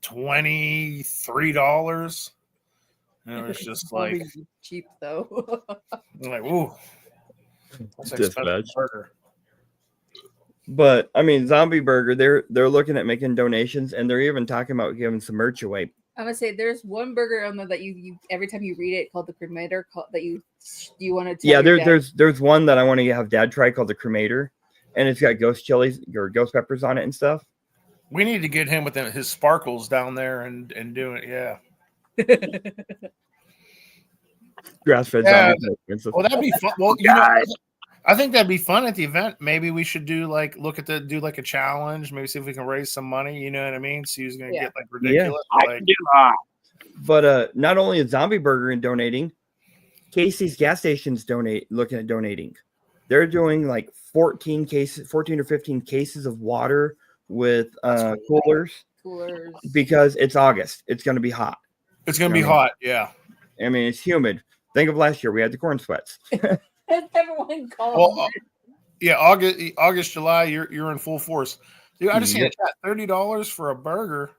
$23. And it was just like cheap though. I'm like, ooh, that's an expensive burger. But I mean, Zombie Burger, they're looking at making donations, and they're even talking about giving some merch away. I'm gonna say there's one burger on there that you every time you read it called the cremator that you want to. Yeah, there's one that I want to have Dad try called the cremator, and it's got ghost chilies or ghost peppers on it and stuff. We need to get him with his sparkles down there and do it. Yeah. Grass-fed zombies. Well, that'd be fun. Well, I think that'd be fun at the event. Maybe we should do like a challenge. Maybe see if we can raise some money. You know what I mean? See who's gonna get like ridiculous. Yeah. But not only is Zombie Burger donating, Casey's gas stations looking at donating. They're doing like 14 or 15 cases of water with coolers because it's August. It's going to be hot. It's going to be hot. Yeah. I mean, it's humid. Think of last year. We had the corn sweats. Everyone calls. Well, yeah, August, July, you're in full force. Dude, I just seen a chat, $30 for a burger.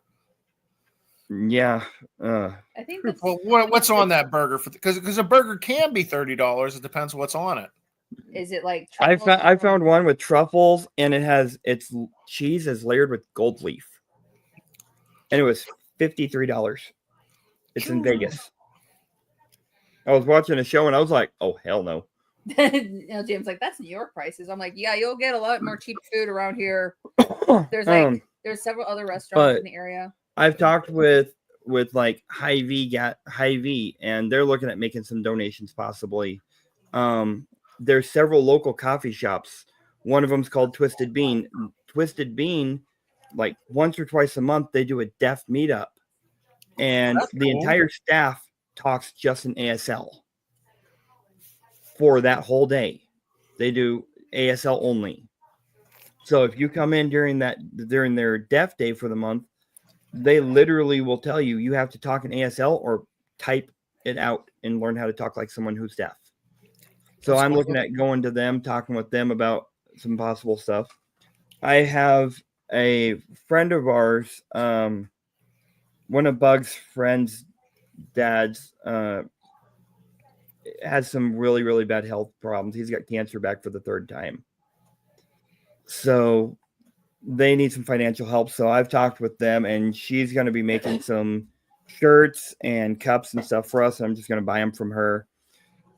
Yeah. I think that's Well, what's on that burger? Because a burger can be $30. It depends what's on it. is it like I truffles I or- found one with truffles, and its cheese is layered with gold leaf, and it was $53. It's in Vegas. I was watching a show, and I was like, "Oh hell no!" James like that's New York prices. I'm like, yeah, you'll get a lot more cheap food around here. There's there's several other restaurants but in the area. I've talked with like Hy-Vee, and they're looking at making some donations possibly. There's several local coffee shops. One of them's called Twisted Bean. Twisted Bean, like once or twice a month, they do a deaf meetup, and That's the cool. entire staff talks just in ASL for that whole day. They do ASL only. So if you come in during their deaf day for the month, they literally will tell you you have to talk in ASL or type it out and learn how to talk like someone who's deaf. So That's I'm cool. looking at going to them, talking with them about some possible stuff. I have a friend of ours, one of Bug's friends' dads, has some really, really bad health problems. He's got cancer back for the third time. So they need some financial help. So I've talked with them, and she's going to be making some shirts and cups and stuff for us. I'm just going to buy them from her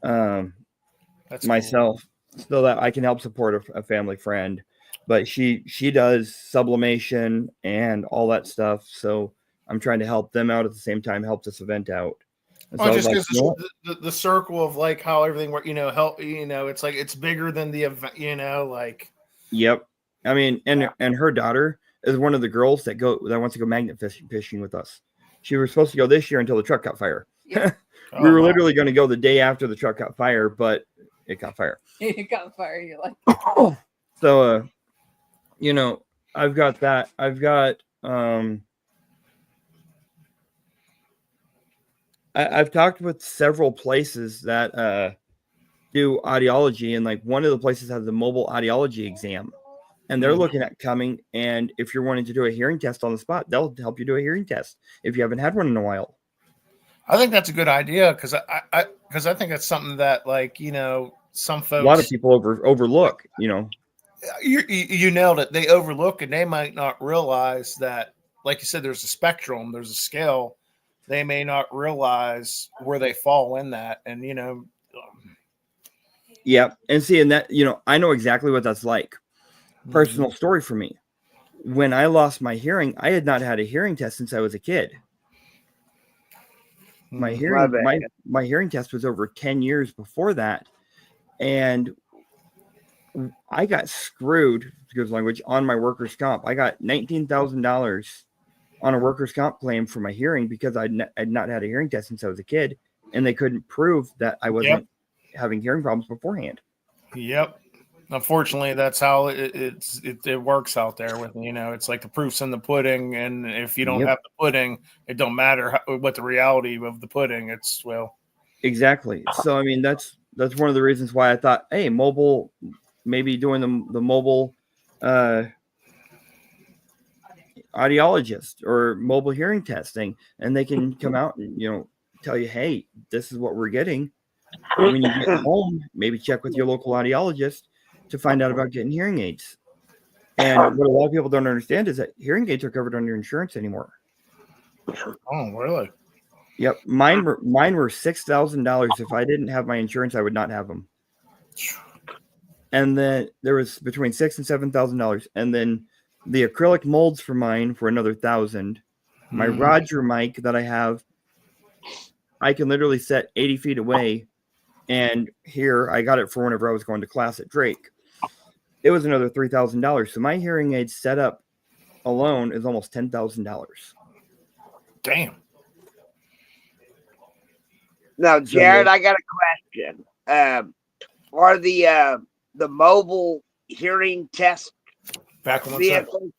That's myself, so that I can help support a family friend. But she does sublimation and all that stuff. So I'm trying to help them out at the same time, help this event out. And so Well, I was just like, because the circle of like how everything works, help, it's like it's bigger than the event, like. yep. I mean, and her daughter is one of the girls that wants to go magnet fishing with us. She was supposed to go this year until the truck caught fire. Yeah. We were literally going to go the day after the truck caught fire, but it caught fire. It got fired. You're like, So, I've got that. I've got, I've talked with several places that do audiology, and like one of the places has a mobile audiology exam, and they're looking at coming. And if you're wanting to do a hearing test on the spot, they'll help you do a hearing test if you haven't had one in a while. I think that's a good idea because I think it's something that some folks, A lot of people overlook. You nailed it. They overlook, and they might not realize that, like you said, there's a spectrum, there's a scale. They may not realize where they fall in that, and Yeah, and seeing that, I know exactly what that's like. Personal story for me. When I lost my hearing, I had not had a hearing test since I was a kid. My hearing test was over 10 years before that, and I got screwed, excuse language, on my workers' comp. I got $19,000 on a workers' comp claim for my hearing because I'd not had a hearing test since I was a kid, and they couldn't prove that I wasn't having hearing problems beforehand. Yep. Unfortunately, that's how it works out there. With it's like the proof's in the pudding, and if you don't have the pudding, it don't matter what the reality of the pudding. It's exactly. So I mean, that's one of the reasons why I thought, hey, mobile, maybe doing the mobile audiologist or mobile hearing testing, and they can come out and tell you, hey, this is what we're getting. When you get home, maybe check with your local audiologist to find out about getting hearing aids. And what a lot of people don't understand is that hearing aids are covered under insurance anymore. Oh, really? Yep. Mine were $6,000. If I didn't have my insurance, I would not have them. And then there was between $6,000 and $7,000. And then the acrylic molds for mine for another $1,000. My Roger mic that I have, I can literally set 80 feet away. And here, I got it for whenever I was going to class at Drake. It was another $3,000. So my hearing aid setup alone is almost $10,000. Damn. Now, Jared, I got a question. Are the mobile hearing test vehicles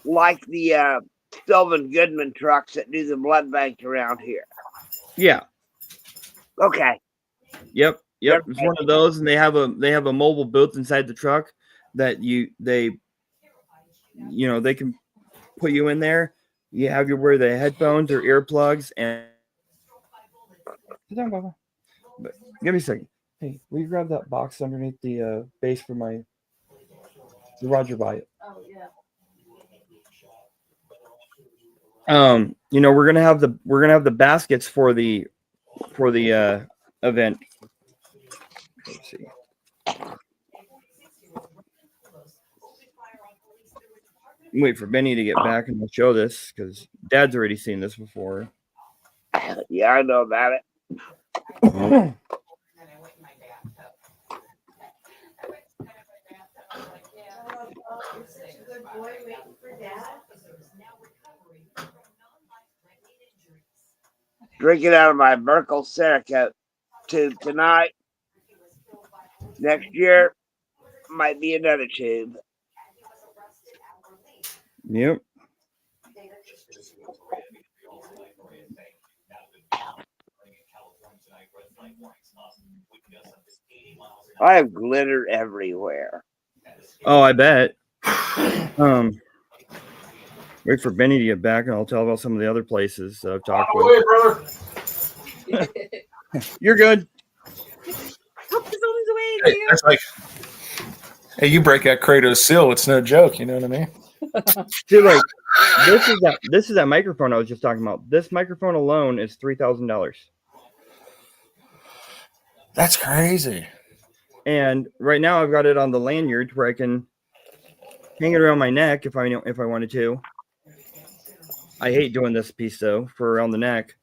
like the Sylvan Goodman trucks that do the blood bank around here? Yeah. Okay. Yep. It's one of those, and they have a mobile booth inside the truck that they can put you in there. you have you wear the headphones or earplugs and sit down, Baba. But give me a second. Hey, will you grab that box underneath the base for the Roger buy it? Oh yeah. You know, we're gonna have the baskets for the event. Let's see. Wait for Benny to get back and we'll show this because Dad's already seen this before. Yeah, I know about it. Drinking out of my Merkel Cerakote tube tonight. Next year might be another tube. Yep. I have glitter everywhere. Oh, I bet. Wait for Benny to get back, and I'll tell about some of the other places I've talked with. Brother. You're good. Hey, that's like, hey, you break that Kratos seal, it's no joke. You know what I mean? See, like this is that microphone I was just talking about. This microphone alone is $3,000. That's crazy. And right now I've got it on the lanyard where I can hang it around my neck if I wanted to. I hate doing this piece though for around the neck,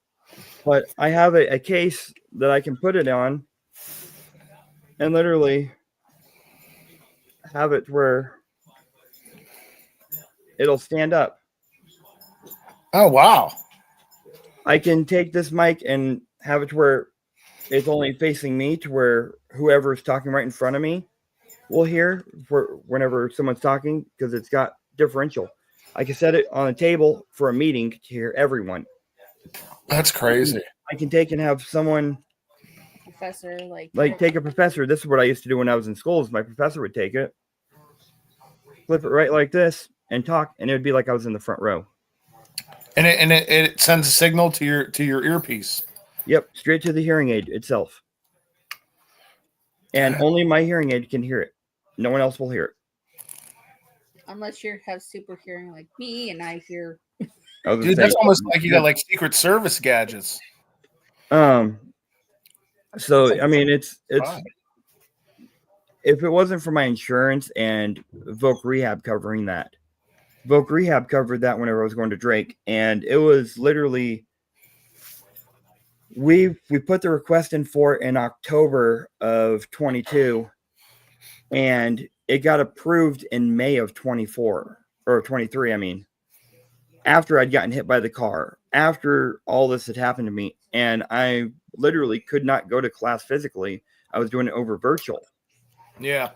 but I have a case that I can put it on and literally have it where it'll stand up. Oh wow. I can take this mic and have it to where it's only facing me to where whoever is talking right in front of me will hear for whenever someone's talking because it's got differential. I can set it on a table for a meeting to hear everyone. That's crazy. I can take and have someone Professor, like take a professor. This is what I used to do when I was in school. Is my professor would take it, flip it right like this, and talk, and it would be like I was in the front row. And it sends a signal to your earpiece. Yep, straight to the hearing aid itself. And only my hearing aid can hear it. No one else will hear it. Unless you have super hearing like me and I hear. Dude, that's almost like you got like Secret Service gadgets. So I mean, it's if it wasn't for my insurance and Voc Rehab covering that, Voc Rehab covered that whenever I was going to Drake, and it was literally we put the request in for it in October of 22, and it got approved in May of 24 or 23. I mean, after I'd gotten hit by the car, after all this had happened to me, and I literally could not go to class physically. I was doing it over virtual. Yeah.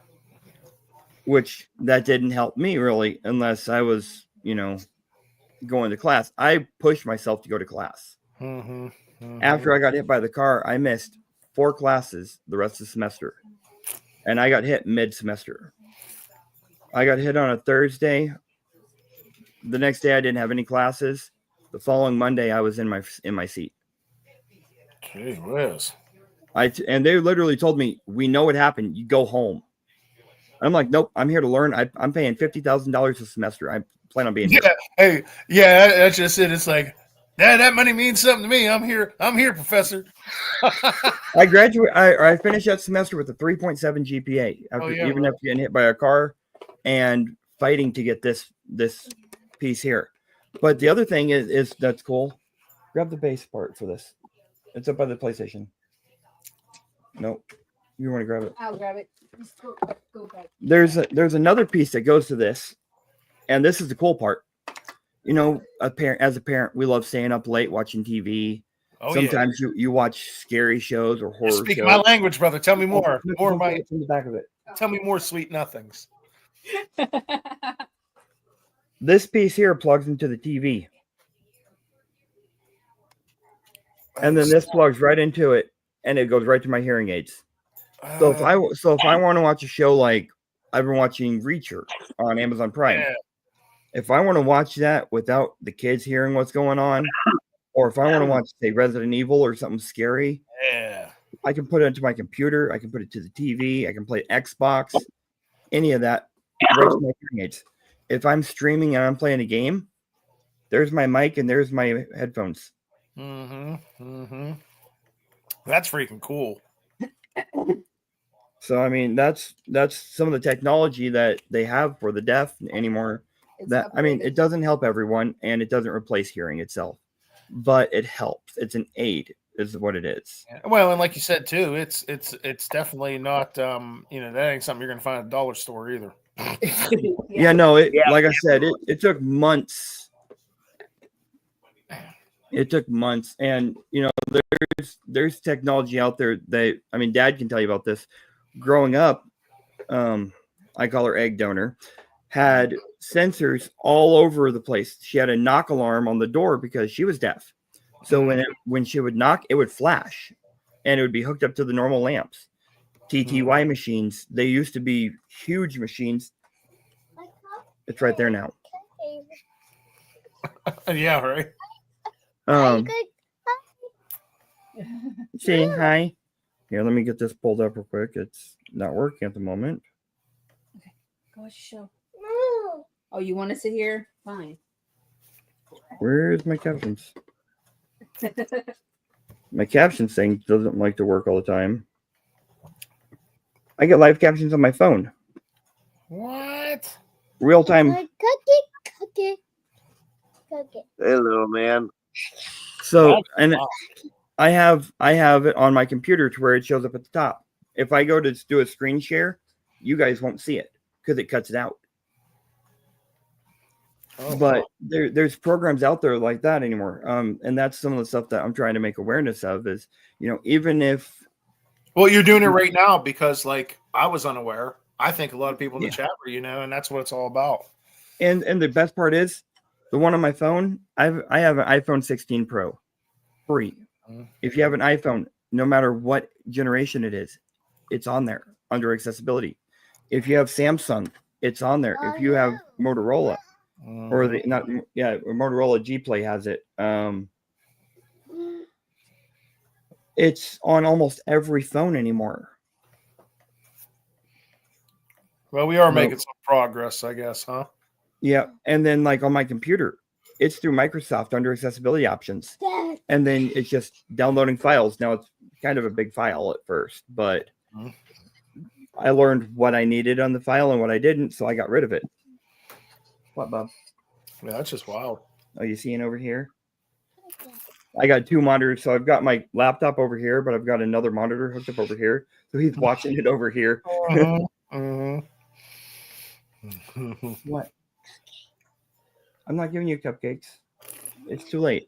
Which that didn't help me really unless I was, going to class. I pushed myself to go to class. Mm-hmm. Mm-hmm. After I got hit by the car, I missed 4 classes the rest of the semester. And I got hit mid-semester. I got hit on a Thursday. The next day I didn't have any classes. The following Monday I was in my seat. Gee whiz. And they literally told me, "We know what happened. You go home." I'm like, "Nope, I'm here to learn. I'm paying $50,000 a semester. I plan on being here." Hey, yeah, that's just it. It's like, that money means something to me. I'm here, professor. I graduate. I finished that semester with a 3.7 GPA after even after getting hit by a car and fighting to get this piece here. But the other thing is that's cool. Grab the base part for this. It's up by the PlayStation. Nope. You want to grab it? I'll grab it. Just go back. There's another piece that goes to this, and this is the cool part. As a parent, we love staying up late watching TV. Sometimes you watch scary shows or horror Speak shows. my language, brother. Tell me more. From the back of it. Tell me more sweet nothings. This piece here plugs into the TV. And then this plugs right into it, and it goes right to my hearing aids. So if I want to watch a show like I've been watching Reacher on Amazon Prime, If I want to watch that without the kids hearing what's going on, or if I want to watch, say, Resident Evil or something scary, Yeah. I can put it into my computer. I can put it to the TV. I can play Xbox, any of that, right to my hearing aids. If I'm streaming and I'm playing a game, there's my mic and there's my headphones. That's freaking cool. So I mean, that's some of the technology that they have for the deaf anymore. That I mean, it doesn't help everyone, and it doesn't replace hearing itself, but it helps. It's an aid, is what it is. Well, and like you said too, it's definitely not that ain't something you're gonna find at a dollar store either. Yeah, no, like I said, it took months. It took months, and there's technology out there that Dad can tell you about this. Growing up, I call her egg donor, had sensors all over the place. She had a knock alarm on the door because she was deaf. So when she would knock, it would flash, and it would be hooked up to the normal lamps. TTY machines, they used to be huge machines. It's right there now. Yeah, right. Say hi. Here, let me get this pulled up real quick. It's not working at the moment. Okay, go watch your show. Oh, you want to sit here? Fine. Where's my captions? My captions thing doesn't like to work all the time. I get live captions on my phone. What? Real time. Cookie. Hey, little man. So, and I have it on my computer to where it shows up at the top. If I go to do a screen share, you guys won't see it because it cuts it out. But there's programs out there like that anymore. And that's some of the stuff that I'm trying to make awareness of is, even if. Well, you're doing it right now because like I was unaware. I think a lot of people in the chat were, and that's what it's all about. And the best part is the one on my phone, I have an iPhone 16 Pro free. If you have an iPhone, no matter what generation it is, it's on there under accessibility. If you have Samsung, it's on there. If you have Motorola, or Motorola G Play has it. It's on almost every phone anymore. Well, we are making some progress, I guess, huh? Yeah, and then like on my computer, it's through Microsoft under accessibility options, and then it's just downloading files. Now it's kind of a big file at first, but I learned what I needed on the file and what I didn't, so I got rid of it. What, Bob? Yeah, that's just wild. Oh, you seeing over here? I got two monitors, so I've got my laptop over here, but I've got another monitor hooked up over here, so he's watching it over here. What? I'm not giving you cupcakes. It's too late.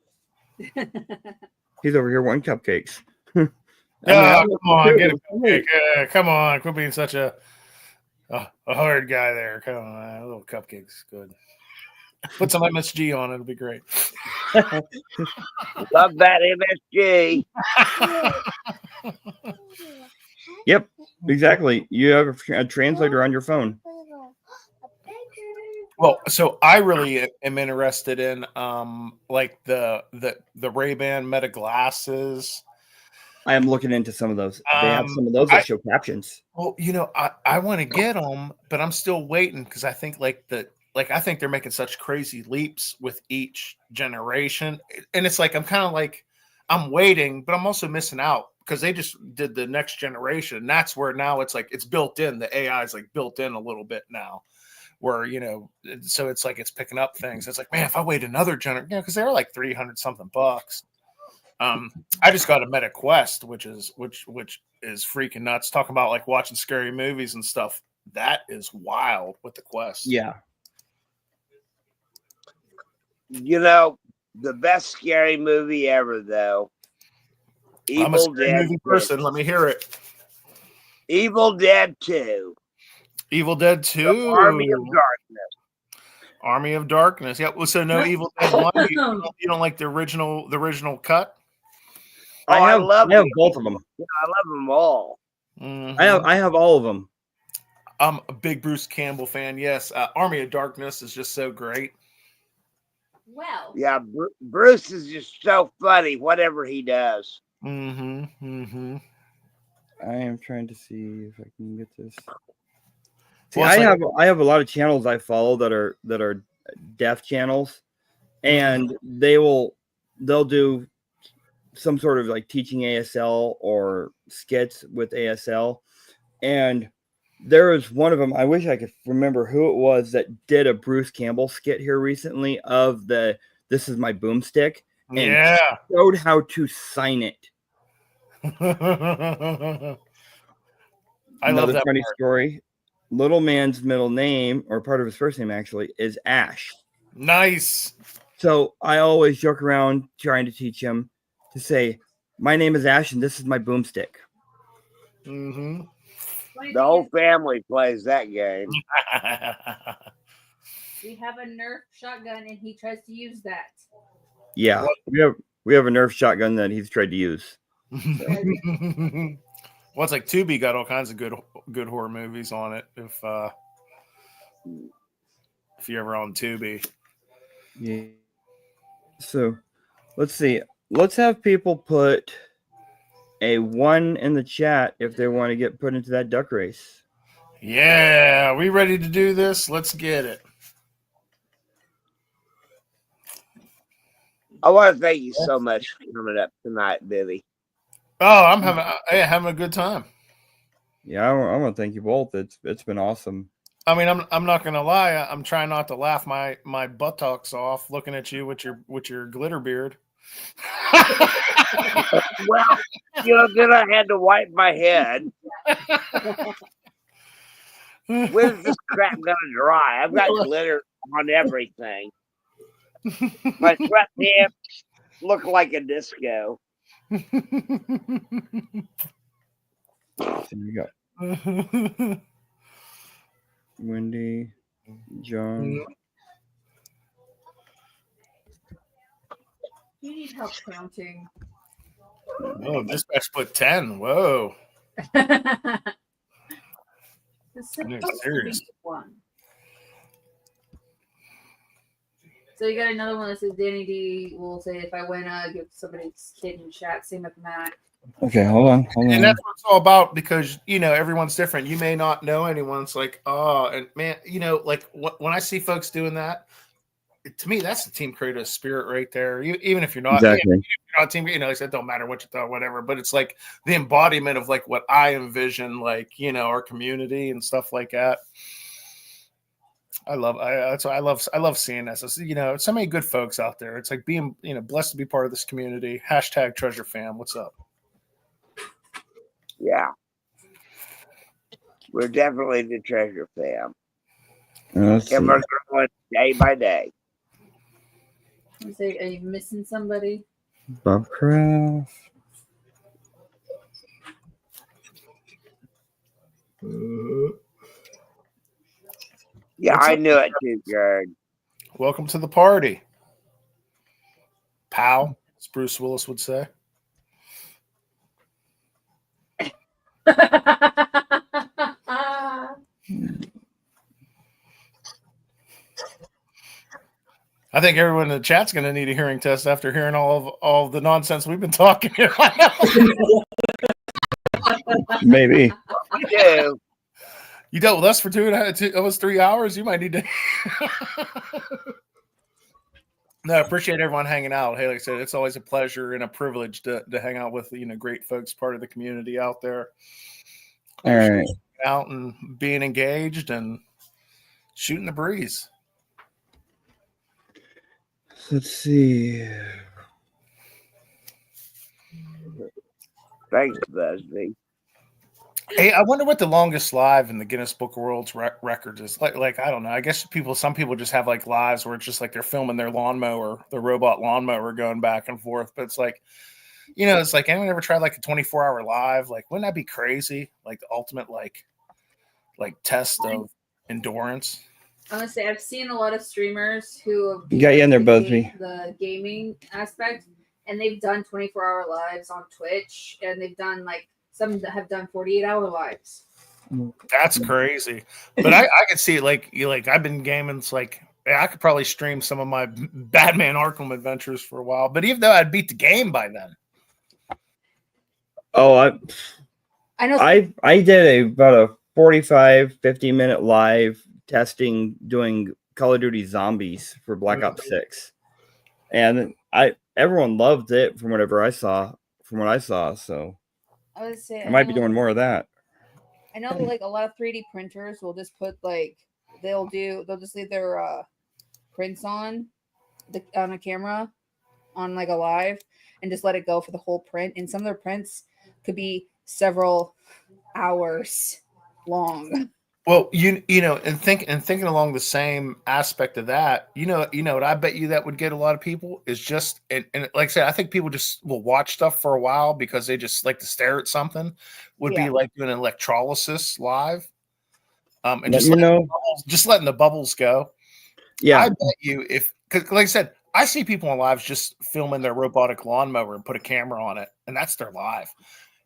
He's over here wanting cupcakes. Come on, get a cupcake. Come on, quit being such a hard guy there. Come on, a little cupcake's good. Put some MSG on it; it'll be great. Love that MSG. Yep, exactly. You have a translator on your phone. Well, so I really am interested in like the Ray-Ban Meta glasses. I am looking into some of those. They have some of those that show captions. Well, I want to get them, but I'm still waiting because I think I think they're making such crazy leaps with each generation, and it's like I'm waiting, but I'm also missing out because they just did the next generation. And that's where now it's like it's built in. The AI is like built in a little bit now. Where so it's like it's picking up things. It's like, man, if I wait another generation, because they're like $300 something bucks. I just got a Meta Quest, which is freaking nuts. Talking about like watching scary movies and stuff. That is wild with the Quest. Yeah. The best scary movie ever, though. I'm a scary movie person. Let me hear it. Evil Dead 2. Evil Dead 2. Army of Darkness. Army of Darkness. Yeah. Well, so no Evil Dead 1. You don't like the original cut? I have both of them. Yeah, I love them all. Mm-hmm. I have all of them. I'm a big Bruce Campbell fan. Yes, Army of Darkness is just so great. Well, Yeah, Bruce is just so funny, whatever he does. Mm-hmm. I am trying to see if I can get this. See, Well, I it's have a lot of channels I follow that are deaf channels, and they'll do some sort of like teaching ASL or skits with ASL. And there was one of them, I wish I could remember who it was, that did a Bruce Campbell skit here recently of the "This is my boomstick" and Yeah. showed how to sign it. I love Another that funny part. story. Little man's middle name, or part of his first name actually, is Ash. Nice. So I always joke around trying to teach him to say, "My name is Ash and this is my boomstick." Mm-hmm. The whole family plays that game. we have a Nerf shotgun, and he tries to use that. Yeah, we have a Nerf shotgun that he's tried to use. Well, it's like Tubi got all kinds of good horror movies on it. If you're ever on Tubi. Yeah. So let's see. Let's have people put a 1 in the chat if they want to get put into that duck race. Yeah, we ready to do this? Let's get it. I want to thank you so much for coming up tonight, Billy. Oh, I'm having a good time. Yeah, I want to thank you both. It's been awesome. I mean, I'm not gonna lie. I'm trying not to laugh my buttocks off looking at you with your glitter beard. Well, then I had to wipe my head. When's this crap gonna dry? I've got glitter on everything. My sweatpants look like a disco. So you got Wendy, John. You need help counting. Oh, dispatch put 10. Whoa. It's You're supposed to serious. be 1. So you got another one that says Danny D will say if I win, give somebody's kid in chat. Same with Matt. Okay, hold on. And that's what it's all about because, everyone's different. You may not know anyone. It's like, oh, and man, like when I see folks doing that, to me, that's the Team Kratos spirit right there. Even if you're not, exactly. If you're not team, it don't matter what you thought, whatever. But it's like the embodiment of like what I envision, like, our community and stuff like that. I love seeing this. It's, so many good folks out there. It's like being, blessed to be part of this community. # Treasure Fam. What's up? Yeah. We're definitely the Treasure Fam. And we're growing day by day. Say, are you missing somebody? Bob Craft. Yeah, What's I up? knew it too, Jared. Welcome to the party. Pal, as Bruce Willis would say. I think everyone in the chat's going to need a hearing test after hearing all of the nonsense we've been talking here. Maybe. Yeah. You dealt with us for almost 3 hours. You might need to. No, I appreciate everyone hanging out. Hey, like I said, it's always a pleasure and a privilege to hang out with great folks, part of the community out there. All right. Out and being engaged and shooting the breeze. Let's see. Thanks, Busby. Hey, I wonder what the longest live in the Guinness Book of World Records is. Like I don't know. I guess some people just have like lives where it's just like they're filming their lawnmower, the robot lawnmower going back and forth. But it's like, it's like anyone ever tried like a 24-hour live? Like, wouldn't that be crazy? Like the ultimate like test of endurance. Honestly, I've seen a lot of streamers who have got you in there, Busby. The gaming aspect, and they've done 24-hour lives on Twitch, and they've done like some that have done 48-hour lives. That's crazy. But I could see it like I've been gaming. It's like I could probably stream some of my Batman Arkham adventures for a while. But even though I'd beat the game by then. Oh, I know. I did about a 45, 50-minute live testing doing Call of Duty Zombies for Black Ops 6. And everyone loved it from what I saw, so I would say I might be doing more of that. I know like a lot of 3D printers will just put like they'll just leave their prints on a camera on like a live and just let it go for the whole print. And some of their prints could be several hours long. Well, you know, and thinking along the same aspect of that, you know what I bet you that would get a lot of people is just and like I said, I think people just will watch stuff for a while because they just like to stare at something. Would be like doing an electrolysis live, and just letting the bubbles go. Yeah, I bet you because like I said, I see people on lives just filming their robotic lawnmower and put a camera on it, and that's their live.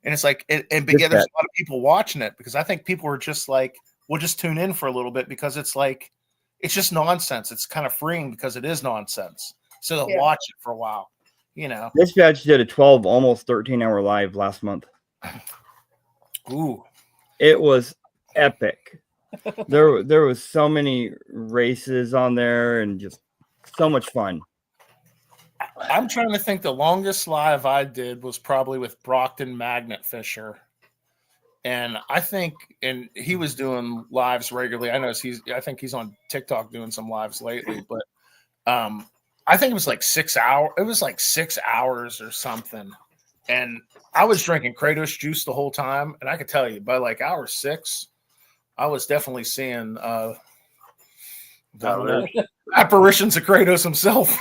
And it's like, there's a lot of people watching it because I think people are just like, we'll just tune in for a little bit because it's like, it's just nonsense. It's kind of freeing because it is nonsense. So they'll watch it for a while, you know. This batch did a 12, almost 13-hour live last month. Ooh. It was epic. There was so many races on there and just so much fun. I'm trying to think the longest live I did was probably with Brockton Magnet Fisher. And he was doing lives regularly. I think he's on TikTok doing some lives lately, but I think it was like 6 hours. It was like 6 hours or something. And I was drinking Kratos juice the whole time. And I could tell you by like hour 6, I was definitely seeing apparitions of Kratos himself.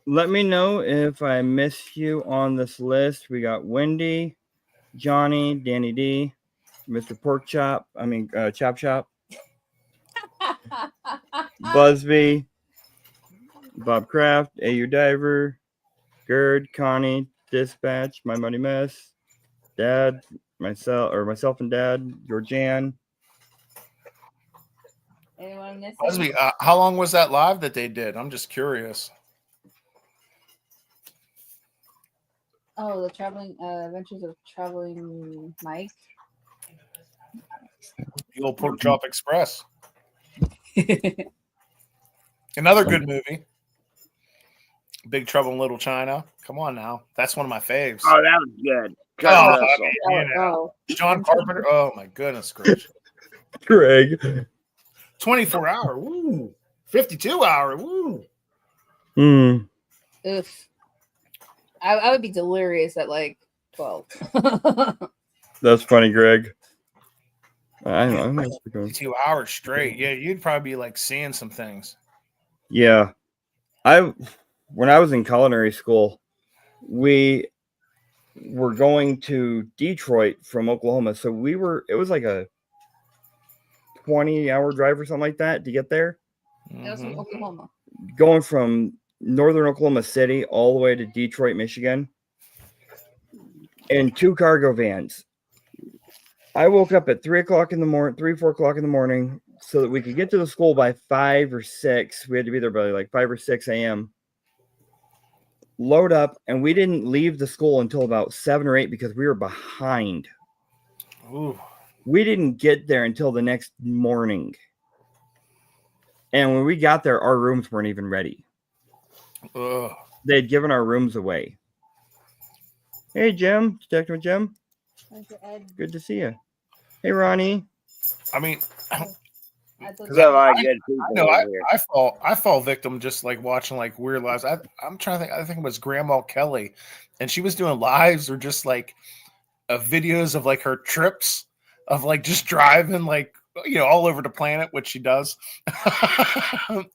Let me know if I missed you on this list. We got Wendy, Johnny, Danny D, Mr. Pork Chop, Chop Chop, Busby, Bob Kraft, AU Diver, Gerd, Connie, Dispatch, My Money Mess, Dad, myself and Dad, Georgianne. Anyone missing? Busby, how long was that live that they did? I'm just curious. Oh, the traveling adventures of traveling Mike. The old Pork Chop Express. Another good movie. Big Trouble in Little China. Come on now. That's one of my faves. Oh, that was good. John Carpenter. Oh, my goodness gracious. Greg. 24 hour. Woo. 52 hour. Woo. Oof. I would be delirious at like 12. That's funny, Greg. I know. 2 hours straight. Yeah, you'd probably be like seeing some things. Yeah. When I was in culinary school, we were going to Detroit from Oklahoma. So it was like a 20-hour drive or something like that to get there. That was from Oklahoma. Going from northern Oklahoma City all the way to Detroit, Michigan, in 2 cargo vans. I woke up at 4 o'clock in the morning so that we could get to the school by 5 or 6. We had to be there by like 5 or 6 a.m. Load up, and we didn't leave the school until about 7 or 8 because we were behind. Ooh. We didn't get there until the next morning. And when we got there, our rooms weren't even ready. Ugh. They'd given our rooms away. Hey, Jim. Detective Jim. Good to see you. Hey, Ronnie. I mean, I fall victim just like watching like weird lives. I'm trying to think. I think it was Grandma Kelly, and she was doing lives or just like videos of like her trips of like just driving like all over the planet, which she does.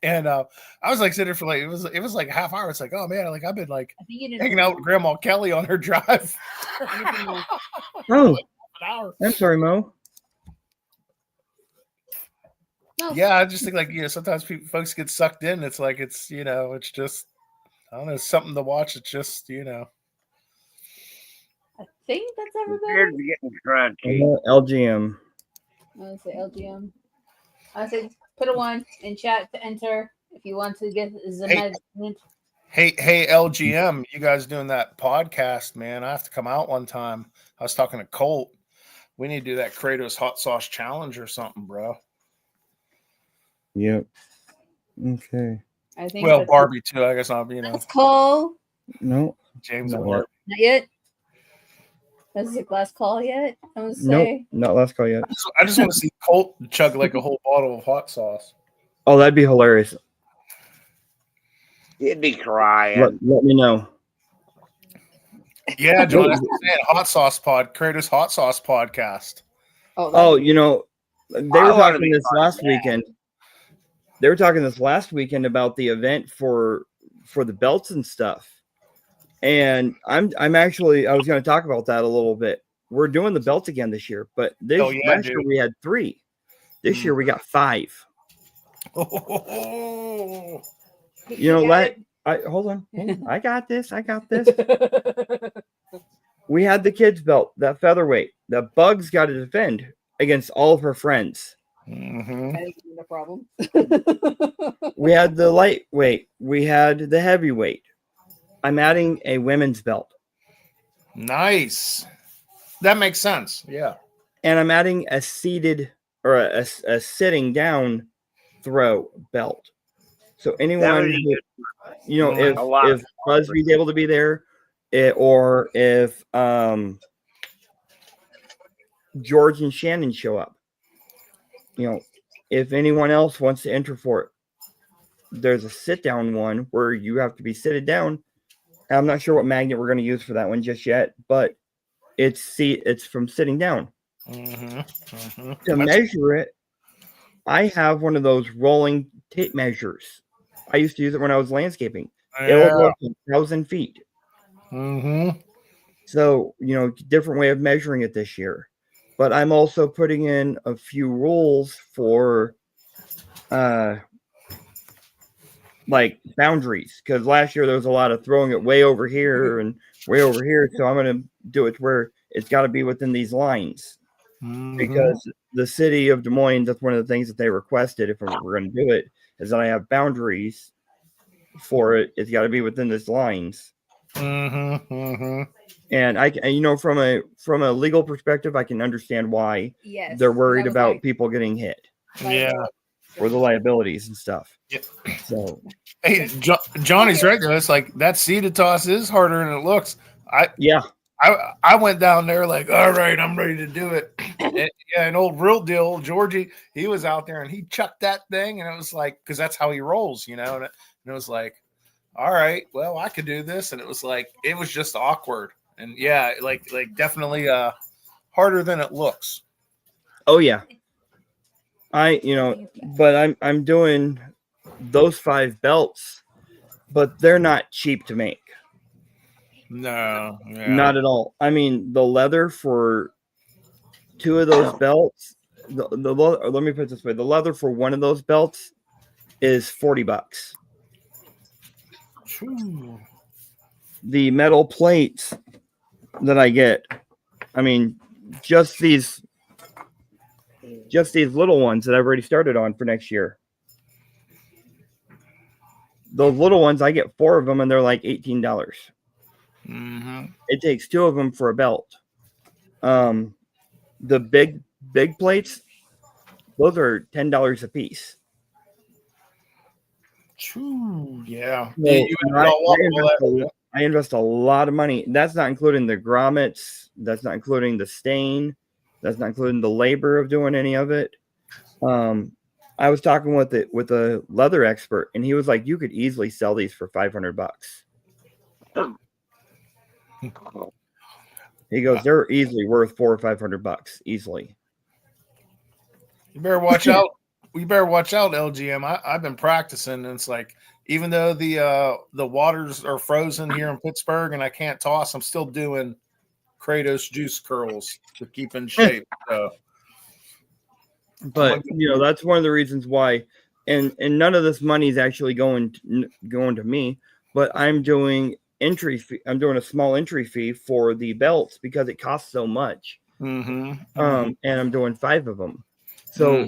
And I was like sitting there for like it was like a half hour. It's like, oh man, like I've been like hanging out with Grandma Kelly on her drive. Oh, like an hour. I'm sorry, Mo. No. Yeah, I just think like sometimes folks get sucked in. It's like it's it's just I don't know, something to watch. It's just think that's ever Beard's been. getting crunchy. LGM. I would say LGM. I would say put a 1 in chat to enter if you want to get the Hey, LGM, you guys doing that podcast, man? I have to come out one time. I was talking to Colt. We need to do that Kratos hot sauce challenge or something, bro. Yep. Okay. I think Well, that's Barbie too. I guess I'll, you know, last call. No. James Not and yet. Barbie. Not yet. That's the last call yet. I would Nope. say. Not last call yet. I just want to see Colt chug like a whole bottle of hot sauce. Oh, that'd be hilarious. He'd be crying. Let me know. Yeah, John, that's what I'm saying. Hot sauce Kratos hot sauce podcast. Oh, you know, they were I wanna talking be this part of last that. weekend. They were talking this last weekend about the event for the belts and stuff. And I'm actually I was going to talk about that a little bit. We're doing the belts again this year, but last year we had 3. This year we got 5. Oh, You know, hold on. I got this. We had the kids belt, that featherweight. That Bug's got to defend against all of her friends. mm-hmm. I think it's no problem. We had the lightweight. We had the heavyweight. I'm adding a women's belt. Nice. That makes sense. Yeah. And I'm adding a seated or a sitting down throw belt. So anyone, who, you know, if Busby's able to be there, or if George and Shannon show up, you know, if anyone else wants to enter for it, there's a sit down one where you have to be seated down. I'm not sure what magnet we're going to use for that one just yet, but it's from sitting down. To measure it, I have one of those rolling tape measures. I used to use it when I was landscaping. It'll go 1,000 feet. So, you know, different way of measuring it this year. But I'm also putting in a few rules for like boundaries, because last year there was a lot of throwing it way over here and way over here. So I'm going to do it where it's got to be within these lines. Because the city of Des Moines, that's one of the things that they requested if we're going to do it, is that I have boundaries for it. It's got to be within these lines. And you know, from a legal perspective, I can understand why they're worried about people getting hit. Yeah. For the liabilities and stuff. Yeah. So, hey, Johnny's right there. It's like that seated toss is harder than it looks. I went down there like, all right, I'm ready to do it. An old real deal, Georgie, he was out there and he chucked that thing, and it was like, because that's how he rolls, you know. And it was like, all right, well, I could do this, and it was like, it was just awkward, and yeah, like definitely harder than it looks. Oh yeah, but I'm doing those 5 belts, but they're not cheap to make. No, not at all. I mean, the leather for 2 of those belts, let me put it this way: the leather for one of those belts is $40. The metal plates that I get, I mean, just these little ones that I've already started on for next year. Those little ones, I get 4 of them, and they're like $18. It takes 2 of them for a belt. The big plates, those are $10 a piece. Yeah. I invest a lot of money. That's not including the grommets. That's not including the stain. That's not including the labor of doing any of it. I was talking with a leather expert, and he was like, "You could easily sell these for $500." He goes, "They're easily worth $400 or $500 easily." You better watch out. You better watch out, LGM. I've been practicing, and it's like, even though the waters are frozen here in Pittsburgh and I can't toss, I'm still doing Kratos juice curls to keep in shape. But you know, that's one of the reasons why, and none of this money is actually going to me, but I'm doing entry fee. I'm doing a small entry fee for the belts because it costs so much. Mm-hmm. And I'm doing 5 of them. So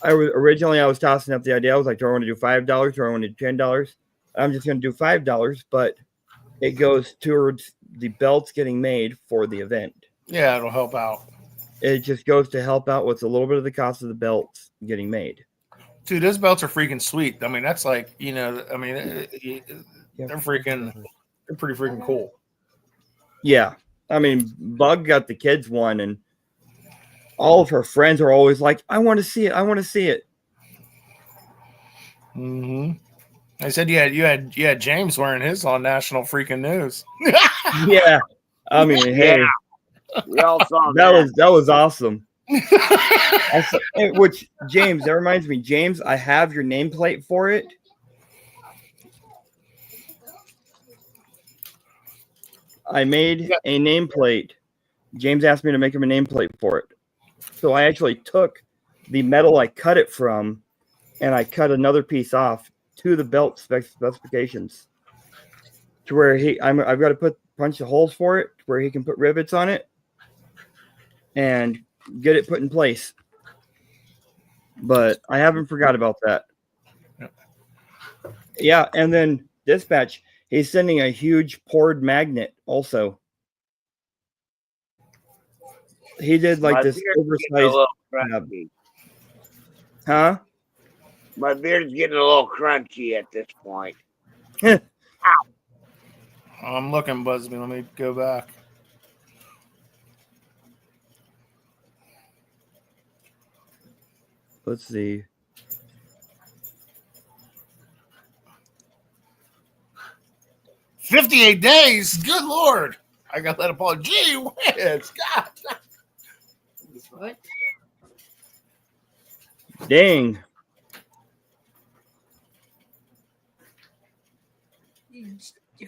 originally I was tossing up the idea. I was like, do I want to do $5? Do I want to do $10? I'm just going to do $5, but it goes towards the belts getting made for the event. Yeah, it'll help out. It just goes to help out with a little bit of the cost of the belts getting made. Dude, those belts are freaking sweet. I mean, that's like, you know, I mean, they're pretty freaking cool. Yeah. I mean, Bug got the kids one, and all of her friends are always like, I want to see it. I want to see it. Mm-hmm. I said you had James wearing his on national freaking news. Yeah. I mean, hey, We all saw that. that was awesome. Which, James, that reminds me, James, I have your nameplate for it. I made a nameplate. James asked me to make him a nameplate for it. So I actually took the metal I cut it from, and I cut another piece off to the belt specifications, to where I've got to punch the holes for it, to where he can put rivets on it and get it put in place. But I haven't forgot about that. Yeah, and then Dispatch, he's sending a huge poured magnet also. He did like My this beard's getting a oversized. little crunchy. Huh? My beard's getting a little crunchy at this point. I'm looking, Busby. Let me go back. Let's see. $58 days. Good Lord. I got that upon. Gee whiz. God. What? Dang.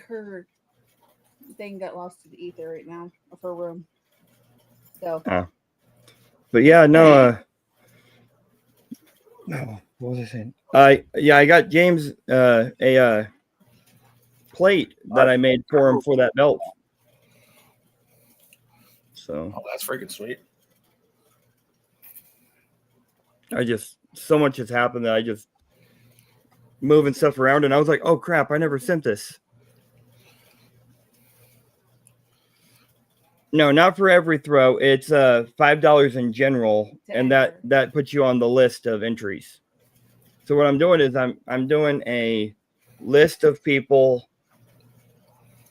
Her thing got lost to the ether right now of her room. So. But yeah, no. No, what was I saying? I got James a plate that I made for him for that belt. So that's freaking sweet. So much has happened that I just moving stuff around, and I was like, oh crap, I never sent this. No, not for every throw. It's $5 in general, and that puts you on the list of entries. So what I'm doing is I'm doing a list of people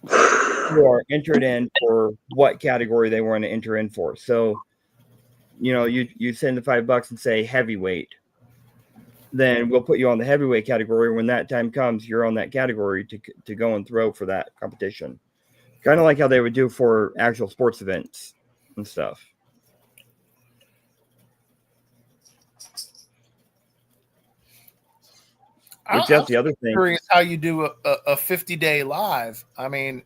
who are entered in for what category they want to enter in for. So, you know, you send the $5 and say heavyweight. Then we'll put you on the heavyweight category. When that time comes, you're on that category to go and throw for that competition. Kind of like how they would do for actual sports events and stuff. Which that's the other thing. Curious how you do a 50-day live. I mean,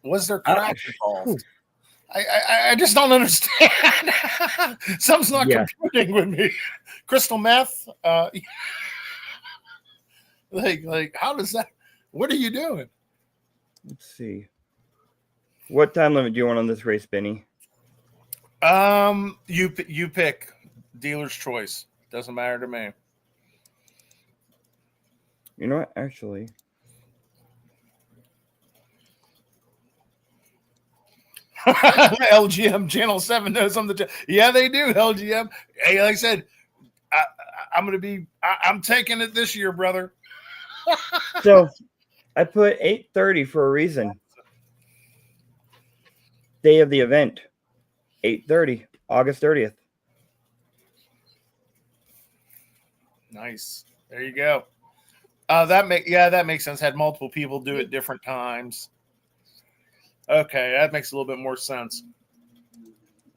was there crap involved? I just don't understand. Something's not computing with me. Crystal meth. Like how does that? What are you doing? Let's see. What time limit do you want on this race, Benny? You pick. Dealer's choice. Doesn't matter to me. You know what? Actually, LGM Channel 7 knows I'm the. Yeah, they do. LGM. Hey, like I said, I'm taking it this year, brother. So I put 8:30 for a reason. Day of the event, 8:30, August 30th. Nice. There you go. That makes sense. Had multiple people do it different times. Okay, that makes a little bit more sense.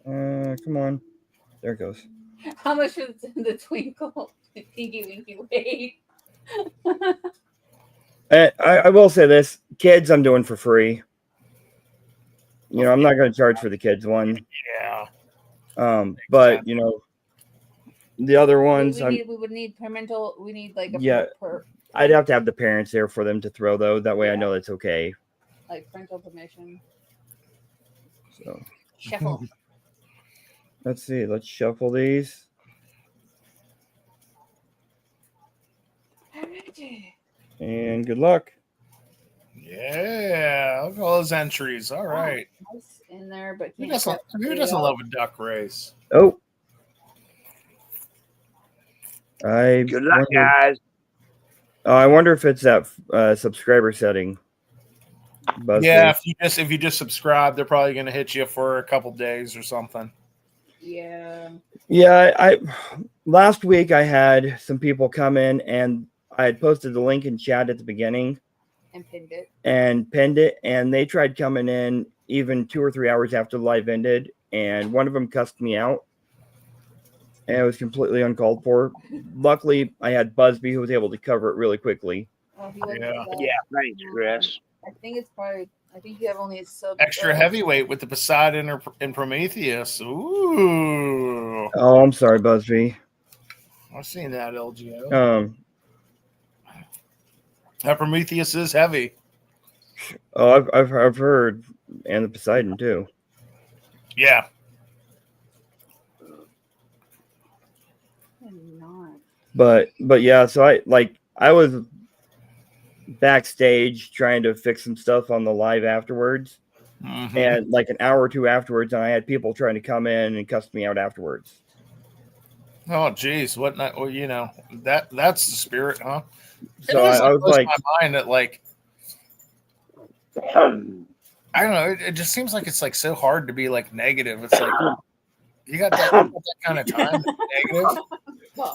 Come on. There it goes. How much was the twinkle? Tinky winky wait. I will say this. Kids, I'm doing for free. You know, I'm not going to charge for the kids one. Yeah. But, you know, the other ones. We would need parental. We need like I'd have to have the parents there for them to throw, though. That way I know it's okay. like parental permission. So Shuffle. let's see. Let's shuffle these. And good luck. Yeah, look at all those entries. All right. Nice in there, but Who can't doesn't love a duck race? Oh. I Good luck, wonder, guys. I wonder if it's that subscriber setting. Buzzfeed. Yeah, if you just subscribe, they're probably going to hit you for a couple days or something. Yeah. Yeah, I last week I had some people come in and I had posted the link in chat at the beginning And pinned it. and they tried coming in even 2 or 3 hours after the live ended, and one of them cussed me out. And it was completely uncalled for. Luckily, I had Busby who was able to cover it really quickly. Oh, he wasn't Yeah. that. Yeah, thanks, Chris. I think it's probably. I think you have only a sub. Extra heavyweight with the Poseidon and Prometheus. Ooh. Oh, I'm sorry, Busby. I've seen that, LGO. That Prometheus is heavy. Oh, I've heard, and the Poseidon too. Yeah. But yeah, so I was backstage trying to fix some stuff on the live afterwards, and like an hour or two afterwards, and I had people trying to come in and cuss me out afterwards. Oh, geez, what not? Well, you know that's the spirit, huh? So I was like, my mind that like I don't know. It just seems like it's like so hard to be like negative. It's like you got that kind of time to be negative.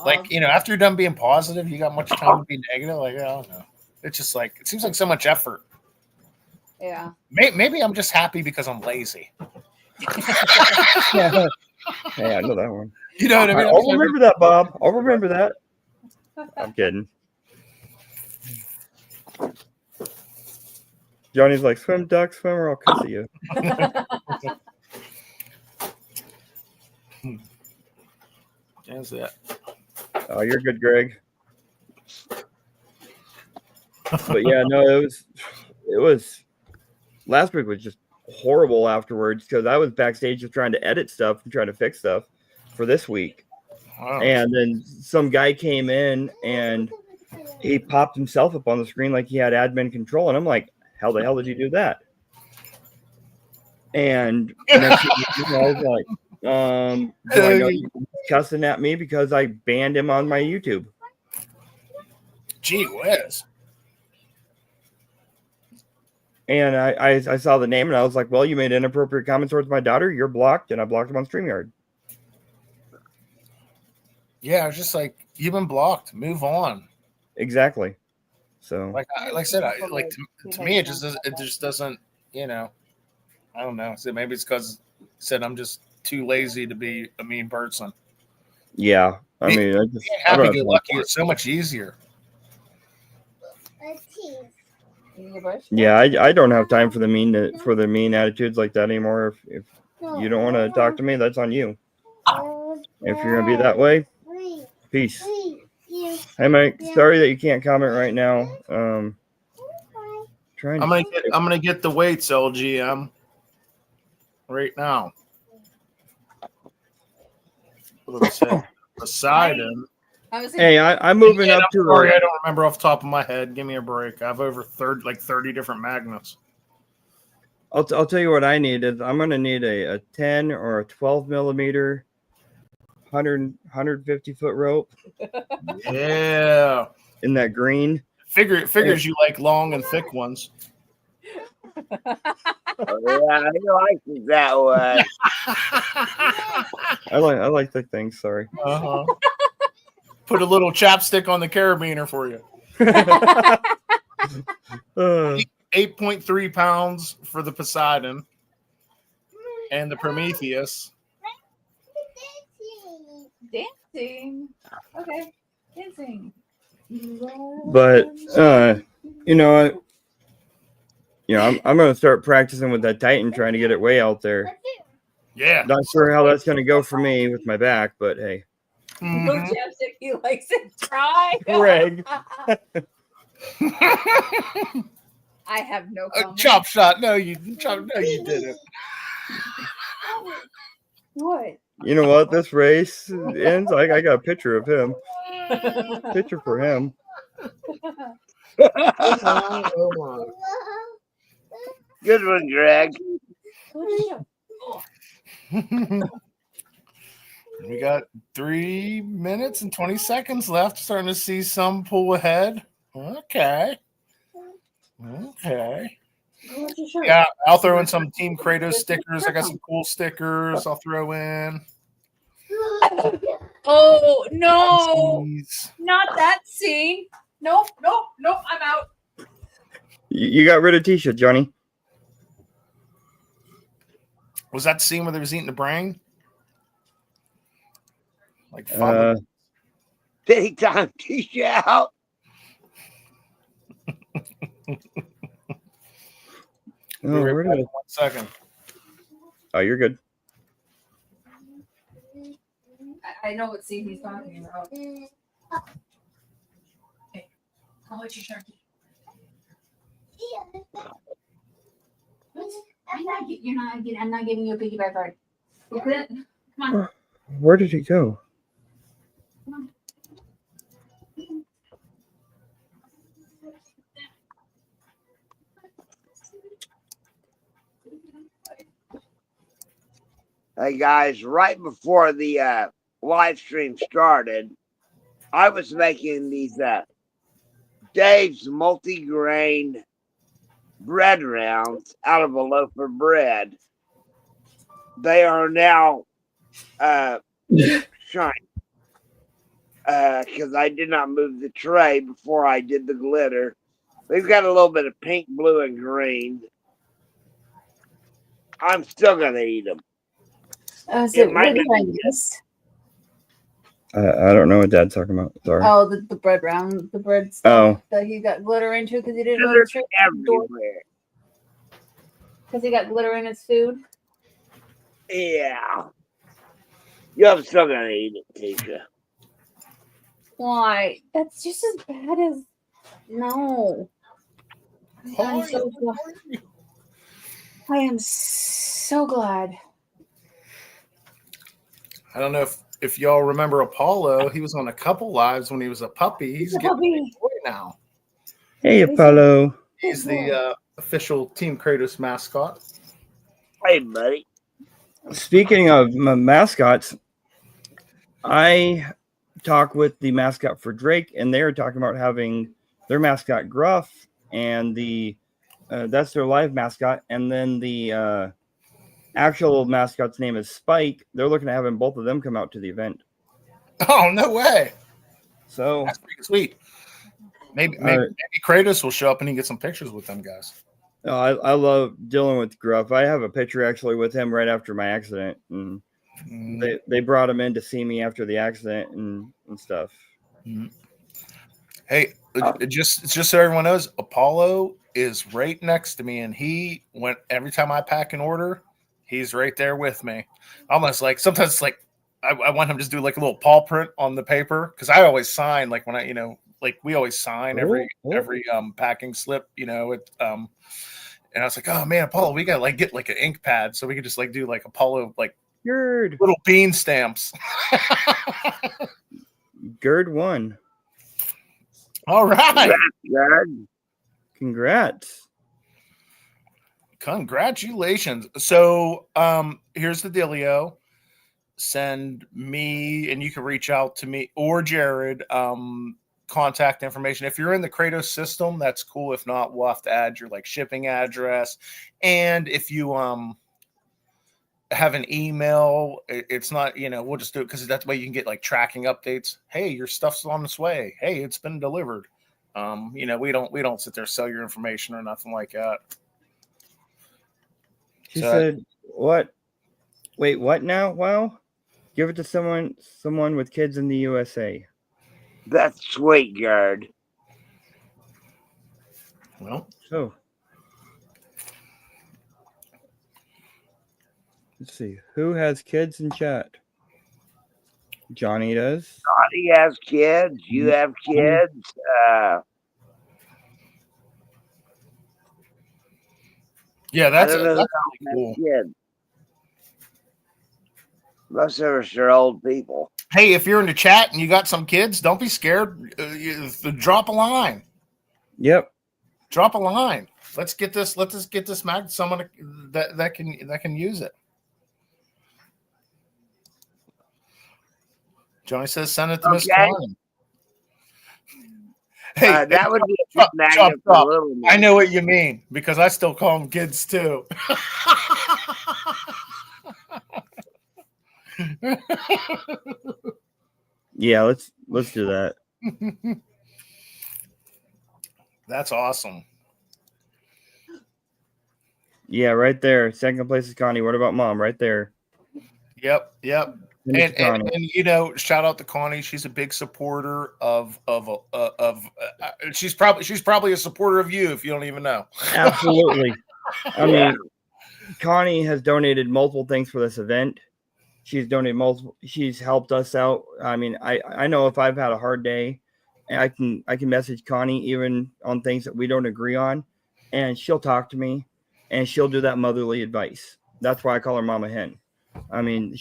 Like, you know, after you're done being positive, you got much time to be negative. Like, I don't know. It's just like it seems like so much effort. Yeah. Maybe I'm just happy because I'm lazy. hey, I know that one. You know what I mean? I'll remember that, Bob. I'll remember that. I'm kidding. Johnny's like, swim, duck, swim, or I'll cuss at you. How's that? Oh, you're good, Greg. But yeah, no, it was last week was just horrible afterwards because I was backstage just trying to edit stuff and trying to fix stuff for this week. Wow. And then some guy came in and he popped himself up on the screen like he had admin control, and I'm like, how the hell did you do that? And next thing I was like, do I know you're cussing at me because I banned him on my YouTube? Gee whiz. And I saw the name and I was like, well, you made inappropriate comments towards my daughter. You're blocked. And I blocked him on StreamYard. Yeah, I was just like, you've been blocked. Move on. Exactly. So, like I said, to me, it just doesn't, you know, I don't know. So maybe it's because I'm just too lazy to be a mean person. Yeah. I mean, being happy-go-lucky is so much easier. Yeah, I don't have time for the mean attitudes like that anymore. If you don't want to talk to me, that's on you. If you're gonna be that way, peace. Hey, Mike. Sorry that you can't comment right now. I'm gonna get the weights, LGM, right now. What did it say? Poseidon. Hey, I'm moving up to. Sorry, I don't remember off the top of my head. Give me a break. I have over 30 different magnets. I'll tell you what I need is I'm gonna need a 10 or a 12 millimeter 150 foot rope. Yeah. In that green. Figures you like long and thick ones. Yeah, I like it that way. I like thick things. Sorry. Uh-huh. Put a little chapstick on the carabiner for you. 8.3 pounds for the Poseidon and the Prometheus. Dancing. Okay. Dancing. But you know, I'm gonna start practicing with that Titan, trying to get it way out there. Yeah. Not sure how that's gonna go for me with my back, but hey. No chapstick, he likes it. Try. Greg. I have no comment. Chop shot. No, you didn't. What? You know what? This race ends. I got a picture of him. Picture for him. Good one, Greg. We got 3 minutes and 20 seconds left. Starting to see some pull ahead. Okay. Yeah, I'll throw in some Team Kratos stickers. I got some cool stickers I'll throw in. Oh no! Jeez. Not that scene. Nope. I'm out. You got rid of Tisha, Johnny. Was that the scene where they was eating the brain? Like 5 Big time t-shirt out. Oh, where did I... 1 second. Oh, you're good. I know what scene he's talking about. Hey, how much your turkey? I'm not giving you a piggyback card. Come on. Where did he go? Hey guys, right before the live stream started, I was making these Dave's multi-grain bread rounds out of a loaf of bread. They are now shiny because I did not move the tray before I did the glitter. They've got a little bit of pink, blue, and green. I'm still gonna eat them. So It might what not did I be miss? I don't know what Dad's talking about. Sorry. Oh, the bread round, the bread stuff Oh. that he got glitter into because he didn't know Glitter the trick. everywhere. Because he got glitter in his food. Yeah. I'm still gonna eat it, Tisha. Why? That's just as bad as no. I'm so glad. I am so glad. I don't know if y'all remember Apollo. He was on a couple lives when he was a puppy. He's getting a big boy now. Hey, Apollo. He's the official Team Kratos mascot. Hey, buddy. Speaking of mascots, I talked with the mascot for Drake, and they were talking about having their mascot Gruff, and that's their live mascot, and then the actual mascot's name is Spike. They're looking at having both of them come out to the event. Oh, no way. So that's pretty sweet. Maybe Kratos will show up and he can get some pictures with them guys. I love dealing with Gruff. I have a picture actually with him right after my accident, and they brought him in to see me after the accident and stuff. Hey, just so everyone knows, Apollo is right next to me, and he went every time I pack an order, he's right there with me. Almost like sometimes it's like I want him to just do like a little paw print on the paper because I always sign like when I like we always sign every packing slip, and I was like, oh man, Apollo, we gotta like get like an ink pad so we could just like do like Apollo like little bean stamps. Gerd won. All right. Congrats. Congratulations. So here's the dealio. Send me, and you can reach out to me or Jared, contact information. If you're in the Kratos system, that's cool. If not, we'll have to add your like shipping address. And if you have an email, it's not, we'll just do it because that's the way you can get like tracking updates. Hey, your stuff's on its way. Hey, it's been delivered. We don't sit there sell your information or nothing like that. She said, what? Wait, what now? Wow. Give it to someone with kids in the USA. That's sweet, Gerd. Well, so let's see. Who has kids in chat? Johnny does. Johnny has kids. You have kids. Yeah, I that's don't know really who cool. kids. Most of us are old people. Hey, if you're in the chat and you got some kids, don't be scared. Drop a line. Yep. Drop a line. Let's get this. Let's just get this mag. Someone that can use it. Johnny says send it to Miss Okay. Connie. Hey, That would be a chop, good magnet chop, for chop. little I men. know what you mean because I still call them kids too. Yeah, let's do that. That's awesome. Yeah, right there. Second place is Connie. What about Mom? Right there. Yep. Send it to And Connie. you know, shout out to Connie. She's a big supporter of she's probably a supporter of you if you don't even know. Absolutely. I Yeah. mean, Connie has donated multiple things for this event. She's donated multiple. She's helped us out. I mean, I know if I've had a hard day, and I can message Connie even on things that we don't agree on, and she'll talk to me, and she'll do that motherly advice. That's why I call her Mama Hen. I mean,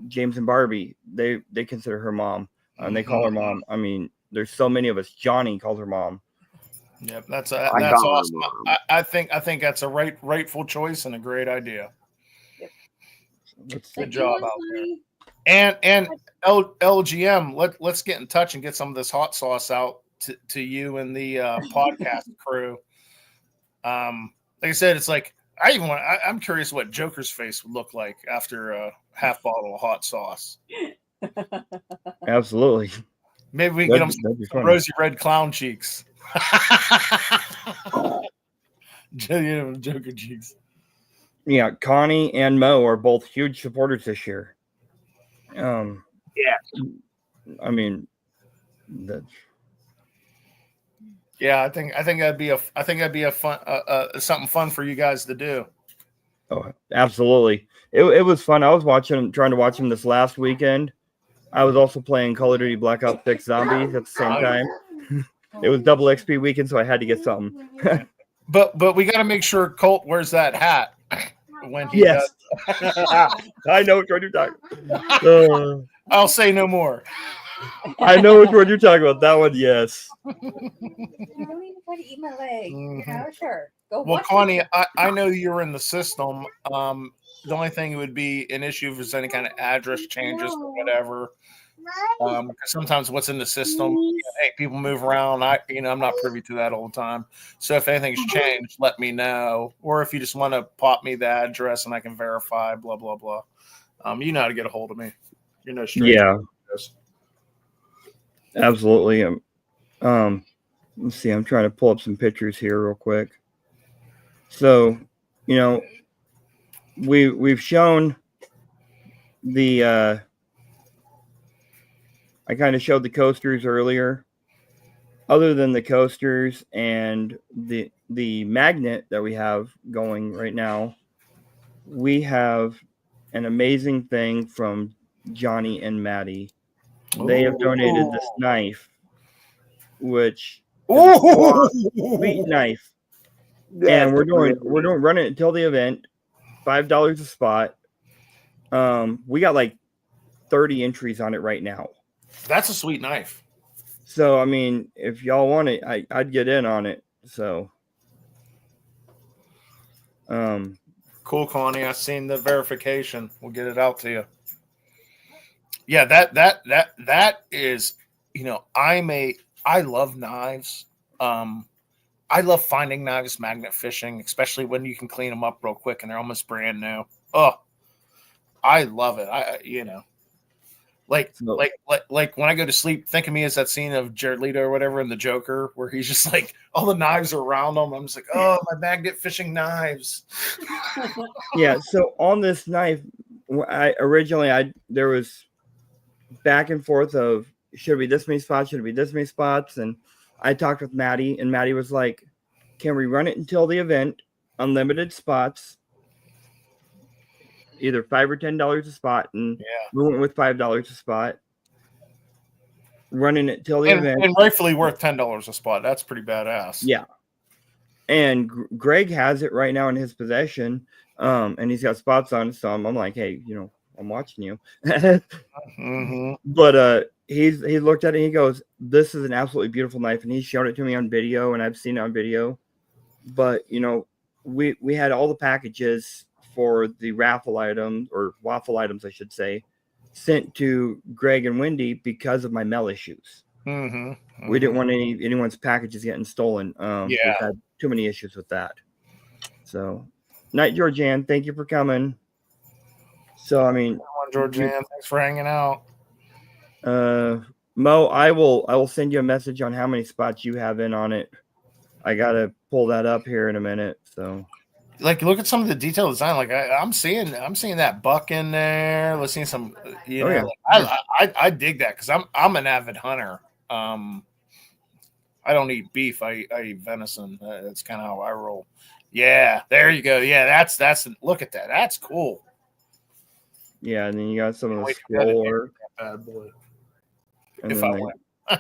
James and Barbie, they consider her mom, and they call her mom. I mean, there's so many of us. Johnny calls her mom. Yep, that's I that's call her awesome. Mom. I think that's a rightful choice and a great idea. Good job out there. And LGM, let's get in touch and get some of this hot sauce out to you and the podcast crew. Like I said, it's like I'm curious what Joker's face would look like after a half bottle of hot sauce. Absolutely. Maybe we can get him That'd be some fun. rosy red clown cheeks. Joker cheeks. Yeah, Connie and Mo are both huge supporters this year. Yeah. I mean, that's Yeah, I think that'd be a fun something fun for you guys to do. oh, absolutely. It was fun. I was trying to watch him this last weekend. I was also playing Call of Duty Black Ops 6 Zombies at the same time. It was double XP weekend, so I had to get something. But we got to make sure Colt wears that hat when he Yes. I know which one you're talking about. I'll say no more. I know which one you're talking about. That one, yes. I don't even try to eat my leg. You know, sure. Go Well, watch Connie, it. I know you're in the system. The only thing would be an issue if there's any kind of address changes or whatever. Because sometimes what's in the system, hey, people move around. I'm not privy to that all the time. So if anything's changed, let me know. Or if you just want to pop me the address and I can verify, blah blah blah. You know how to get a hold of me. You're no stranger. Yeah, absolutely. Let's see. I'm trying to pull up some pictures here real quick. So, we've shown the. I kind of showed the coasters earlier. Other than the coasters and the magnet that we have going right now, we have an amazing thing from Johnny and Maddie. They have donated this knife, which is a sweet knife, and we're running it until the event. $5 a spot. We got like 30 entries on it right now. That's a sweet knife. So I mean, if y'all want it, I'd get in on it. So, cool, Connie. I've seen the verification. We'll get it out to you. Yeah, that is, I love knives. I love finding knives, magnet fishing, especially when you can clean them up real quick and they're almost brand new. Oh, I love it. Like when I go to sleep, think of me as that scene of Jared Leto or whatever in The Joker, where he's just like all the knives are around him. I'm just like, oh, my magnet fishing knives. Yeah. So on this knife, there was back and forth of should it be this many spots, should it be this many spots, and I talked with Maddie, and Maddie was like, "Can we run it until the event? Unlimited spots." Either $5 or $10 a spot, and we went with $5 a spot. Running it till the event, and rightfully worth $10 a spot. That's pretty badass. Yeah. And Greg has it right now in his possession, and he's got spots on it. So I'm like, hey, I'm watching you. Mm-hmm. But he looked at it and he goes, "This is an absolutely beautiful knife," and he showed it to me on video, and I've seen it on video. But we had all the packages for the raffle items, or waffle items, I should say, sent to Greg and Wendy because of my mail issues. Mm-hmm. Mm-hmm. We didn't want anyone's packages getting stolen. We've had too many issues with that. So, Night Georgianne, thank you for coming. So, I mean, Georgianne, thanks for hanging out. Mo, I will send you a message on how many spots you have in on it. I gotta pull that up here in a minute. So, like, look at some of the detailed design. Like, I'm seeing that buck in there. Let's see some. Yeah. Like, I dig that because I'm an avid hunter. I don't eat beef. I eat venison. That's kind of how I roll. Yeah, there you go. Yeah, that's look at that. That's cool. Yeah, and then you got some of the scroll work. Bad boy. And If then I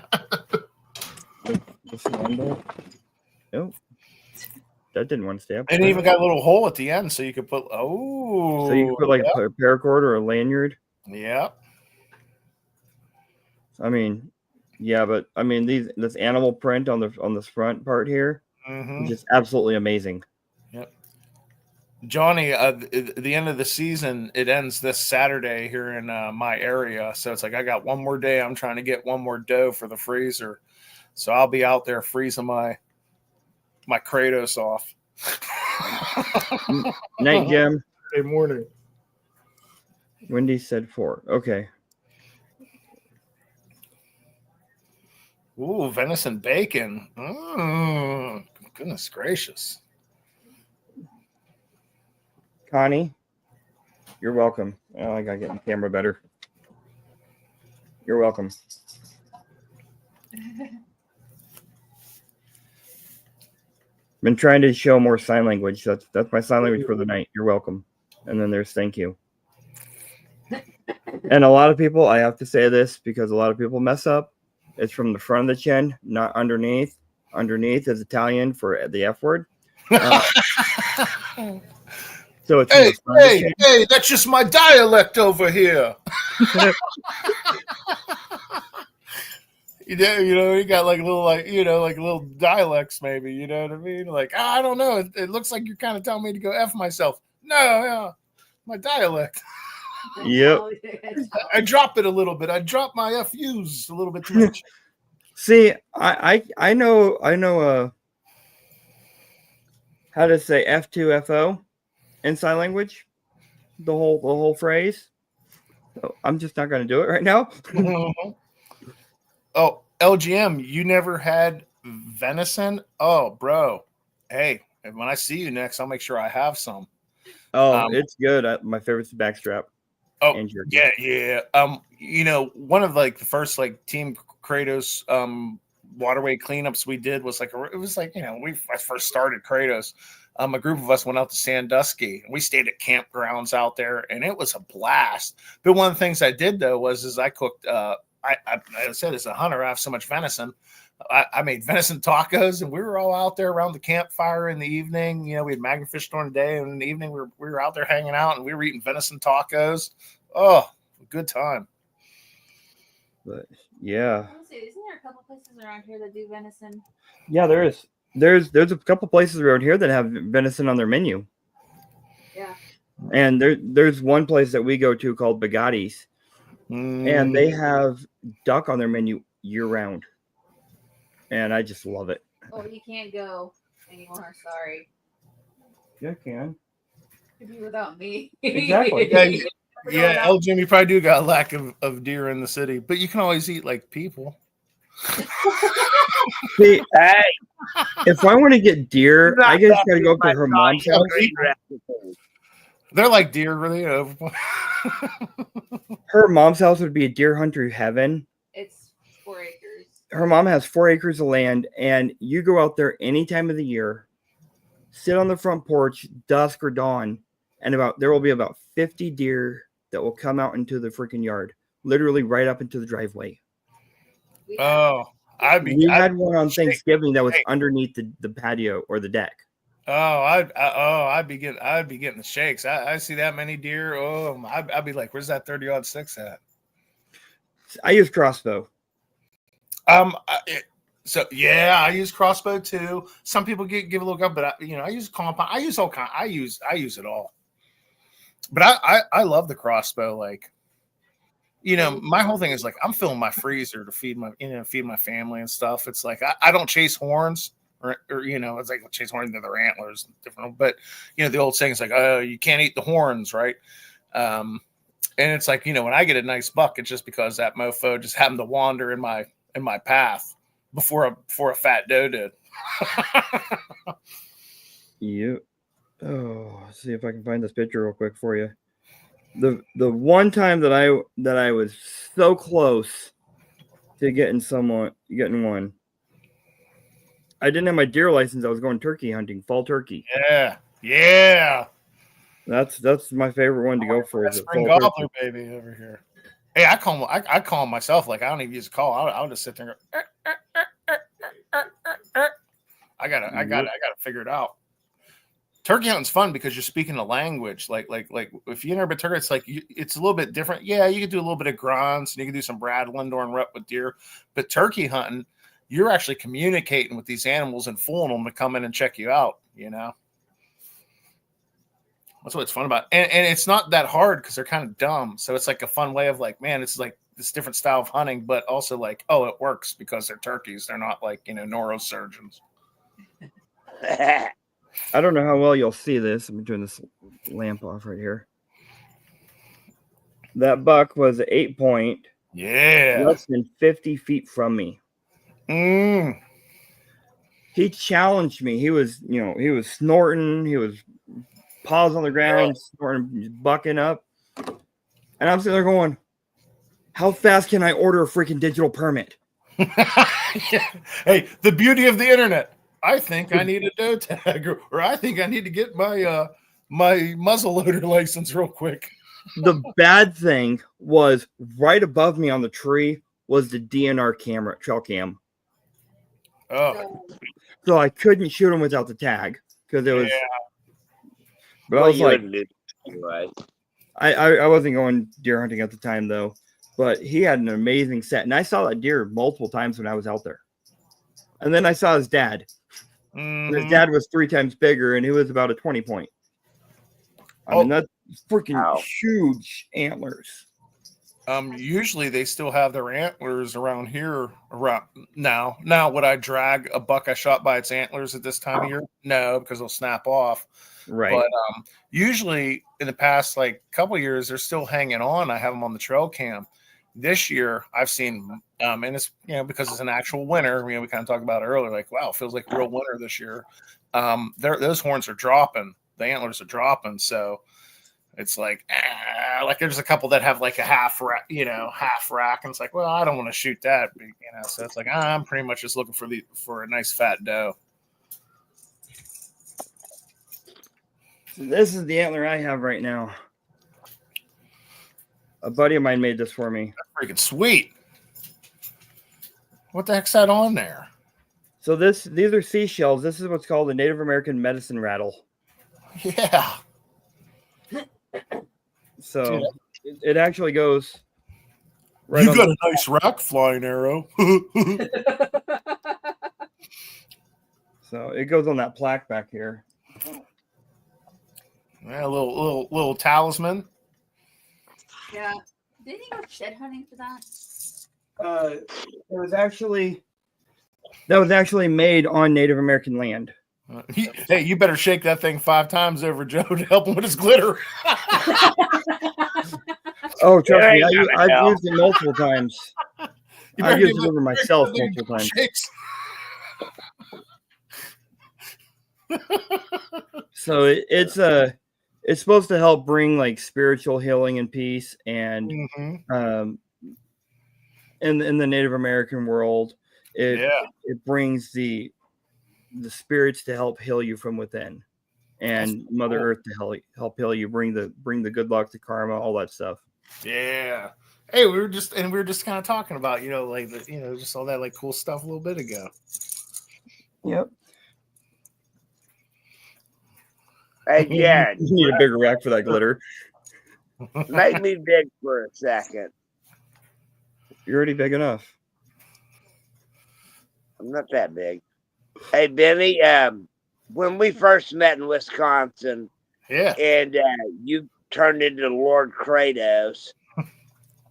this one. Nope. That didn't want to stay up. And it even got a little hole at the end, so you could put. So you could put like a paracord or a lanyard. Yeah. I mean, yeah, but I mean this animal print on this front part here, just absolutely amazing. Yep. Johnny, the end of the season, it ends this Saturday here in my area. So it's like I got one more day. I'm trying to get one more dough for the freezer. So I'll be out there freezing my Kratos off. Night, Jim. Good morning. Wendy said 4. Okay. Ooh, venison bacon. Goodness gracious. Connie, you're welcome. Oh, I gotta get the camera better. You're welcome. Been trying to show more sign language. That's my sign language for the night. You're welcome. And then there's thank you. And a lot of people, I have to say this because a lot of people mess up. It's from the front of the chin, not underneath. Underneath is Italian for the F word. So it's hey, that's just my dialect over here. You know, you got like little dialects, maybe. You know what I mean? Like, I don't know. It looks like you're kind of telling me to go F myself. No, yeah, my dialect. Yep. I drop it a little bit. I drop my FUs a little bit too much. See, I know how to say F2 FO in sign language, the whole phrase. So I'm just not going to do it right now. Oh, LGM, you never had venison? Oh, bro. Hey, when I see you next, I'll make sure I have some. Oh, it's good. My favorite's the backstrap. Oh, yeah. You know, one of like the first like Team Kratos waterway cleanups we did was like I first started Kratos. A group of us went out to Sandusky and we stayed at campgrounds out there, and it was a blast. But one of the things I did though was I cooked. I said as a hunter, I have so much venison. I made venison tacos, and we were all out there around the campfire in the evening. You know, we had magnet fish during the day, and in the evening we were out there hanging out, and we were eating venison tacos. Oh, good time. But yeah, isn't there a couple places around here that do venison? Yeah, there is. There's a couple places around here that have venison on their menu. Yeah. And there's one place that we go to called Bugatti's, and they have duck on their menu year round. And I just love it. Oh, you can't go anymore. Sorry. Yeah, I can. Could be without me. Exactly. Yeah, LGM, you probably do got a lack of deer in the city, but you can always eat like people. See, if I want to get deer, I just got to go up to her mom's house. They're like deer, really. Her mom's house would be a deer hunter heaven. It's 4 acres. Her mom has 4 acres of land, and you go out there any time of the year, sit on the front porch, dusk or dawn, and there will be about 50 deer that will come out into the freaking yard, literally right up into the driveway. Oh, We had one on Thanksgiving that was underneath the patio or the deck. I'd be getting the shakes. I see that many deer. Oh, I'd be like, where's that 30-06 at? I use crossbow. I use crossbow too. Some people give a little up, but I use compound. I use all kind. I use it all. But I love the crossbow. Like, my whole thing is like I'm filling my freezer to feed my family and stuff. It's like I don't chase horns. Or it's like chase horns into their antlers, different. But the old saying is like, oh, you can't eat the horns, right? And it's like when I get a nice buck, it's just because that mofo just happened to wander in my path before a fat doe did. Yep. Oh, let's see if I can find this picture real quick for you. The one time that I was so close to getting one. I didn't have my deer license. I was going turkey hunting, fall turkey. Yeah. That's my favorite one to go for. Spring gobbler baby over here. Hey, I call him myself. Like I don't even use a call. I'll just sit there and go. I gotta figure it out. Turkey hunting's fun because you're speaking the language. Like if you never been turkey, it's like it's a little bit different. Yeah, you can do a little bit of grunts and you can do some rattling during rut with deer, but turkey hunting, you're actually communicating with these animals and fooling them to come in and check you out. That's what it's fun about. And it's not that hard because they're kind of dumb. So it's like a fun way of like, man, it's like this different style of hunting, but also like, oh, it works because they're turkeys. They're not like, neurosurgeons. I don't know how well you'll see this. I'm turn this lamp off right here. That buck was 8-point. Yeah. Less than 50 feet from me. He challenged me. He was snorting. He was paws on the ground, snorting, bucking up. And I'm sitting there going, how fast can I order a freaking digital permit? Hey, the beauty of the internet. I think I need a doe tag, or I think I need to get my my muzzle loader license real quick. The bad thing was right above me on the tree was the DNR camera, trail cam. Oh, so I couldn't shoot him without the tag because it was. But Well, I was you like, wouldn't do that anyway. I wasn't going deer hunting at the time though, but he had an amazing set, and I saw that deer multiple times when I was out there. And then I saw his dad. And his dad was 3 times bigger, and he was about a 20-point. I mean, that's freaking huge antlers. Usually they still have their antlers around here. Now, would I drag a buck I shot by its antlers at this time of year? No, because they'll snap off. Right. But usually in the past couple of years, they're still hanging on. I have them on the trail cam. This year, I've seen, and it's because it's an actual winter. We kind of talked about it earlier. Like, wow, it feels like real winter this year. Those horns are dropping. The antlers are dropping. So it's like there's a couple that have like a half rack, and it's like, well, I don't want to shoot that, So it's like I'm pretty much just looking for a nice fat doe. So this is the antler I have right now. A buddy of mine made this for me. That's freaking sweet. What the heck's that on there? So these are seashells. This is what's called a Native American medicine rattle. Yeah. So it actually goes right. You got a nice rack flying arrow. So it goes on that plaque back here. Yeah, a little talisman. Yeah. Didn't he go shed hunting for that? That was actually made on Native American land. Hey, you better shake that thing 5 times over, Joe, to help him with his glitter. Oh, trust me, I've used it multiple times. I've used it over myself multiple times. So it's supposed to help bring like spiritual healing and peace, and in the Native American world, it brings the spirits to help heal you from within, and Mother Earth to help heal you, bring the good luck, the karma, all that stuff. Yeah, Hey, we were just kind of talking about, like just all that like cool stuff a little bit ago. Yep. Hey, Jared, You need a bigger rack for that glitter. make me big for a second. You're already big enough. I'm not that big. Hey, Benny, when we first met in Wisconsin, Yeah. and you turned into Lord Kratos,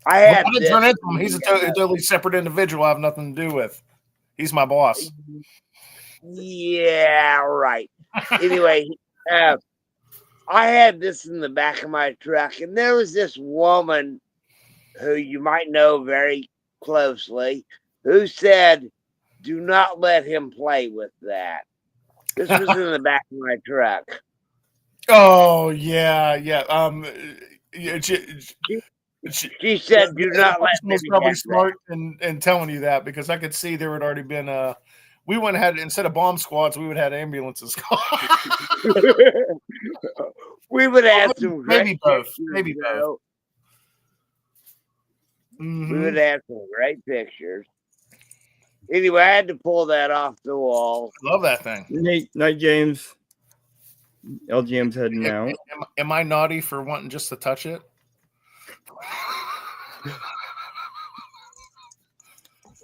I Well, had I didn't this. turn into him. He's a totally separate individual. I have nothing to do with. He's my boss. Yeah, right. Anyway, I had this in the back of my truck, and there was this woman who you might know very closely who said, "Do not let him play with that." This was in the back of my truck. Oh yeah. Yeah, She said, "Do not let was Benny probably have smart in telling you that, because I could see there had already been we went and had, instead of bomb squads, we would have had ambulances. that." We would have some great Maybe both. pictures, Maybe you both. know. We would have some great pictures. Anyway, I had to pull that off the wall. Love that thing. Night, James. LGM's heading out. Am I naughty for wanting just to touch it?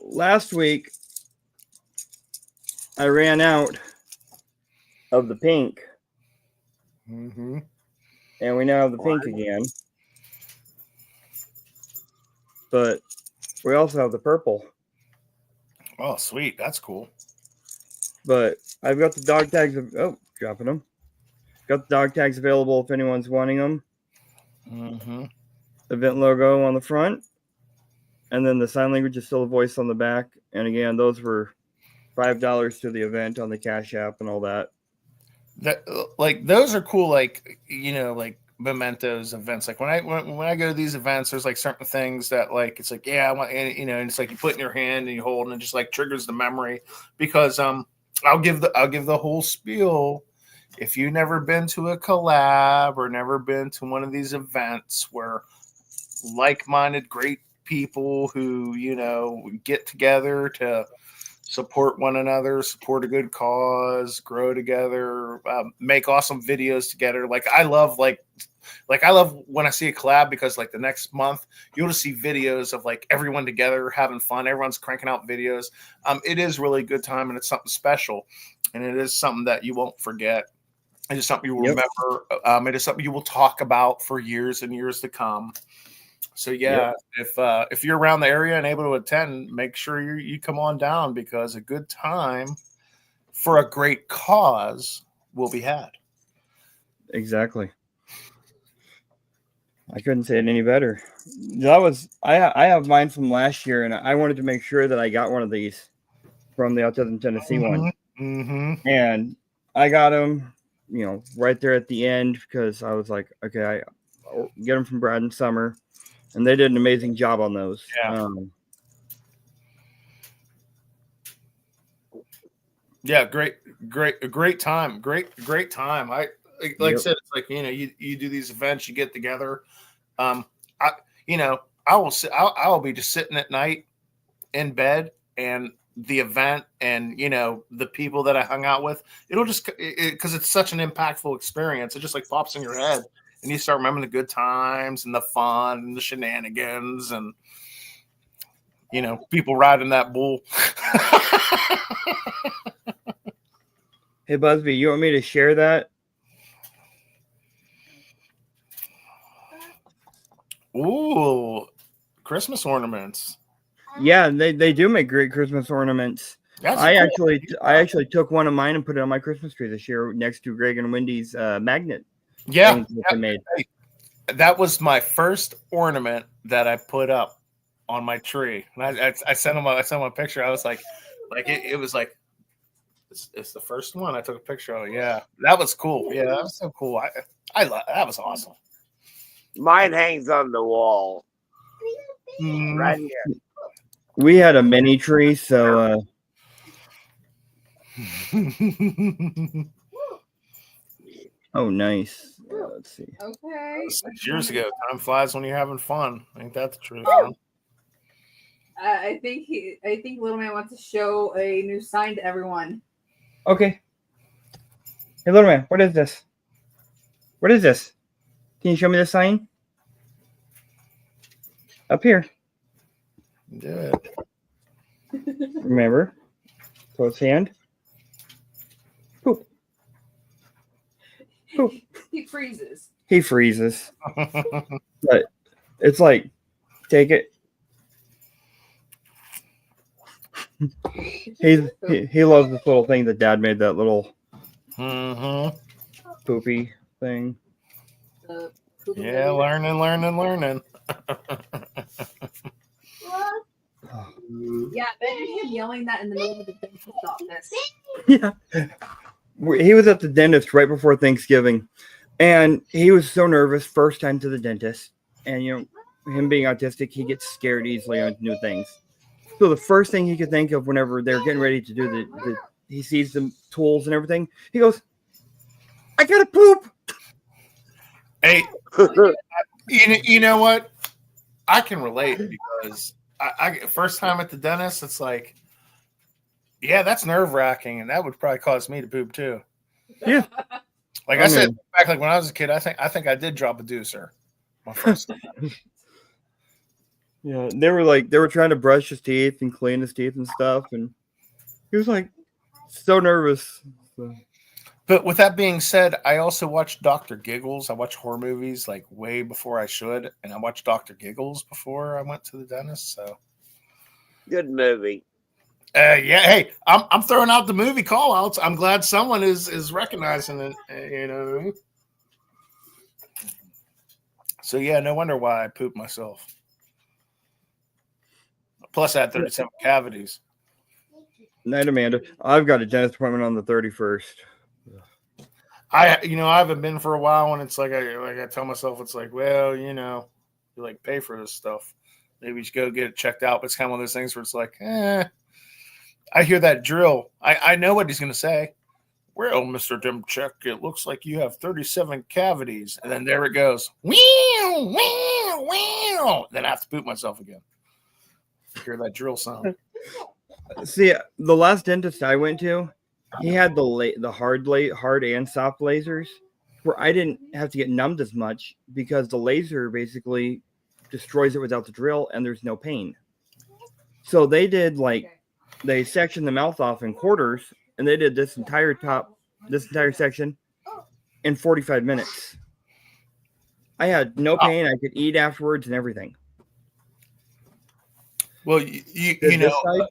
Last week, I ran out of the pink, Mm-hmm. and we now have the pink again. But we also have the purple. Oh, sweet. That's cool. But I've got the dog tags. Dropping them. Got the dog tags available if anyone's wanting them. Mm-hmm. Event logo on the front. And then the sign language is still a voice on the back. And again, those were $5 to the event on the Cash App and all that. That, like, those are cool, like, like mementos events. Like when I go to these events, there's like certain things that, like, it's like, yeah, I want, and it's like you put in your hand and you hold, and it just like triggers the memory. Because I'll give the whole spiel. If you've never been to a collab or never been to one of these events where like-minded great people who get together to support one another, support a good cause, grow together, make awesome videos together. Like I love when I see a collab, because like the next month you'll just see videos of like everyone together having fun. Everyone's cranking out videos. It is really a good time, and it's something special, and it is something that you won't forget. It is something you will remember. It is something you will talk about for years and years to come. So yeah, if you're around the area and able to attend, make sure you come on down, because a good time for a great cause will be had. Exactly. I couldn't say it any better. I have mine from last year, and I wanted to make sure that I got one of these from the Autism Tennessee one. Mm-hmm. And I got them, right there at the end, because I was like, okay, I'll get them from Brad and Summer. And they did an amazing job on those. Yeah. Yeah, great time. Great time. I I said, it's like, you do these events, you get together. I will be just sitting at night in bed, and the event and the people that I hung out with, it'll just, because it's such an impactful experience, it just like pops in your head. And you start remembering the good times and the fun and the shenanigans and, people riding that bull. Hey, Busby, you want me to share that? Ooh, Christmas ornaments. Yeah, they do make great Christmas ornaments. I actually took one of mine and put it on my Christmas tree this year next to Greg and Wendy's magnet. Yeah, they made. That was my first ornament that I put up on my tree, and I sent him a picture. I was like it was like, it's the first one I took a picture of. Yeah, that was cool. Yeah, that was so cool. I love that. Was awesome. Mine hangs on the wall right here. We had a mini tree, so oh, nice. Let's see. Okay. 6 years ago. Time flies when you're having fun. Ain't that the truth? Oh. Huh? I think Little Man wants to show a new sign to everyone. Okay. Hey, little man, what is this? What is this? Can you show me the sign? Up here. Do it. Remember? Close hand. Poop. Poop. He freezes. He freezes. But it's like, take it. He loves this little thing that Dad made, that little poopy thing. Yeah, learning. Yeah, imagine him yelling that in the middle of the dentist office. Yeah. He was at the dentist right before Thanksgiving, and he was so nervous, first time to the dentist. And, you know, him being autistic, he gets scared easily on new things. So the first thing he could think of whenever they're getting ready to do he sees the tools and everything, he goes, I gotta poop. Hey, you know what? I can relate because I first time at the dentist, it's like, yeah, that's nerve wracking, and that would probably cause me to poop too. Yeah. Like I said back, like when I was a kid, I think I did drop a deucer my first time. Yeah, they were trying to brush his teeth and clean his teeth and stuff, and he was like so nervous. So. But with that being said, I also watched Dr. Giggles. I watch horror movies like way before I should, and I watched Dr. Giggles before I went to the dentist. So Good movie. yeah, hey, I'm throwing out the movie call outs. I'm glad someone is recognizing it. You know what I mean? So yeah, no wonder why I pooped myself. Plus, I had 37 cavities. Night, Amanda. I've got a dentist appointment on the 31st. I haven't been for a while, and it's like I tell myself, it's like, well, you know, you like pay for this stuff. Maybe you should go get it checked out. But it's kind of one of those things where it's like, I hear that drill. I know what he's going to say. Well, Mr. Demchek, it looks like you have 37 cavities. And then there it goes. Then I have to poop myself again. Hear that drill sound. See, the last dentist I went to, he had the hard and soft lasers, where I didn't have to get numbed as much because the laser basically destroys it without the drill, and there's no pain. So they did they sectioned the mouth off in quarters, and they did this entire section in 45 minutes. I had no pain. I could eat afterwards and everything. Well, you know,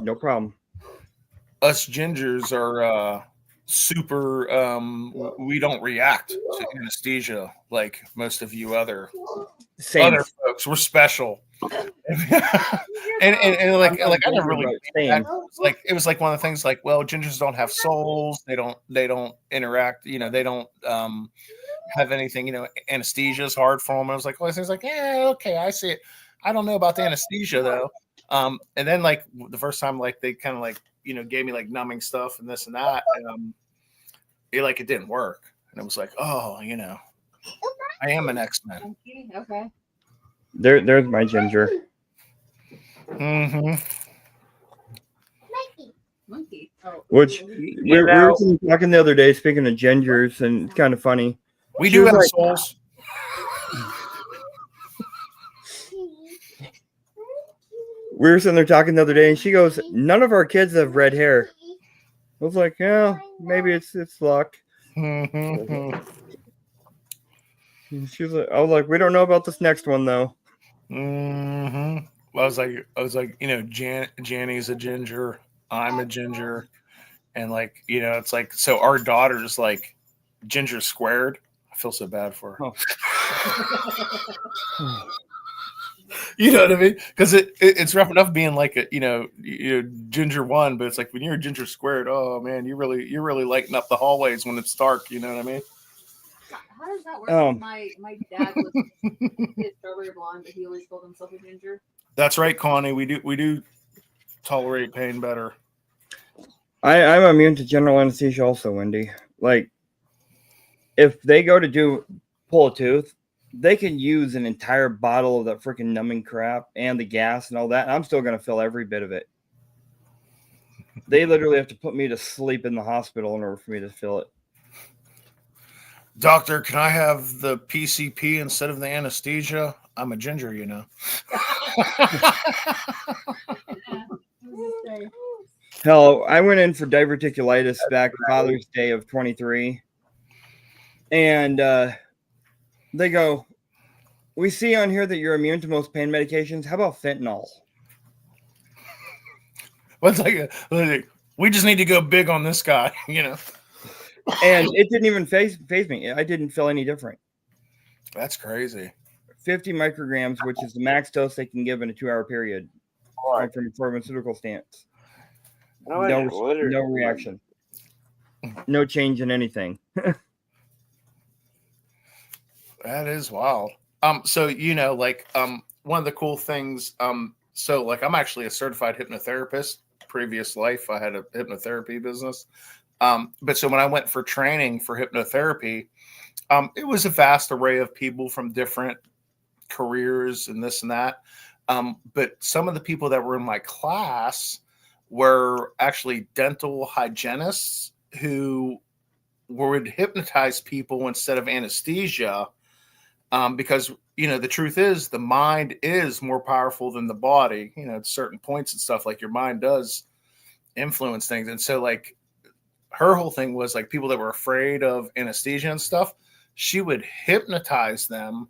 no problem. Us gingers are super. We don't react to anesthesia like most of you other folks. We're special. and like I never really it was like one of the things like, well, gingers don't have souls. They don't interact. You know, they don't have anything. You know, anesthesia is hard for them. I was like, well, things like, yeah, okay, I see it. I don't know about the anesthesia though. And then like the first time, like they kind of like, you know, gave me like numbing stuff and this and that. And, it didn't work. And it was like, oh, you know, I am an X-Men. Okay. There's my ginger. Mm-hmm. Monkey. Oh. Which we were talking the other day, speaking of gingers, and it's kind of funny. We do have souls. We were sitting there talking the other day, and she goes, none of our kids have red hair. I was like, yeah, maybe it's luck. Mm-hmm. I was like, we don't know about this next one though. Mm-hmm. I was like, you know, Janny's a ginger, I'm a ginger, and like, you know, it's like, so our daughter's like ginger squared. I feel so bad for her. Oh. You know what I mean? Because it's rough enough being like a you know ginger one, but it's like when you're a ginger squared, oh man, you're really lighting up the hallways when it's dark. You know what I mean? How does that work? My dad was strawberry blonde, but he always called himself a ginger. That's right, Connie. We do tolerate pain better. I'm immune to general anesthesia, also, Wendy. Like if they go to pull a tooth, they can use an entire bottle of that freaking numbing crap and the gas and all that. And I'm still going to feel every bit of it. They literally have to put me to sleep in the hospital in order for me to feel it. Doctor, can I have the PCP instead of the anesthesia? I'm a ginger, you know. Hell, I went in for diverticulitis back Father's Day of 23. And they go, we see on here that you're immune to most pain medications. How about fentanyl? What's like we just need to go big on this guy, you know. And it didn't even phase me. I didn't feel any different. That's crazy. 50 micrograms, which is the max dose they can give in a 2-hour period from a pharmaceutical stance. No reaction. No change in anything. That is wild. So you know, like one of the cool things, so like I'm actually a certified hypnotherapist. Previous life, I had a hypnotherapy business. But so when I went for training for hypnotherapy, it was a vast array of people from different careers and this and that. But some of the people that were in my class were actually dental hygienists who would hypnotize people instead of anesthesia. Because, you know, the truth is the mind is more powerful than the body, you know, at certain points and stuff. Like your mind does influence things. And so like her whole thing was like people that were afraid of anesthesia and stuff, she would hypnotize them.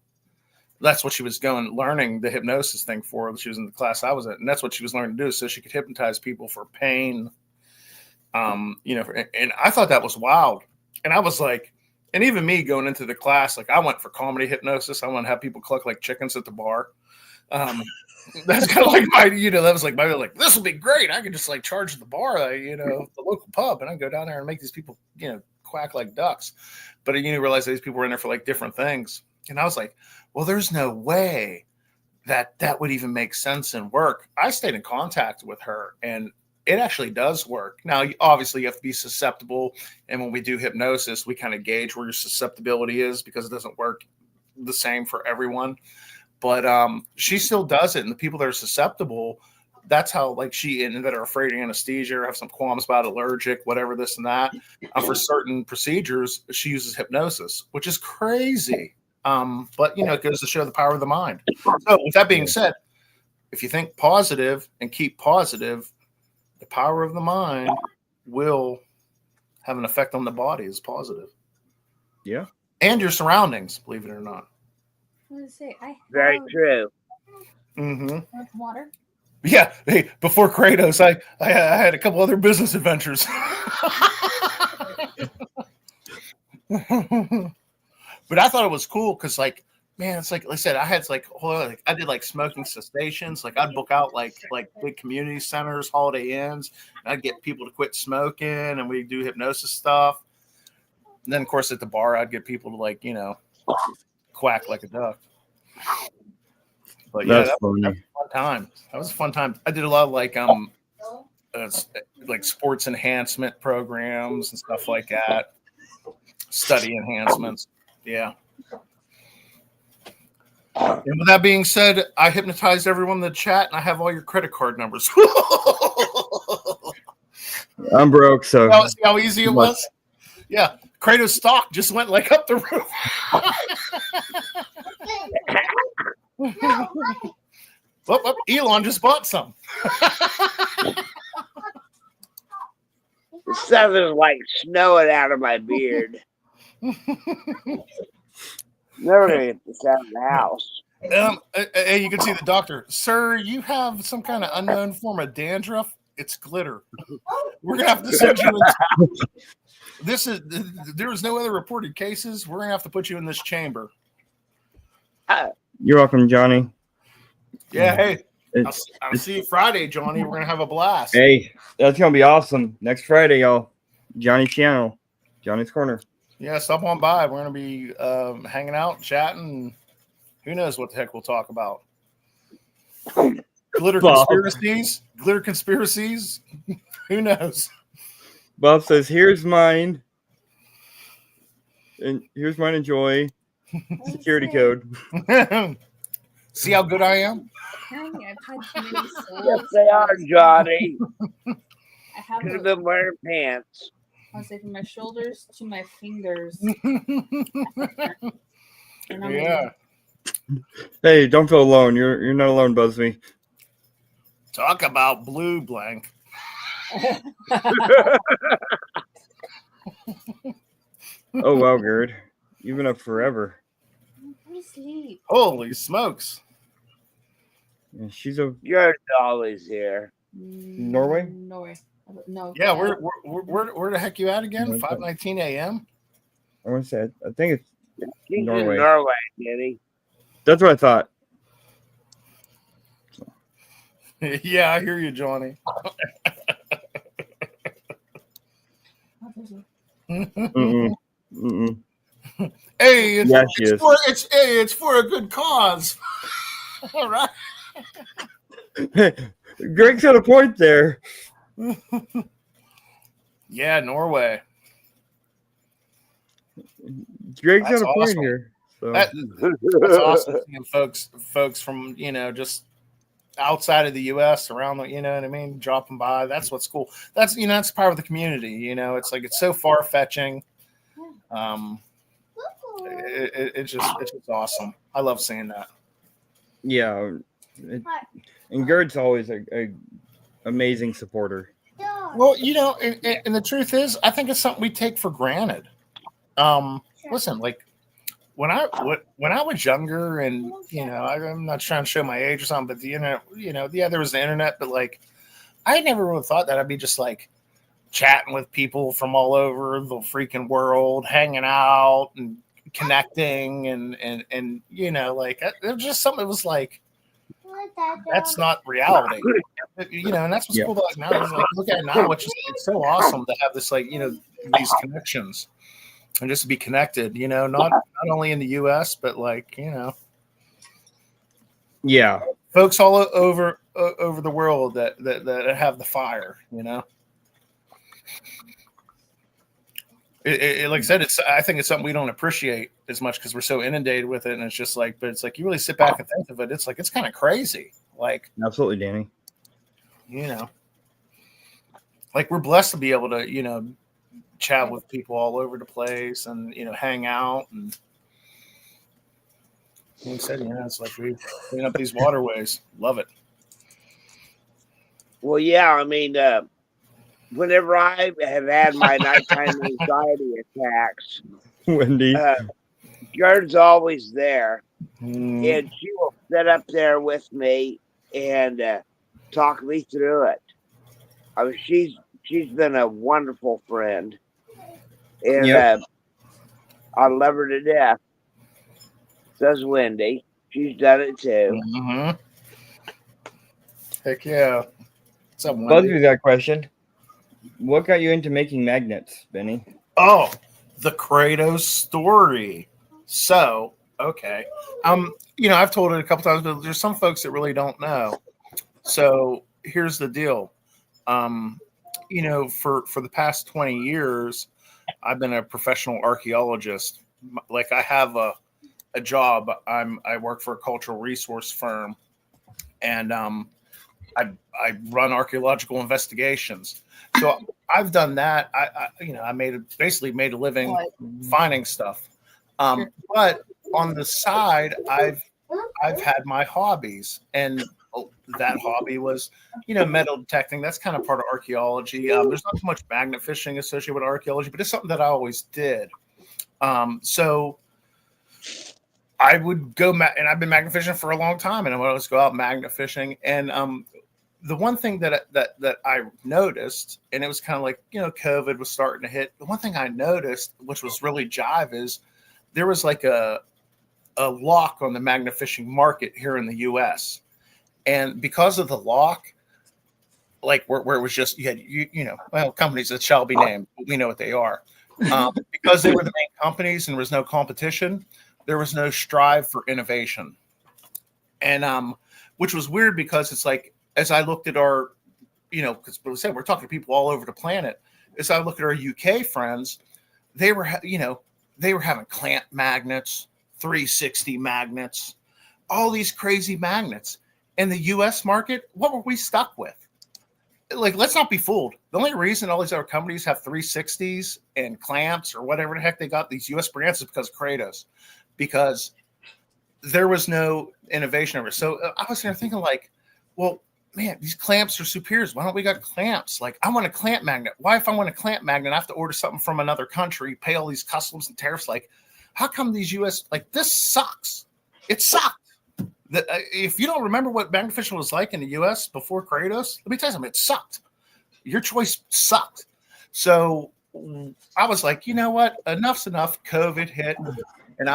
That's what she was learning the hypnosis thing for. She was in the class I was at, and that's what she was learning to do. So she could hypnotize people for pain. You know, and I thought that was wild. And I was like, and even me going into the class, like I went for comedy hypnosis. I want to have people cluck like chickens at the bar. That's kind of like my, you know, that was like like, this will be great. I could just like charge the bar, you know, the local pub, and I go down there and make these people, you know, quack like ducks. But you know, realize these people were in there for like different things. And I was like, well, there's no way that would even make sense and work. I stayed in contact with her, and it actually does work. Now, obviously, you have to be susceptible. And when we do hypnosis, we kind of gauge where your susceptibility is because it doesn't work the same for everyone. But she still does it. And the people that are susceptible, that's how, like, and that are afraid of anesthesia or have some qualms about allergic, whatever, this and that. For certain procedures, she uses hypnosis, which is crazy. But, you know, it goes to show the power of the mind. So with that being said, if you think positive and keep positive, the power of the mind will have an effect on the body as positive. Yeah. And your surroundings, believe it or not. I was gonna say, Very true. Mm-hmm. Water. Yeah. Hey, before Kratos, I had a couple other business adventures. But I thought it was cool because, like, man, it's like I said, I did like smoking cessations. Like I'd book out like big community centers, Holiday Inns, and I'd get people to quit smoking, and we'd do hypnosis stuff. And then, of course, at the bar, I'd get people to, like, you know, quack like a duck. But yeah, that was a fun time. That was a fun time. I did a lot of like sports enhancement programs and stuff like that. Study enhancements. Yeah. And with that being said, I hypnotized everyone in the chat, and I have all your credit card numbers. I'm broke, so see how easy it was? Yeah. Kratos stock just went like up the roof. Elon just bought some. The stuff is like snowing out of my beard. Never gonna get this out of the house. Hey, you can see the doctor. Sir, you have some kind of unknown form of dandruff. It's glitter. We're gonna have to send you. There is no other reported cases. We're gonna have to put you in this chamber. You're welcome, Johnny. Yeah, hey, I'll see you Friday, Johnny. We're gonna have a blast. Hey, that's gonna be awesome. Next Friday, y'all. Johnny's channel, Johnny's Corner. Yeah, stop on by. We're gonna be hanging out, chatting. Who knows what the heck we'll talk about? Glitter conspiracies. Who knows? Bob says, "Here's mine." And here's mine. Enjoy. Security code. See how good I am? Apparently, I've had too many Yes, souls. they are, Johnny. I have Could have a, been wearing pants. I'll say from my shoulders to my fingers. And I'm Yeah. Hey, don't feel alone. You're not alone, Busby. Talk about blue blank. Oh wow, Gerd. You've been up forever. Go to sleep. Holy smokes. Yeah, she's a You're always here. Norway? Norway. No. Yeah, where the heck you at again? No, 5:19 a.m. I want to say I think it's He's Norway. in Norway, Kenny. that's what I thought. Yeah, I hear you, Johnny. Mm-mm. Mm-mm. Hey, Yeah, she is. it's for a good cause. All right. Greg's got a point there. Yeah, Norway. Greg's That's got a point awesome. here. So That's awesome seeing folks from just outside of the U.S. around the, you know what I mean, dropping by. That's what's cool. That's that's part of the community. It's like it's so far fetching. It's just awesome. I love seeing that. yeah, and Gerd's always a amazing supporter. Well, and the truth is, I think it's something we take for granted. Listen, like when I was younger, and I'm not trying to show my age or something, but the internet, yeah, there was the internet, but like I never really thought that I'd be just like chatting with people from all over the freaking world, hanging out and connecting, and like it was just something. It was like that's not reality, and that's what's cool about it now. Is like look at it now, it's so awesome to have this these connections. And just to be connected, not only in the U.S. but like Yeah, folks all over the world that have the fire. Like I said, I think it's something we don't appreciate as much because we're so inundated with it, and it's just like, but it's like you really sit back and think of it. It's like it's kind of crazy. Like absolutely, Danny. Like we're blessed to be able to chat with people all over the place and hang out, and like I said, it's like we clean up these waterways. Love it. Well, yeah, I mean, whenever I have had my nighttime anxiety attacks, Wendy. Gerd's always there, Mm. and she will sit up there with me and talk me through it. I mean, she's been a wonderful friend, and Yep. I love her to death. Says Wendy. She's done it too. Mm-hmm. Heck yeah. What's up, Wendy? Busby's got a question. What got you into making magnets, Benny? Oh, the Kratos story. So, okay. I've told it a couple times, but there's some folks that really don't know. So here's the deal. For the past 20 years, I've been a professional archaeologist. Like I have a job. I work for a cultural resource firm, and I run archaeological investigations. So I've done that. I basically made a living finding stuff. But on the side, I've had my hobbies, and that hobby was, metal detecting. That's kind of part of archaeology. There's not too much magnet fishing associated with archaeology, but it's something that I always did. So I would go, and I've been magnet fishing for a long time, and I would always go out magnet fishing. And the one thing that I noticed, and it was kind of like, COVID was starting to hit. The one thing I noticed, which was really jive, is there was like a lock on the magnet fishing market here in the U.S. And because of the lock, like where it was just, you had, companies that shall be named, but we know what they are. Because they were the main companies and there was no competition, there was no strive for innovation. And which was weird because it's like, as I looked at our, because we said we're talking to people all over the planet, as I look at our UK friends, they were, they were having clamp magnets, 360 magnets, all these crazy magnets. In the US market, what were we stuck with? Like, let's not be fooled. The only reason all these other companies have 360s and clamps or whatever the heck they got these US brands is because of Kratos, because there was no innovation over it. So I was there thinking like, well, man, these clamps are superiors. Why don't we got clamps? Like, I want a clamp magnet. Why, if I want a clamp magnet, I have to order something from another country, pay all these customs and tariffs? Like, how come these US, like, this sucks? It sucked. If you don't remember what Magnification was like in the US before Kratos, let me tell you something, it sucked. Your choice sucked. So I was like, you know what? Enough's enough. COVID hit. And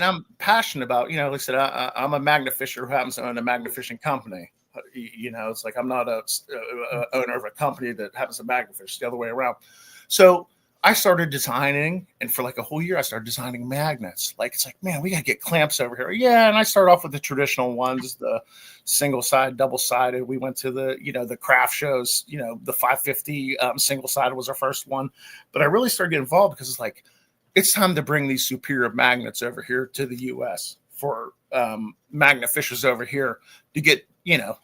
I'm passionate about, like I said, I'm a Magnifisher who happens to own a Magnifishing company. It's like I'm not a owner of a company that happens to Magnifish, the other way around. So I started designing, and for like a whole year, I started designing magnets. Like, it's like, man, we got to get clamps over here. Yeah. And I started off with the traditional ones, the single side, double sided. We went to the craft shows, the 550 single sided was our first one. But I really started getting involved because it's like, it's time to bring these superior magnets over here to the US for Magnifishers over here to get,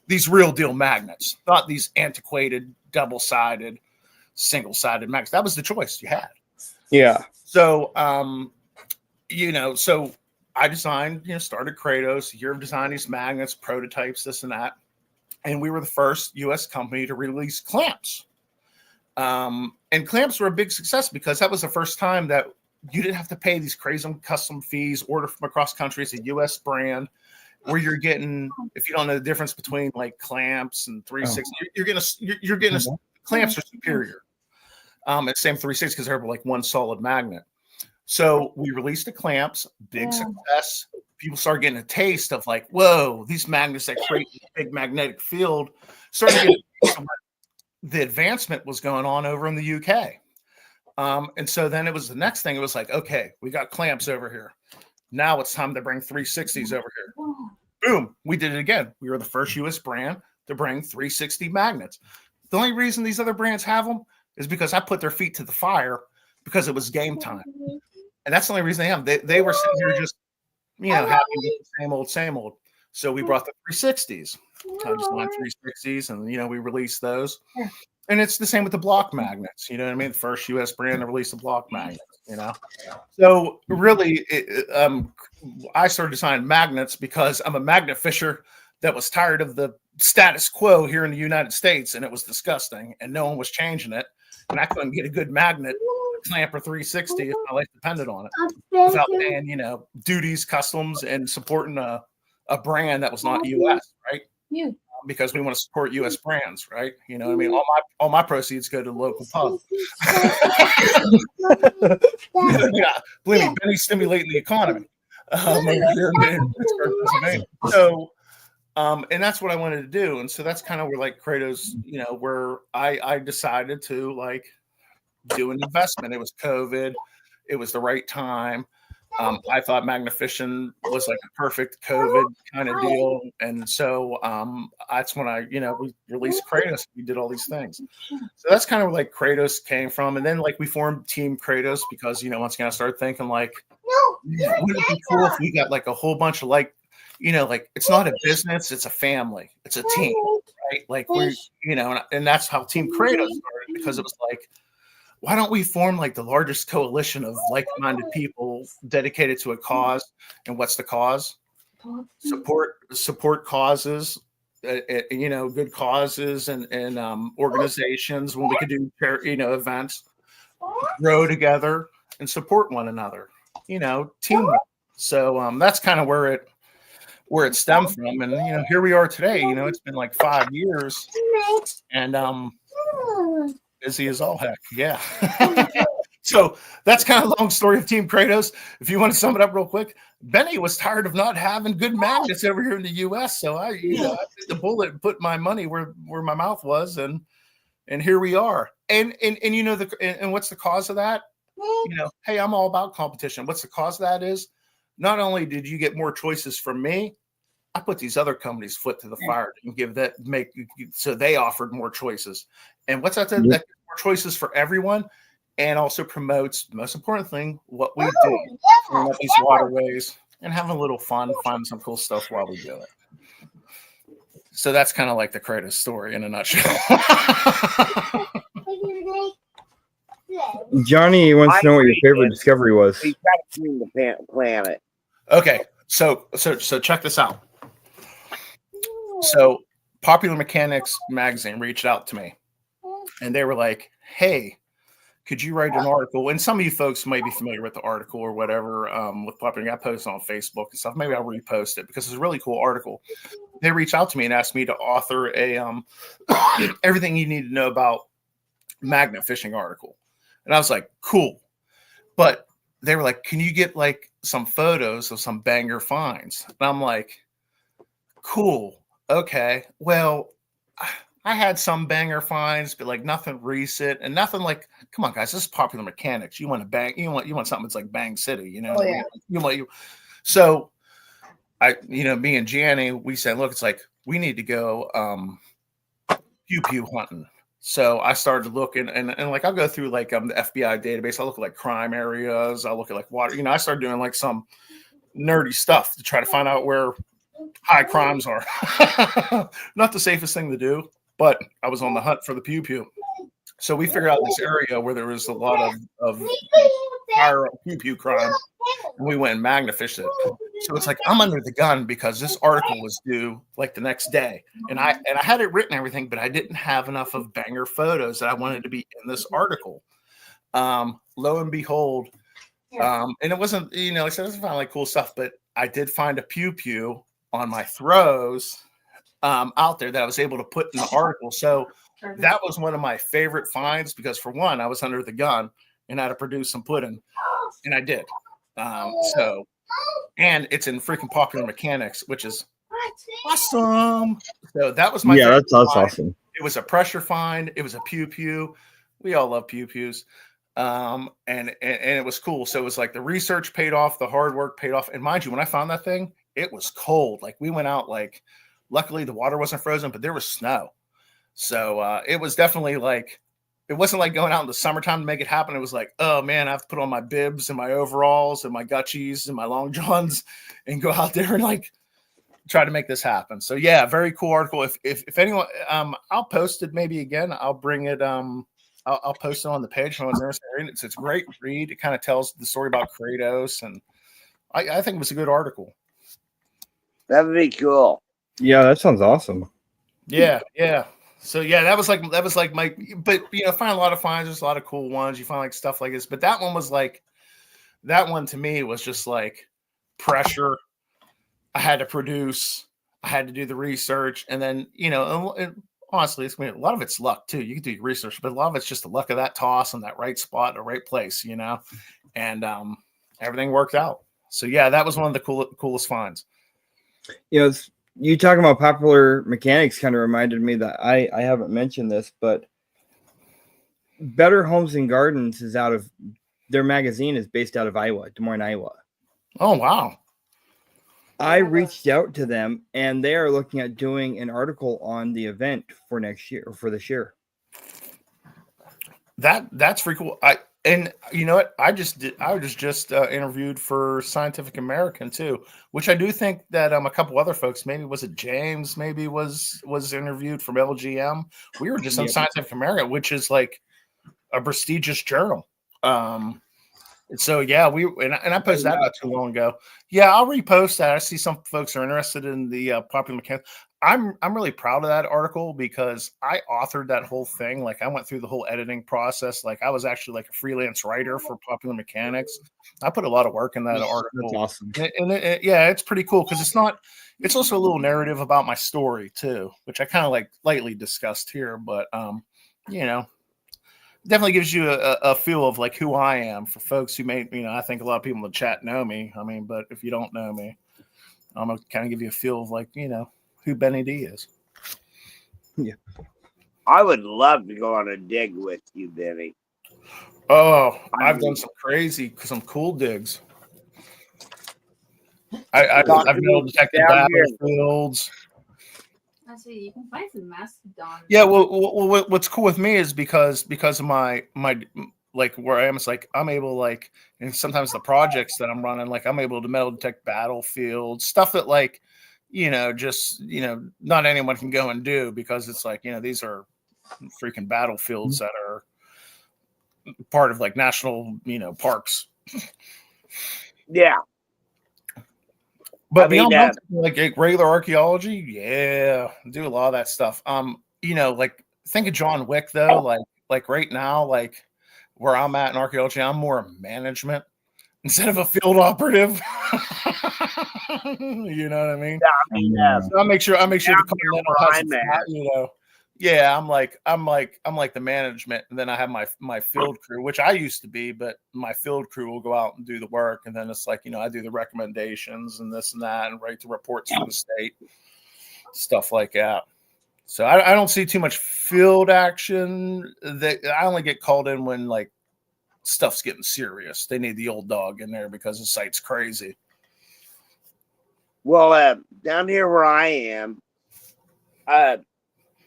these real deal magnets, not these antiquated, double sided, single-sided magnets. That was the choice you had. Yeah. So, so I designed, started Kratos, a year of designing these magnets, prototypes, this and that. And we were the first US company to release clamps. And clamps were a big success because that was the first time that you didn't have to pay these crazy custom fees, order from across country. It's a US brand where you're getting, if you don't know the difference between like clamps and 360, you're getting clamps are superior. It's same 360 because they're like one solid magnet. So we released the clamps, big success. People started getting a taste of like, whoa, these magnets that create this big magnetic field. Started getting the advancement was going on over in the UK. And so then it was the next thing. It was like, okay, we got clamps over here. Now it's time to bring 360s over here. Boom, we did it again. We were the first US brand to bring 360 magnets. The only reason these other brands have them is because I put their feet to the fire because it was game time. And that's the only reason they have them. They were sitting here just, happy with the same old. So we brought the 360s. I just lined 360s and, we released those. And it's the same with the block magnets. You know what I mean? The first US brand to release the block magnets, So really, I started designing magnets because I'm a magnet fisher that was tired of the status quo here in the United States, and it was disgusting, and no one was changing it. And I couldn't get a good magnet, clamp or 360 if my life depended on it, without paying, duties, customs, and supporting a brand that was not US, right? Yeah. Because we want to support US brands, right? You know what I mean? All my proceeds go to the local pub. Yeah, believe me, Benny's stimulating the economy over here in Pittsburgh, Pennsylvania. So, and that's what I wanted to do. And so that's kind of where like Kratos, where I decided to like do an investment. It was COVID. It was the right time. I thought Magnification was like a perfect COVID kind of deal. And so that's when we released Kratos. We did all these things. So that's kind of where like Kratos came from. And then like we formed Team Kratos because, once again, I started thinking like, wouldn't it be cool if we got like a whole bunch of like, like it's not a business, it's a family, it's a team, right? Like we, and that's how Team Kratos started because it was like, why don't we form like the largest coalition of like-minded people dedicated to a cause? And what's the cause? Support causes, good causes and organizations when we could do events, grow together and support one another, teamwork. So that's kind of where it stemmed from. And here we are today. It's been like 5 years and busy as all heck. Yeah. So that's kind of a long story of Team Kratos. If you want to sum it up real quick, Benny was tired of not having good magnets over here in the US. So I bit the bullet and put my money where my mouth was, and here we are. And what's the cause of that? Hey, I'm all about competition. What's the cause of that is not only did you get more choices from me, I put these other companies' foot to the fire and so they offered more choices. And what's that? That more choices for everyone. and also promotes the most important thing, what we do, cleaning up these waterways and having a little fun, finding some cool stuff while we do it. So that's kind of like the Kratos story in a nutshell. Johnny wants to know what your favorite discovery was. We try to clean the planet. Okay, so check this out. So Popular Mechanics magazine reached out to me, and they were like, "Hey, could you write an article?" And some of you folks may be familiar with the article or whatever. With Popular, I posted on Facebook and stuff. Maybe I'll repost it because it's a really cool article. They reached out to me and asked me to author a everything you need to know about magnet fishing article, and I was like, "Cool," but they were like, "Can you get like some photos of some banger finds?" And I'm like, "Cool, okay." Well, I had some banger finds, but like nothing recent and nothing like. Come on, guys, this is Popular Mechanics. You want to bang? You want something that's like Bang City, you know? Oh, yeah. So me and Gianni, we said, look, it's like we need to go pew pew hunting. So I started looking and like I'll go through like the FBI database. I'll look at like crime areas. I'll look at like water. I started doing like some nerdy stuff to try to find out where high crimes are. Not the safest thing to do, but I was on the hunt for the pew pew. So we figured out this area where there was a lot of higher pew pew crime, and we went and magnifished it. So it's like I'm under the gun because this article was due like the next day, and I had it written and everything, but I didn't have enough of banger photos that I wanted to be in this article. Lo and behold, and it wasn't, like I said, I wasn't finding like cool stuff, but I did find a pew pew on my throws out there that I was able to put in the article. So that was one of my favorite finds because, for one, I was under the gun and I had to produce some pudding, and I did. And it's in freaking Popular Mechanics, which is awesome. So that was my favorite that's find. awesome. It was a pressure find. It was a pew pew. We all love pew pews. And it was cool. So it was like the research paid off, the hard work paid off. And mind you, when I found that thing, it was cold. Like we went out, like luckily the water wasn't frozen, but there was snow. So it was definitely like, it wasn't like going out in the summertime to make it happen. It was like, oh man, I have to put on my bibs and my overalls and my gutchies and my long johns and go out there and like try to make this happen. So yeah, very cool article. If anyone, I'll post it maybe again. I'll bring it. I'll post it on the page. It's a great read. It kind of tells the story about Kratos, and I think it was a good article. That would be cool. Yeah, that sounds awesome. Yeah. So yeah, that was like my. But find a lot of finds. There's a lot of cool ones. You find like stuff like this, but that one was like, that one to me was just like pressure. I had to produce. I had to do the research, and then honestly, a lot of it's luck too. You can do your research, but a lot of it's just the luck of that toss in that right spot, the right place, and everything worked out. So yeah, that was one of the coolest finds. You talking about Popular Mechanics kind of reminded me that I haven't mentioned this, but Better Homes and Gardens is out of their magazine is based out of Iowa, Des Moines, Iowa. Oh wow. I reached out to them, and they are looking at doing an article on the event for next year, or for this year. That's pretty cool. And you know what? I was just interviewed for Scientific American too, which I do think that a couple other folks, maybe was it James, maybe was interviewed from LGM. We were just on Scientific American, which is like a prestigious journal. So yeah, I posted that not too long ago. Yeah, I'll repost that. I see some folks are interested in the Popular Mechanics. I'm really proud of that article because I authored that whole thing. Like I went through the whole editing process. Like I was actually like a freelance writer for Popular Mechanics. I put a lot of work in that article. That's awesome. And it's pretty cool because it's also a little narrative about my story too, which I kind of like lightly discussed here, but definitely gives you a feel of like who I am for folks who may, I think a lot of people in the chat know me. I mean, but if you don't know me, I'm going to kind of give you a feel of like, who Benny D is. Yeah. I would love to go on a dig with you, Benny. Oh, I've done some cool digs. I've been able to check the battlefields. I see. You can find some mastodon. Yeah, well, what's cool with me is because of my like where I am, it's like I'm able like, and sometimes the projects that I'm running, like I'm able to metal detect battlefields, stuff that like, just not anyone can go and do because it's like these are freaking battlefields that are part of like national parks. Yeah. But beyond that, like regular archaeology, yeah, do a lot of that stuff. Like think of John Wick though, like right now, like where I'm at in archaeology, I'm more management instead of a field operative. You know what I mean? Yeah, I mean, So I make sure the Continental has I'm at. Yeah, I'm like the management, and then I have my field crew, which I used to be, but my field crew will go out and do the work, and then it's like I do the recommendations and this and that, and write the reports for the state, stuff like that. So I don't see too much field action. I only get called in when like stuff's getting serious. They need the old dog in there because the site's crazy. Well, down here where I am,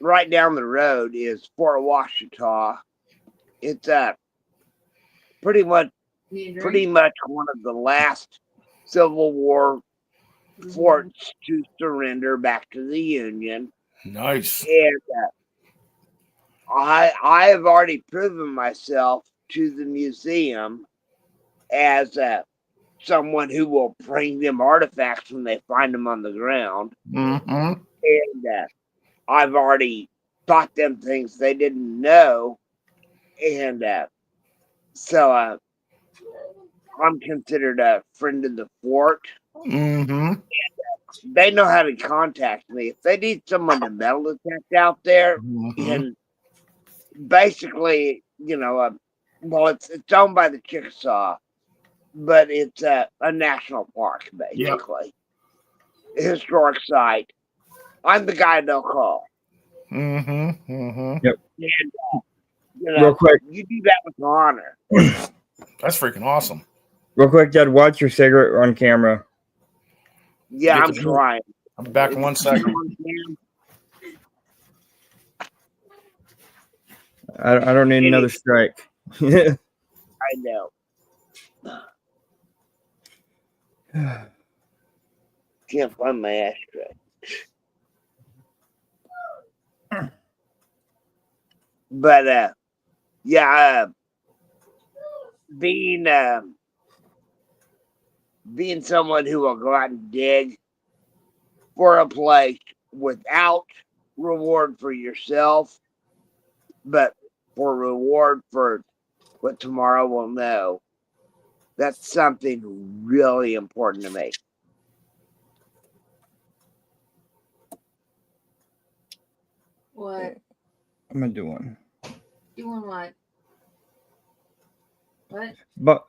right down the road is Fort Washita. It's pretty much one of the last Civil War forts to surrender back to the Union. Nice. And I have already proven myself to the museum as someone who will bring them artifacts when they find them on the ground. Mm-hmm. And I've already taught them things they didn't know. And so I'm considered a friend of the fort. Mm-hmm. And, they know how to contact me. If they need someone to metal detect out there, and basically, well, it's owned by the Chickasaw, but it's a national park, basically. A historic site. I'm the guy they'll call. Mm-hmm. Mm-hmm. Yep. And, real quick, you do that with honor. That's freaking awesome. Real quick, Dad, watch your cigarette on camera. Yeah, I'm trying. I'll be back in 1 second. I don't need another strike. I know. Can't find my ashtray. But being someone who will go out and dig for a place without reward for yourself, but for reward for what tomorrow will know, that's something really important to me. What? I'm gonna do one. Doing what? What? But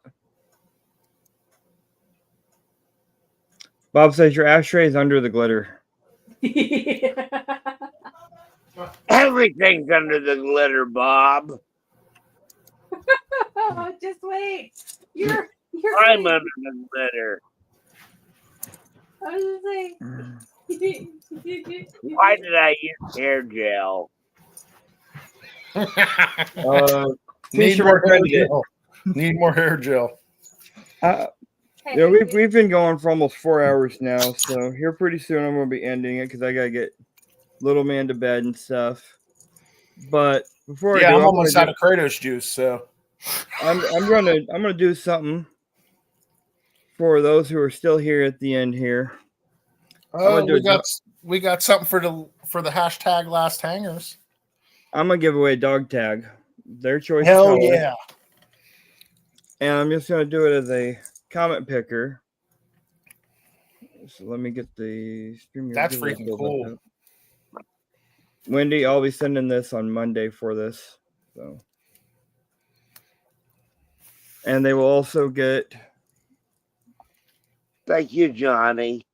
Bob says your ashtray is under the glitter. Everything's under the glitter, Bob. Just wait. You're I'm under the glitter. I was just saying. Why did I use hair gel? Need more hair gel. Need more hair gel. We've been going for almost 4 hours now, so here pretty soon I'm gonna be ending it because I gotta get little man to bed and stuff. But before I'm almost out of Kratos juice, so I'm gonna do something for those who are still here at the end here. Oh, we got something for the hashtag last hangers. I'm gonna give away a dog tag, their choice. Hell color. yeah! And I'm just gonna do it as a comment picker. So let me get the stream. That's freaking cool. Wendy, I'll be sending this on Monday for this. So, and they will also get. Thank you, Johnny.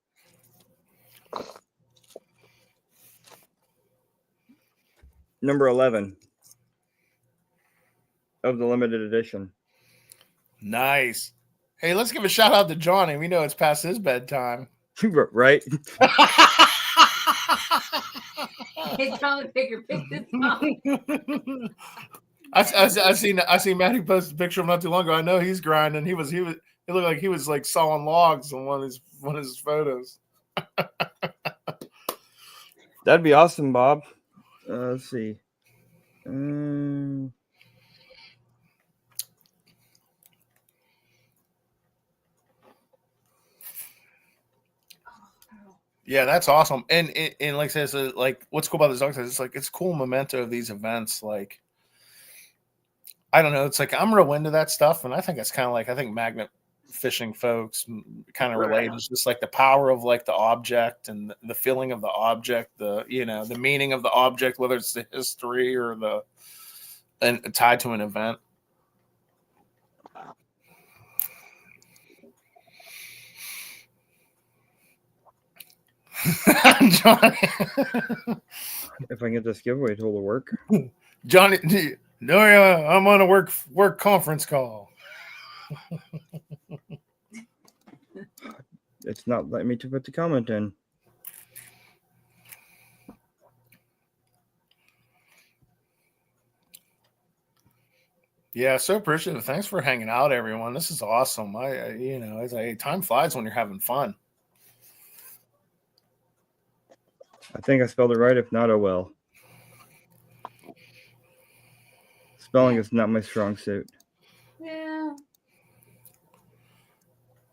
Number 11 of the limited edition. Nice. Hey, let's give a shout out to Johnny. We know it's past his bedtime. Right? Hey, Tommy Picker, pick this up. I seen Matty post a picture of him not too long ago. I know he's grinding. He looked like he was like sawing logs on one of his photos. That'd be awesome, Bob. Let's see. Yeah, that's awesome. And like I said, so like what's cool about this dog test, it's like it's a cool memento of these events. Like I don't know, it's like I'm real into that stuff, and I think it's kind of like I think magnet fishing folks kind of relate. It's just like the power of like the object and the feeling of the object, the the meaning of the object, whether it's the history or and tied to an event. Johnny. If I can get this giveaway tool to work. Johnny, no, I'm on a work conference call. It's not letting me to put the comment in. Yeah, so appreciative. Thanks for hanging out, everyone. This is awesome. It's like time flies when you're having fun. I think I spelled it right. If not, oh well. Spelling is not my strong suit. Yeah.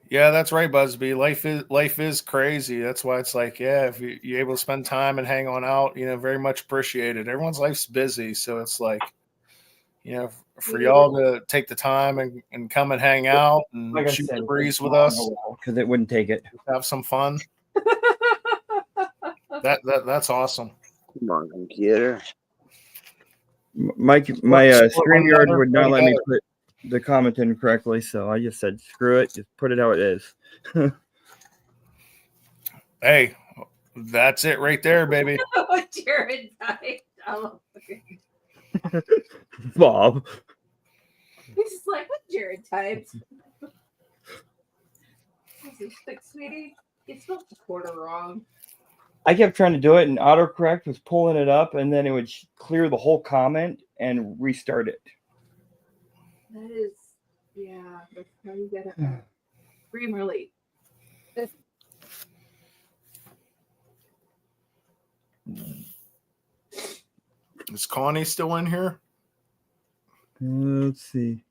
Yeah, that's right, Busby. Life is crazy. That's why it's like, yeah, if you're able to spend time and hang on out, very much appreciated. Everyone's life's busy, so it's like, for y'all to take the time and come and hang out and Like I shoot said, the breeze with us, because it wouldn't take it. have some fun. That's awesome. Come on, computer. My StreamYard would not let me put the comment in correctly, so I just said screw it, just put it how it is. Hey, that's it right there, baby. Jared died. Bob. He's just like, what Jared typed? Like, sweetie, you spelled the quarter wrong. I kept trying to do it, and autocorrect was pulling it up, and then it would clear the whole comment and restart it. That is, yeah, that's how you get it. Grammarly. Is Connie still in here? Let's see.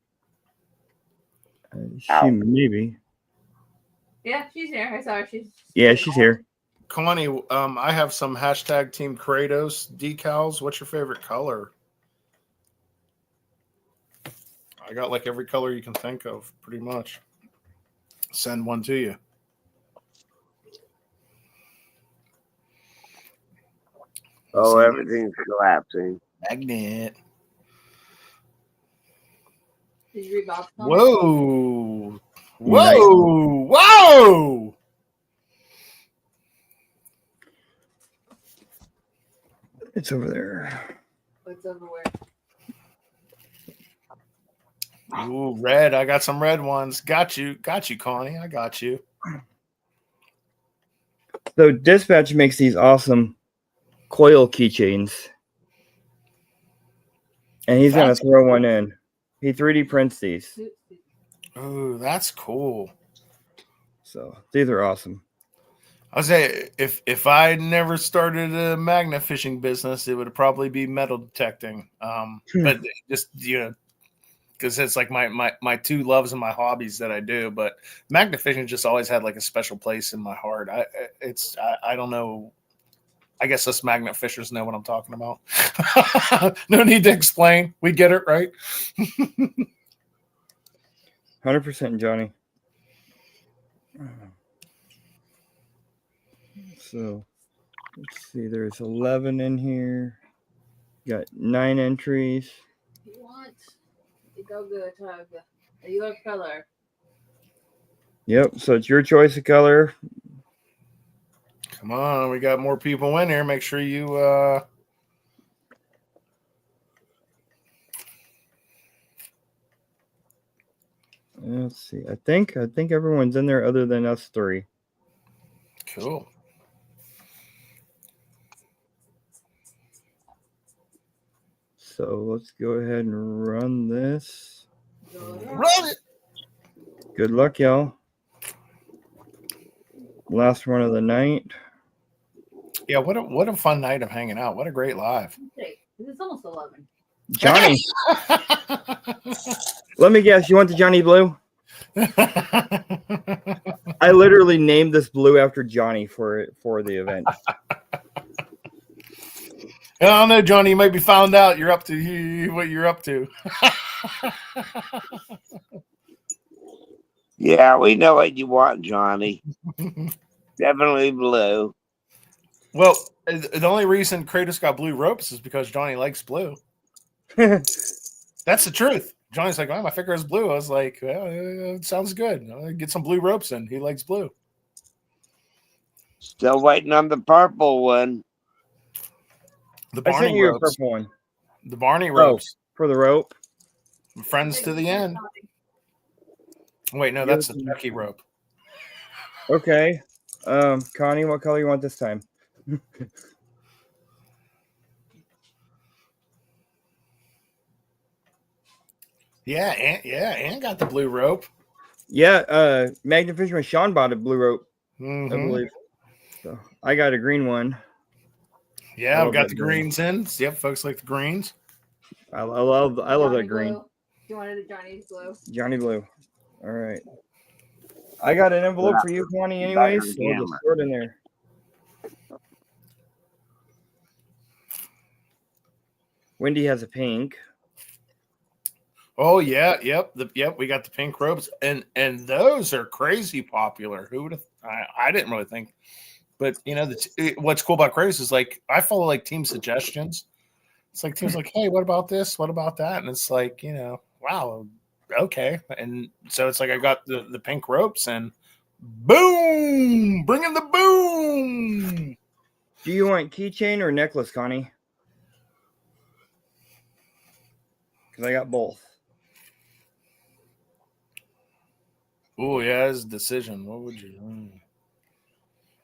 She maybe. Yeah, she's here. I saw her. She's here. Connie, I have some hashtag Team Kratos decals. What's your favorite color? I got like every color you can think of, pretty much. Send one to you. Oh, everything's collapsing. Magnet. Did you read Bob's comment? Whoa. Whoa. Whoa. It's over there. What's over where? Ooh, red. I got some red ones. Got you, Connie. I got you. So Dispatch makes these awesome coil keychains. And he's going to throw one in. He 3D prints these. Oh, that's cool. So these are awesome. I'll say if I never started a magnet fishing business, it would probably be metal detecting. But just because it's like my two loves and my hobbies that I do. But magnet fishing just always had like a special place in my heart. I don't know. I guess us magnet fishers know what I'm talking about. No need to explain. We get it, right? 100%, Johnny. So let's see. There's 11 in here. Got 9 entries. You want? You go good, Tug. You love color. Yep. So it's your choice of color. Come on, we got more people in here. Make sure you let's see. I think everyone's in there other than us 3. Cool. So let's go ahead and run this. Run it. Good luck, y'all. Last one of the night. Yeah, what a fun night of hanging out. What a great live. It's almost 11. Johnny, let me guess. You want the Johnny Blue? I literally named this blue after Johnny for the event. I don't know, Johnny. You might be found out. You're up to what you're up to. Yeah, we know what you want, Johnny. Definitely blue. Well, the only reason Kratos got blue ropes is because Johnny likes blue. That's the truth. Johnny's like, oh, my finger is blue. I was like, well, it sounds good. Get some blue ropes in. He likes blue. Still waiting on the purple one. The I sent Barney you a ropes. purple one. The Barney ropes. For the rope. Friends to the end. Wait, no, that's the Chucky rope. Okay. Connie, what color you want this time? Yeah, and got the blue rope. Yeah, Magna Fisherman Sean bought a blue rope, I Mhm. believe. So I got a green one. Yeah, we love got that the green. greens in. Yep, folks like the greens. I love Johnny that green. Blue. You wanted a Johnny's blue. Johnny Blue. All right. I got an envelope for you, Connie, anyways. So we'll just throw it in there. Wendy has a pink. Oh yeah, yep, we got the pink ropes, and those are crazy popular. Who would have? I didn't really think, but you know, what's cool about Kratos is like I follow like team suggestions. It's like teams like, hey, what about this? What about that? And it's like, you know, wow, okay. And so it's like I got the pink ropes, and boom, bring in the boom. Do you want keychain or necklace, Connie? Because I got both. Oh yeah, it's a decision. What would you?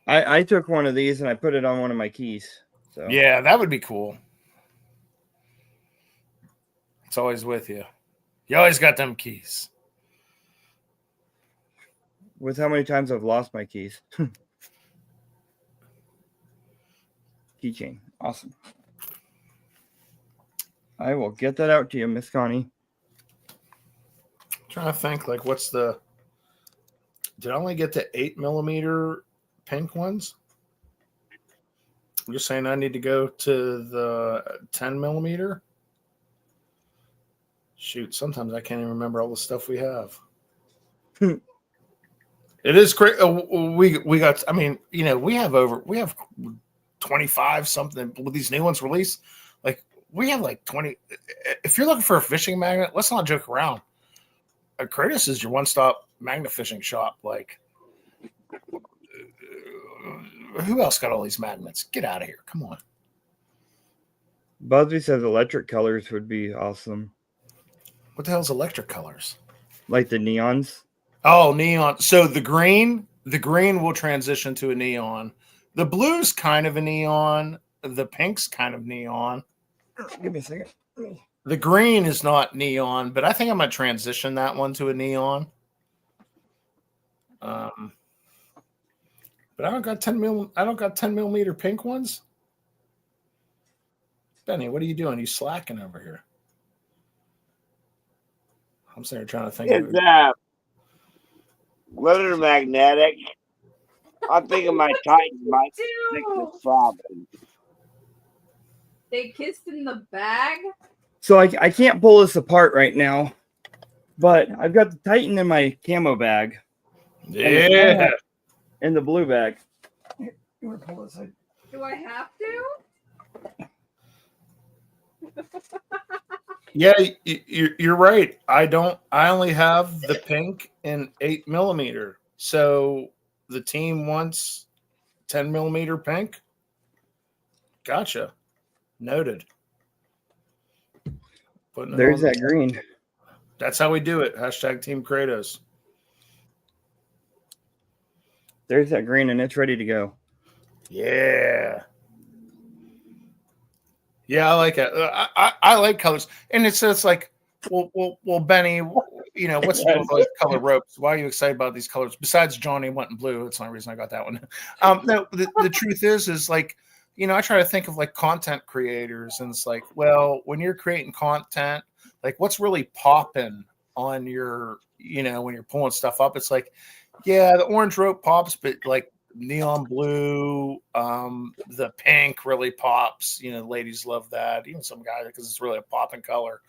I took one of these and I put it on one of my keys. So Yeah, that would be cool. It's always with you. You always got them keys. with how many times I've lost my keys. Keychain. Awesome. I will get that out to you, Miss Connie. I'm trying to think, like, what's the... Did I only get the 8mm pink ones? I'm just saying I need to go to the 10mm. Shoot, sometimes I can't even remember all the stuff we have. It is great. We got, I mean, you know, we have 25 something with these new ones released. Like, we have like 20. If you're looking for a fishing magnet, let's not joke around. Kratos is your one-stop magnet fishing shop. Like, who else got all these magnets? Get out of here. Come on. Busby says electric colors would be awesome. What the hell is electric colors? Like the neons. Oh, neon. So the green will transition to a neon. The blue's kind of a neon. The pink's kind of neon. Give me a second. The green is not neon, but I think I'm gonna transition that one to a neon. But I don't got 10mm pink ones. Benny, what are you doing? You slacking over here? I'm sitting here trying to think. It's glitter magnetic. I'm thinking my Titan might stick this problem. They kissed in the bag. So I can't pull this apart right now, but I've got the Titan in my camo bag. Yeah. In the blue bag. You want to pull this out? Do I have to? Yeah, you're right. I only have the pink in 8mm. So the team wants 10mm pink. Gotcha. Noted. There's that green. That's how we do it. Hashtag Team Kratos. There's that green, and it's ready to go. Yeah. Yeah, I like it. I like colors, and it's like, well, Benny, what's the deal with all these color ropes? Why are you excited about these colors? Besides Johnny wanting blue, that's the only reason I got that one. No, the truth is like, I try to think of like content creators, and it's like, well, when you're creating content, like what's really popping on your, when you're pulling stuff up, it's like, yeah, the orange rope pops, but like neon blue, the pink really pops. Ladies love that. Even some guys, because it's really a popping color.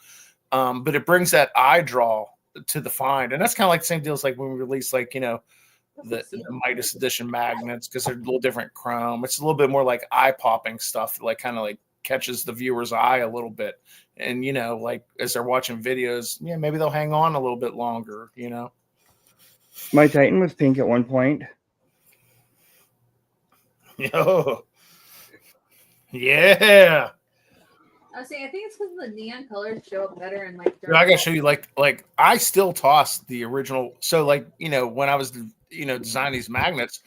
But it brings that eye draw to the find, and that's kind of like the same deal as like when we release like the Midas edition magnets, because they're a little different chrome. It's a little bit more like eye popping stuff, like kind of like catches the viewer's eye a little bit, and like as they're watching videos, maybe they'll hang on a little bit longer. My Titan was pink at one point. Oh, yeah. I was saying, I think it's because the neon colors show up better in like. I gotta show you like I still toss the original. So like when I was designing these magnets,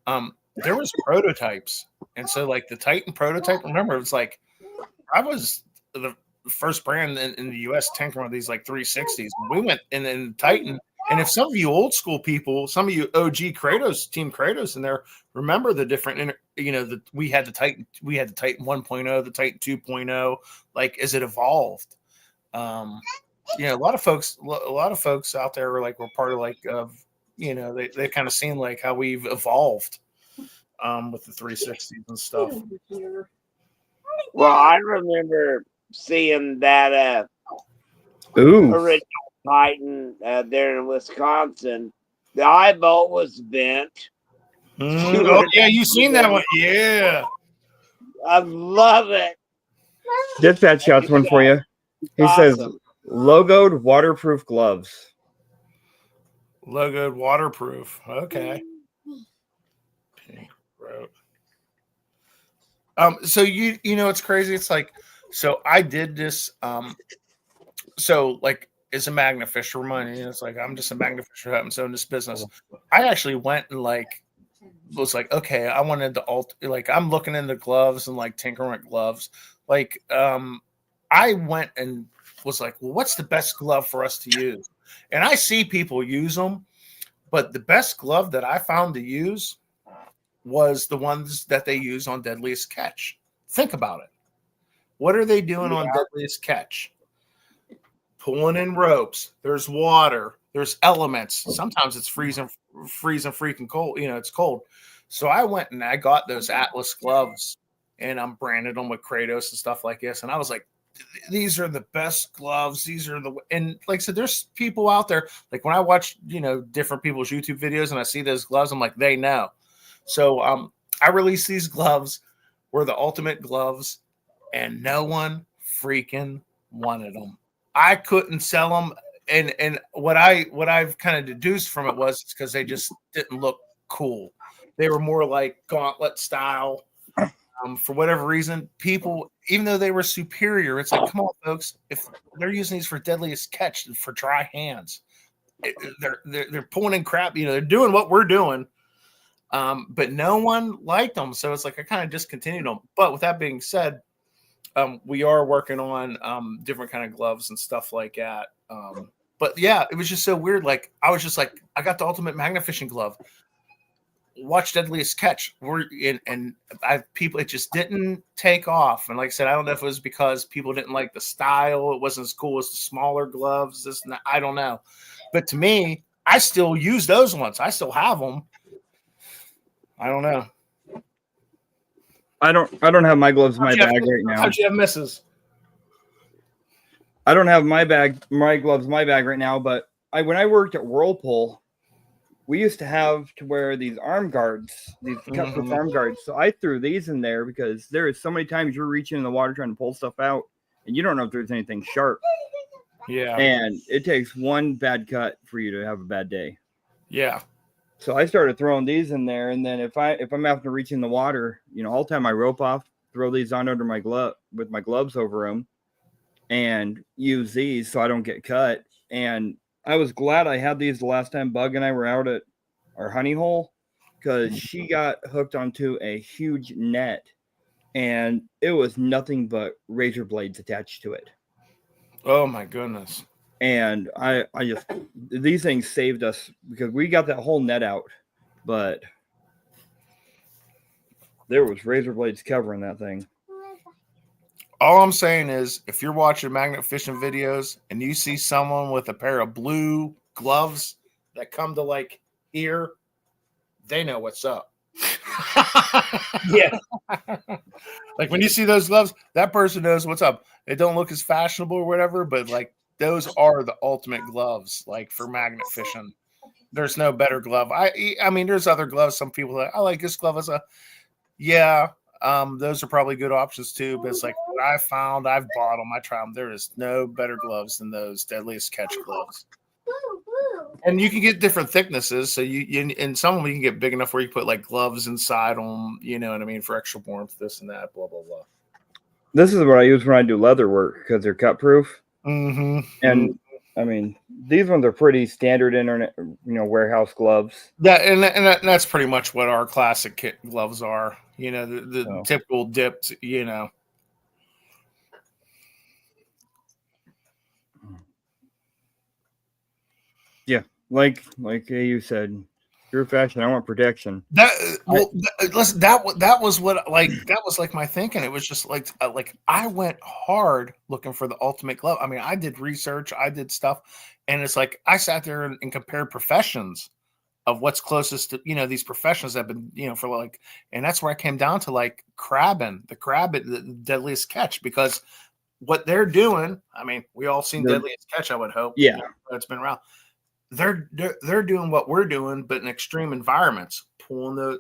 there was prototypes, and so like the Titan prototype. Remember, it's like I was the first brand in the U.S. tinkering with these like 360s. We went in Titan. And if some of you old school people, some of you OG Kratos, Team Kratos in there, remember the different, we had the Titan 1.0, the Titan 2.0, like as it evolved. A lot of folks out there were part of they kind of seen like how we've evolved with the 360s and stuff. Well, I remember seeing that Ooh. original Titan there in Wisconsin. The eye bolt was bent. Oh yeah, you seen that one? Yeah, I love it. Dispatch shouts one for you. He says logoed waterproof gloves. Logoed waterproof. Okay. So it's crazy. It's like, so I did this. So like as a magnet fisherman, it's like I'm just a magnet fisher having so in this business. I actually went and was like, okay, I wanted to I'm looking into gloves and like tinkering with gloves. I went and was like, well, what's the best glove for us to use? And I see people use them, but the best glove that I found to use was the ones that they use on Deadliest Catch. Think about it. What are they doing on Deadliest Catch? Pulling in ropes. There's water. There's elements. Sometimes it's freezing freaking cold. It's cold. So I went and I got those Atlas gloves, and I'm branded them with Kratos and stuff like this. And I was like, these are the best gloves. And like I said, there's people out there. Like when I watch, different people's YouTube videos and I see those gloves, I'm like, they know. So I released these gloves, were the ultimate gloves, and no one freaking wanted them. I couldn't sell them, and what I've kind of deduced from it was it's because they just didn't look cool. They were more like gauntlet style. For whatever reason, people, even though they were superior, it's like, come on, folks, if they're using these for Deadliest Catch for dry hands, they're pulling in crap. They're doing what we're doing. But no one liked them, so it's like I kind of discontinued them. But with that being said, we are working on different kind of gloves and stuff like that. But yeah, it was just so weird. Like I was just like, I got the ultimate magnet fishing glove. Watch Deadliest Catch. People, it just didn't take off. And like I said, I don't know if it was because people didn't like the style. It wasn't as cool as the smaller gloves. I don't know. But to me, I still use those ones. I still have them. I don't know. I don't have my gloves in my bag right now. How'd you have misses? I don't have my gloves in my bag right now, but when I worked at Whirlpool, we used to have to wear these arm guards, these cutlass arm guards. So I threw these in there because there is so many times you're reaching in the water trying to pull stuff out, and you don't know if there's anything sharp. Yeah. And it takes one bad cut for you to have a bad day. Yeah. So I started throwing these in there, and then if I'm having to reach in the water, I'll tie my rope off, throw these on under my glove with my gloves over them, and use these so I don't get cut. And I was glad I had these the last time Bug and I were out at our honey hole, because she got hooked onto a huge net, and it was nothing but razor blades attached to it. Oh my goodness. And I just, these things saved us because we got that whole net out, but there was razor blades covering that thing. All I'm saying is, if you're watching magnet fishing videos and you see someone with a pair of blue gloves that come to like here, they know what's up. Yeah. Like when you see those gloves, that person knows what's up. It don't look as fashionable or whatever, but like those are the ultimate gloves, like for magnet fishing. There's no better glove. I mean, there's other gloves. Some people are like, I like this glove as a, yeah. Those are probably good options too. But it's like what I found, I've bought them, I try them. There is no better gloves than those Deadliest Catch gloves. And you can get different thicknesses. So you and some of them you can get big enough where you put like gloves inside them, you know what I mean, for extra warmth, this and that, blah, blah, blah. This is what I use when I do leather work because they're cut proof. Mm-hmm. And I mean, these ones are pretty standard internet, warehouse gloves. That's pretty much what our classic kit gloves are. You know, the typical dipped, you know. Yeah, like you said, you're fashion. I want protection. Listen, that was what that was like my thinking. It was just like I went hard looking for the ultimate glove. I mean, I did research, I did stuff, and it's like I sat there and compared professions of what's closest to these professions that have been for like, and that's where I came down to like the Deadliest Catch, because what they're doing. I mean, we all seen Deadliest Catch, I would hope. Yeah, it's been around. They're doing what we're doing, but in extreme environments, pulling the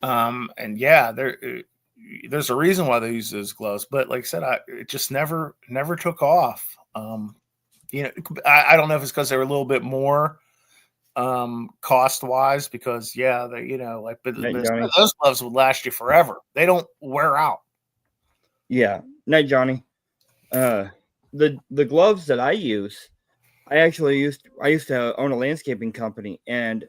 and yeah, there's a reason why they use those gloves. But like I said, it just never took off. I don't know if it's because they were a little bit more cost wise, because but those gloves would last you forever. They don't wear out. Yeah, Night Johnny. The gloves that I use. I used to own a landscaping company, and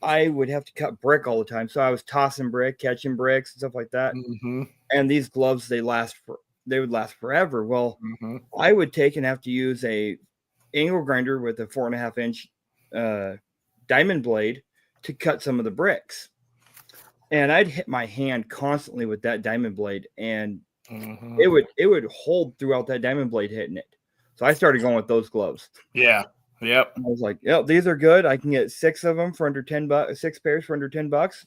I would have to cut brick all the time. So I was tossing brick, catching bricks, and stuff like that. Mm-hmm. And these gloves, they would last forever. Well, I would take and have to use a angle grinder with a 4.5-inch diamond blade to cut some of the bricks. And I'd hit my hand constantly with that diamond blade, and it would hold throughout that diamond blade hitting it. So I started going with those gloves. Yeah. Yep. I was like, "Yep, these are good. I can get 6 of them for under $10. 6 pairs for under $10."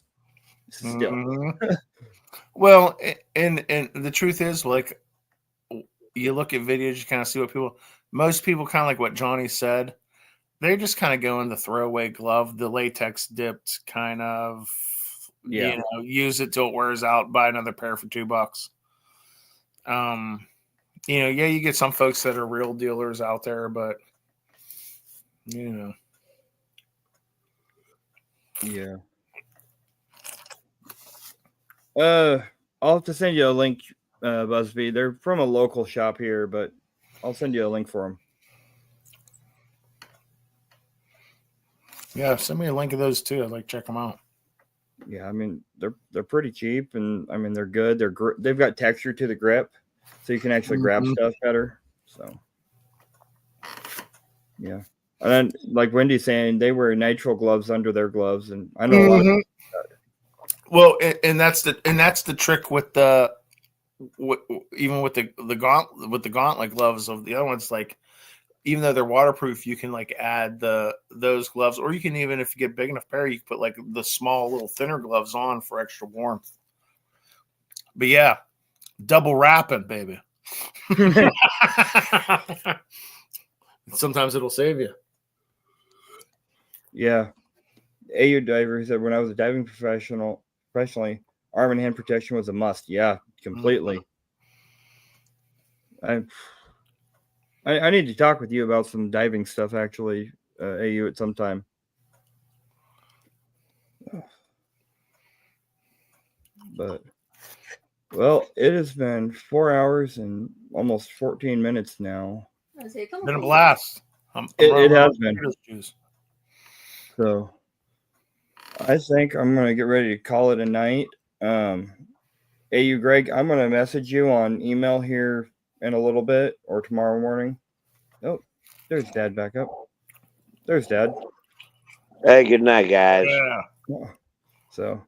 Still. Well, and the truth is, like, you look at videos, you kind of see what most people kind of like what Johnny said. They're just kind of going the throwaway glove, the latex dipped kind of, use it till it wears out, buy another pair for $2. You get some folks that are real dealers out there, but yeah. I'll have to send you a link, Busby. They're from a local shop here, but I'll send you a link for them. Yeah, send me a link of those too. I'd like to check them out. Yeah, I mean they're pretty cheap, and I mean they're good. They've got texture to the grip, so you can actually grab stuff better. So yeah, and then like Wendy's saying, they wear nitrile gloves under their gloves, and I know a lot of people do that. Well, and that's the trick with even with the gauntlet gloves of the other ones. Like, even though they're waterproof, you can like add those gloves, or you can, even if you get big enough pair, you can put like the small little thinner gloves on for extra warmth. But yeah, double wrapping, baby. Sometimes it'll save you. Yeah. AU diver said, when I was a diving professionally, arm and hand protection was a must. Yeah, completely. I need to talk with you about some diving stuff, actually, AU, at some time. But, well, it has been 4 hours and almost 14 minutes now. Been a blast. It has been. So, I think I'm going to get ready to call it a night. Hey, you, Greg, I'm going to message you on email here in a little bit or tomorrow morning. Oh, there's Dad back up. There's Dad. Hey, good night, guys. Yeah. So,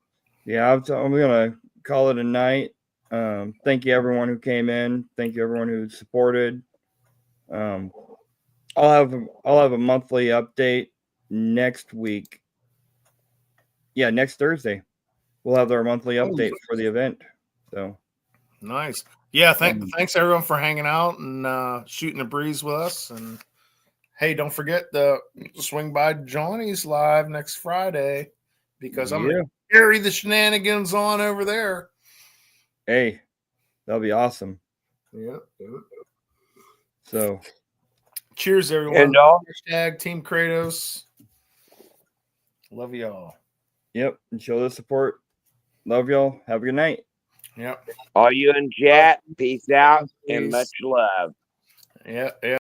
yeah, I'm going to call it a night. Thank you, everyone who came in. Thank you, everyone who supported. I'll have a monthly update next week. Yeah, next Thursday. We'll have our monthly update for the event. So nice. Yeah, thanks everyone for hanging out and shooting the breeze with us. And hey, don't forget to swing by Johnny's live next Friday because I'm gonna carry the shenanigans on over there. Hey, that'll be awesome. Yeah. So cheers, everyone. And all Hashtag Team Kratos. Love y'all. Yep, and show the support. Love y'all. Have a good night. Yep. you in chat, peace out and much love. Yeah.